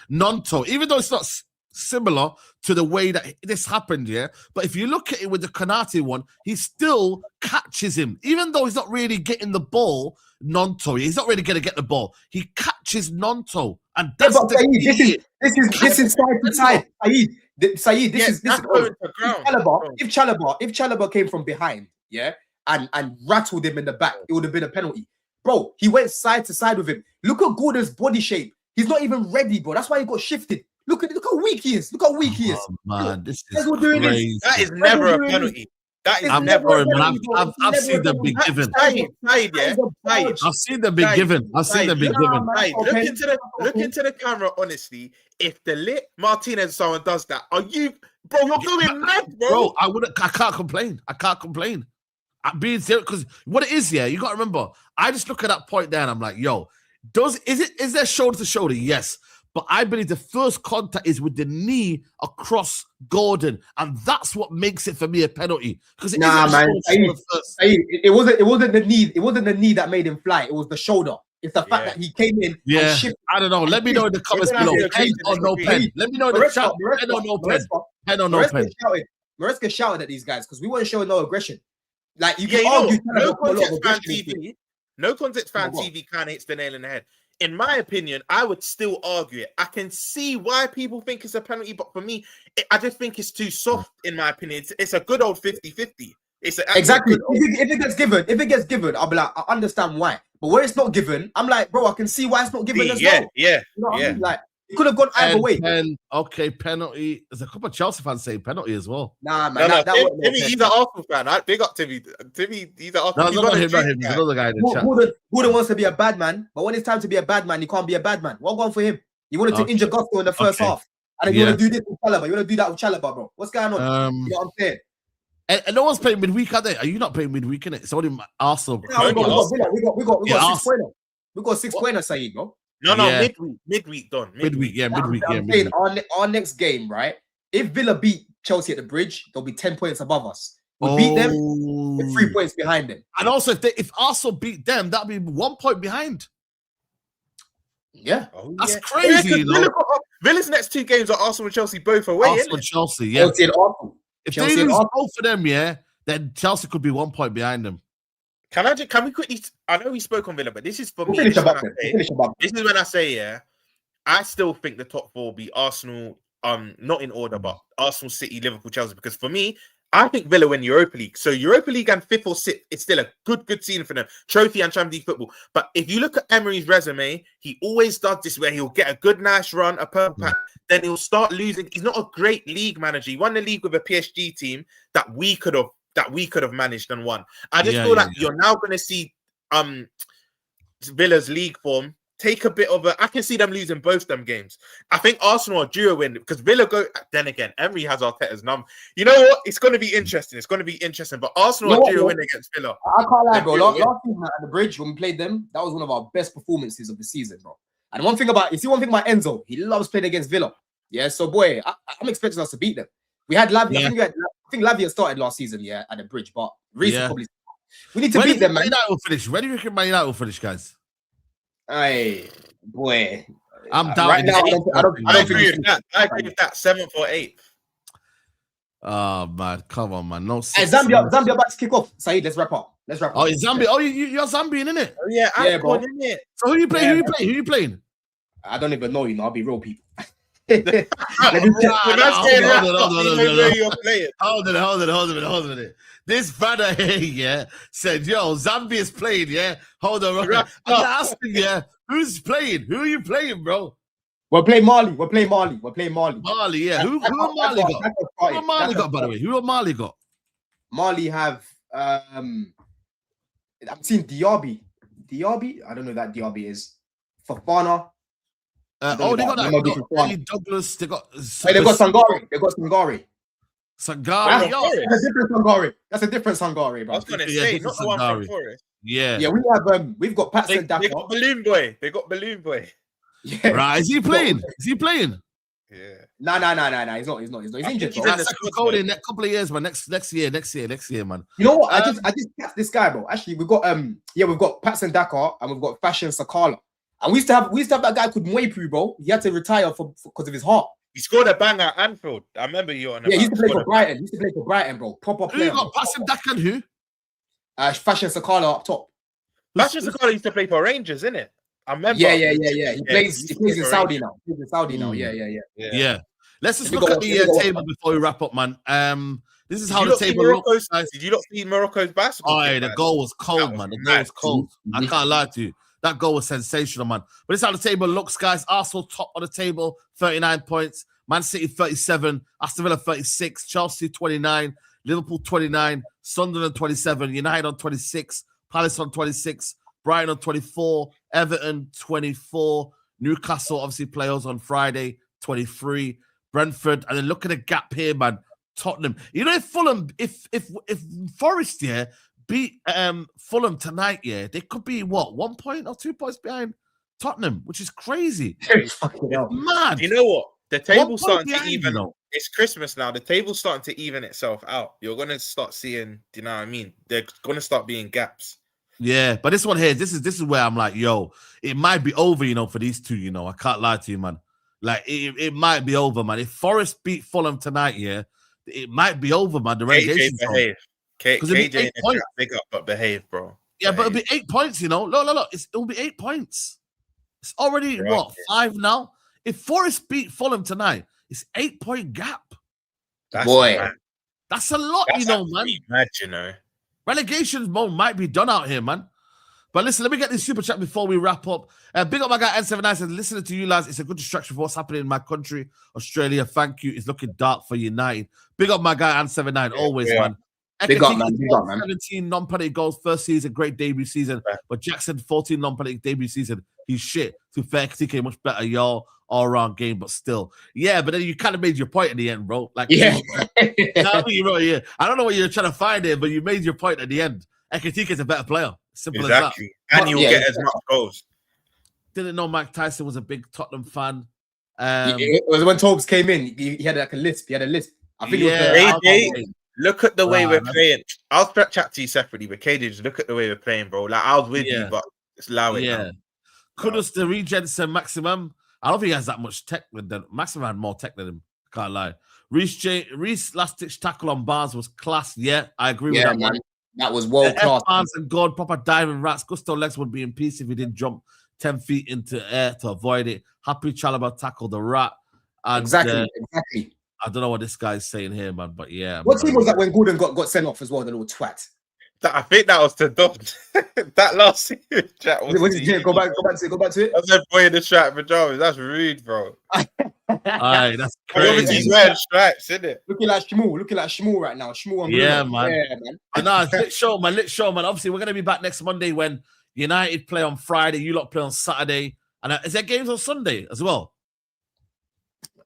Nonto. Even though it's not similar to the way that this happened, yeah. But if you look at it with the Konate one, he still catches him, even though he's not really getting the ball. Nonto, he's not really going to get the ball. He catches Nonto, and that's But Saeed, this is side to side. Saeed, this is that's going to ground. If Chalobah came from behind, yeah, and rattled him in the back, it would have been a penalty. Bro, he went side to side with him. Look at Gordon's body shape. He's not even ready, bro. That's why he got shifted. Look how weak he is. Oh, man, this is crazy. That is never a penalty. That is I'm never sorry, a man. penalty. I've seen them be given. Saeed, yeah. Saeed. I've seen them be given. I've seen them be given. Saeed, look into the camera, honestly. If the lit Martinez someone does that, are you, bro? You're going mad, bro. I can't complain. I'm being serious because what it is, yeah, you got to remember. I just look at that point there and I'm like, yo, is there shoulder to shoulder? Yes. But I believe the first contact is with the knee across Gordon, and that's what makes it for me a penalty. Because it it wasn't the knee. It wasn't the knee that made him fly. It was the shoulder. It's the fact that he came in. Yeah, and shifted. I don't know. Let me know in the comments below. Pen or no pen? Let me know in the chat. Pen or no pen? Pen or no pen? Maresca shouted at these guys because we weren't showing no aggression. Like you can know, argue. no context fan TV kind of hits the nail in the head. In my opinion, I would still argue it. I can see why people think it's a penalty, but for me, I just think it's too soft, in my opinion. It's a good old 50-50. Exactly. If it gets given, I'll be like, I understand why. But where it's not given, I'm like, bro, I can see why it's not given as well. Yeah. You know what I mean? Like, it could have gone either way. Okay, penalty. There's a couple of Chelsea fans saying penalty as well. Nah, man. No, Timmy, he's an Arsenal fan. Right? Big up Timmy. Timmy, he's an Arsenal fan. No, not him. There's another guy in the chat. Gordon wants to be a bad man, but when it's time to be a bad man, he can't be a bad man. What going for him? You wanted to injure Gakpo in the first half. And then you want to do this with Chalobah. You want to do that with Chalobah, bro. What's going on? You know what I'm saying? And no one's playing midweek, are they? Are you not playing midweek, innit? It's only Arsenal. We got 6 pointers. We got 6 pointers, Saeed, bro. No, midweek done. Midweek. I'm saying our next game, right? If Villa beat Chelsea at the Bridge, they'll be 10 points above us. We beat them, we're 3 points behind them. And also, if Arsenal beat them, that'll be 1 point behind. Yeah. That's crazy, Villa's next 2 games are Arsenal and Chelsea both away. Arsenal and Chelsea, yeah. Chelsea and Arsenal. If they lose both of them, yeah, then Chelsea could be 1 point behind them. Can we quickly? I know we spoke on Villa, but this is for me. This is when I say, yeah, I still think the top 4 will be Arsenal, not in order, but Arsenal, City, Liverpool, Chelsea. Because for me, I think Villa win Europa League. So Europa League and 5th or 6th, it's still a good season for them. Trophy and Champions League football. But if you look at Emery's resume, he always does this where he'll get a good nice run, a purple pack, then he'll start losing. He's not a great league manager. He won the league with a PSG team that we could have managed and won. I just feel like you're now going to see Villa's league form take a bit of a. I can see them losing both them games. I think Arsenal are due a win because Villa go. Then again, Emery has Arteta's number. You know what? It's going to be interesting. It's going to be interesting. But Arsenal are due a win against Villa. I can't lie, bro. They're due a Last season at the Bridge when we played them, that was one of our best performances of the season, bro. And one thing about Enzo, he loves playing against Villa. Yeah, so boy, I'm expecting us to beat them. We had Lavia. I think Lavia started last season, yeah, at the Bridge, but Reece probably. We need to beat them, man. Man United will finish. When do you reckon Man United will finish, guys? Hey, boy. I'm down. Right now, I don't agree with that. I agree with that. 7th or 8th. Oh man, come on, man. No. Hey, Zambia about to kick off. Saeed, let's wrap up. Oh, it's Zambia. Oh, you're Zambian, innit? Oh, yeah, bro. Innit? So who you playing? Who you playing? I don't even know, I'll be real people. Hold on. This brother here, yeah, said, yo, Zambia's playing, yeah. Hold on, I'm asking, yeah, who's playing? Who are you playing, bro? We're playing Mali. Mali, yeah. Who Mali got? Who Mali got, by the way? Who Mali got? Mali have I'm seeing Diaby. I don't know who that Diaby is. Fofana. They got that. Douglas. They got Sangare. Sangare. That's a different Sangare, bro. I was going to say, not the one from Forest. Yeah. Yeah, we've got Patson Daka. They got Balloon Boy. Yeah. Right. Is he playing? Yeah. No. He's not. He's injured. That's in next couple of years, man. Next year, man. You know what? I just catch this guy, bro. Actually, we've got Patson Daka and we've got Fashion Sakala. And we used to have that guy called Mwepu, bro. He had to retire because of his heart. He scored a banger at Anfield. I remember you on. Yeah, he used to play for Brighton. Bro. Proper player. Who you got? Passing Daka and who? Fashion Sakala up top. Fashion Sakala used to play for Rangers, innit? I remember. Yeah. He plays in Saudi now. Yeah. Let's just look at the table before we wrap up, man. This is how the table looks. Did you not see Morocco's basketball? Oh, the goal was cold, man. The goal was cold. I can't lie to you. That goal was sensational, man. But this is how the table looks, guys. Arsenal top of the table, 39 points. Man City, 37. Aston Villa, 36. Chelsea, 29. Liverpool, 29. Sunderland, 27. United on 26. Palace on 26. Brighton on 24. Everton, 24. Newcastle, obviously, players on Friday, 23. Brentford. And then look at the gap here, man. Tottenham. You know, if Fulham, if Forest, yeah, beat Fulham tonight, yeah, they could be 1 point or 2 points behind Tottenham, which is crazy. Mad. You know what? The table's starting to even. It's Christmas now. The table's starting to even itself out. You're gonna start seeing. Do you know what I mean? They're gonna start being gaps. Yeah, but this one here, this is where I'm like, yo, it might be over, for these two. I can't lie to you, man. Like it might be over, man. If Forest beat Fulham tonight, yeah, it might be over, man. The relegation zone. KJ big up, but behave, bro. Yeah, but it'll be 8 points, Look. It'll be 8 points. It's already, 5 now? If Forest beat Fulham tonight, it's 8 point gap. That's a lot, man. Mad, Relegation mode might be done out here, man. But listen, let me get this super chat before we wrap up. Big up my guy N79 says, listening to you lads, it's a good distraction for what's happening in my country, Australia. Thank you. It's looking dark for United. Big up my guy N79, always, man. Big up, man. 17 non-penalty goals first season, great debut season. But Jackson, 14 non-penalty debut season. He's shit. To fair, TK much better, y'all. All-around game, but still. Yeah, but then you kind of made your point in the end, bro. Like, yeah. I don't know what you're trying to find there, but you made your point at the end. Ekitike is a better player. Simple as that. And you'll get as much goals. Didn't know Mike Tyson was a big Tottenham fan. It was when Tobes came in. He had like a list. He had a list. I think it was look at the way we're playing. I'll chat to you separately, but KJ, just look at the way we're playing, bro. Like, I was with you, but it's allowing. Yeah. Kudus, the Regents and Maximum. I don't think he has that much tech with them. Maximum had more tech than him. Can't lie. Reece last-ditch tackle on Barnes was class. Yeah, I agree with that, man. That was world class. Barnes and God, proper diving rats. Gusto legs would be in peace if he didn't jump 10 feet into air to avoid it. Happy Chalobah tackled the rat. And, exactly. I don't know what this guy's saying here, man, but yeah. What team was that when Gordon got sent off as well, the little twat? I think that was to Don. That last chat was. Go back to it. That's a boy in the strap pajamas. That's rude, bro. Aye, that's crazy. He's wearing stripes, isn't it? Looking like Shmoo right now. Shmoo on man. Yeah, man. But no, lit show, man. Obviously, we're gonna be back next Monday when United play on Friday. You lot play on Saturday. And is there games on Sunday as well?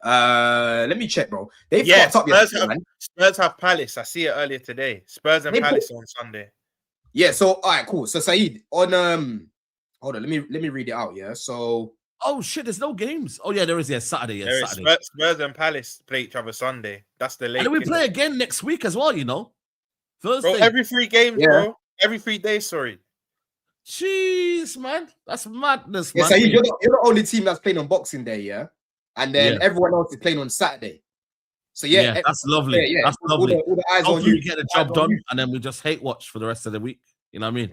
Let me check, bro. They've Yeah, fucked up Spurs have Palace. I see it earlier today. Spurs and Palace on Sunday. Yeah, so all right, cool. So Saeed, on hold on, let me read it out. Yeah, so Oh shit, there's no games. Oh yeah, there is. Yeah, Saturday. Yeah, There is Saturday. Spurs and Palace play each other Sunday. That's the late. And then we play again next week as well. You know, Thursday. Bro, every 3 games, Yeah. bro. Every 3 days. Sorry. Jeez, man, that's madness, yeah, man. Saeed, you're the only team that's playing on Boxing Day, yeah, and then everyone else is playing on Saturday. So yeah, that's lovely. yeah. That's lovely. All the eyes on Hopefully you. we get the job done, and then we just hate watch for the rest of the week. You know what I mean?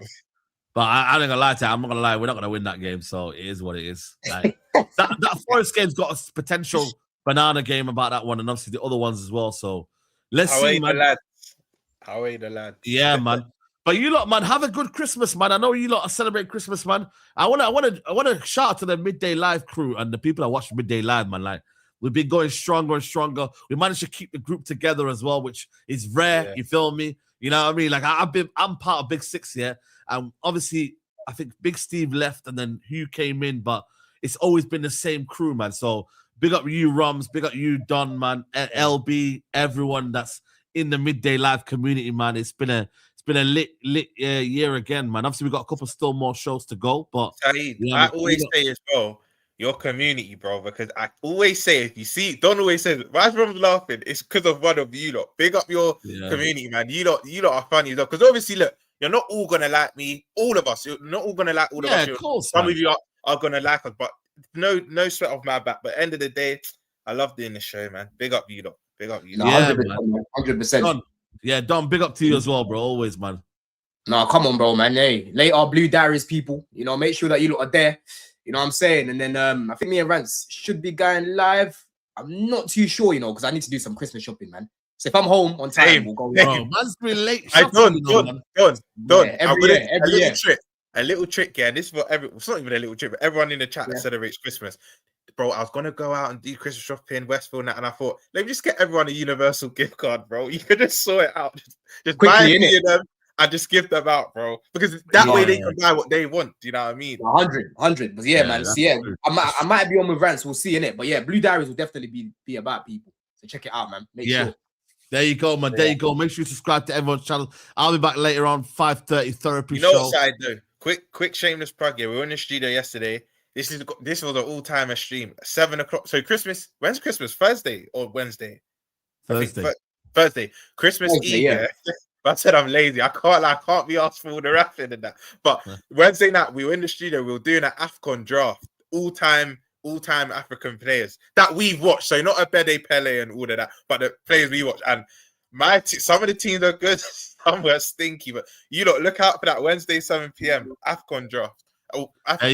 But I ain't gonna lie to you. I'm not gonna lie. We're not gonna win that game, so it is what it is. Like, that Forest game's got a potential banana game about that one, and obviously the other ones as well. So let's see, man. How are the lads? Yeah, man. But you lot, man, have a good Christmas, man. I know you lot are celebrating Christmas, man. I wanna shout out to the Midday Live crew and the people that watch Midday Live, man. Like, we've been going stronger and stronger. We managed to keep the group together as well, which is rare. Yeah. You feel me? You know what I mean? Like, I'm part of Big Six here, and obviously I think Big Steve left and then Hugh came in, but it's always been the same crew, man. So big up you, Rums. Big up you, Don, man. LB, everyone that's in the Midday Live community, man. It's been a lit year again, man. Obviously, we got a couple still more shows to go, but Saeed, I always say as well, your community, bro, because I always say, if you see, Don always says, why is everyone laughing? It's because of one of you lot. Big up your community, man. You lot are funny as well. Because obviously, look, you're not all gonna like me. All of us, you're not all gonna like all of us. Of course, some of you are gonna like us, but no sweat off my back. But end of the day, I love doing the show, man. Big up you lot. Big up you lot. No, 100%. Don, Don, big up to you as well, bro. Always, man. No, come on, bro, man. Hey, late our Blue Diaries, people. You know, make sure that you lot are there. You know what I'm saying? And then I think me and Rance should be going live. I'm not too sure, you know, because I need to do some Christmas shopping, man. So if I'm home on time, we'll go. Bro, man's been late. Don. Every A little trick, yeah. This is for everyone. It's not even a little trick, but everyone in the chat that celebrates Christmas. Bro, I was gonna go out and do Christmas shopping, Westfield, and I thought, let me just get everyone a universal gift card, bro. You could just sort it out. Just buy a few of them and just give them out, bro. Because that way they can buy what they want. Do you know what I mean? 100. But yeah, man. So yeah, I might be on with Rance. We'll see in it. But yeah, Blue Diaries will definitely be about people. So check it out, man. Make sure. There you go, man. There you go. Make sure you subscribe to everyone's channel. I'll be back later on 5:30 therapy show. You know show. what I do? Quick shameless plug here. We were in the studio yesterday. This was an all-timer stream. 7 o'clock. So Christmas. When's Christmas? Thursday or Wednesday? Thursday. Christmas Eve. Yeah. I said I'm lazy. I can't be asked for all the rapping and that. But Wednesday night we were in the studio. We were doing an AFCON draft. All-time African players that we've watched. So not a Bede Pele and all of that, but the players we watch. And some of the teams are good, some were stinky. But you look out for that Wednesday 7 p.m. AFCON draft. There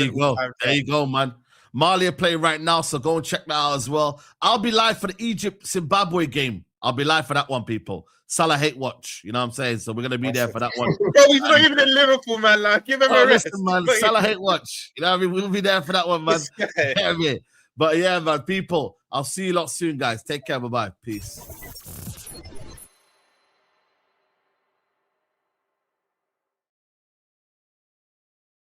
you go, man. Mali are playing right now, so go and check that out as well. I'll be live for the Egypt-Zimbabwe game. I'll be live for that one, people. Salah hate watch, you know what I'm saying? So we're gonna be there for that one. Bro, he's not even in Liverpool, man. Like, give him a rest. Listen, man. Salah hate watch. You know what I mean? We'll be there for that one, man. But yeah, man, people. I'll see you lot soon, guys. Take care. Bye-bye. Peace.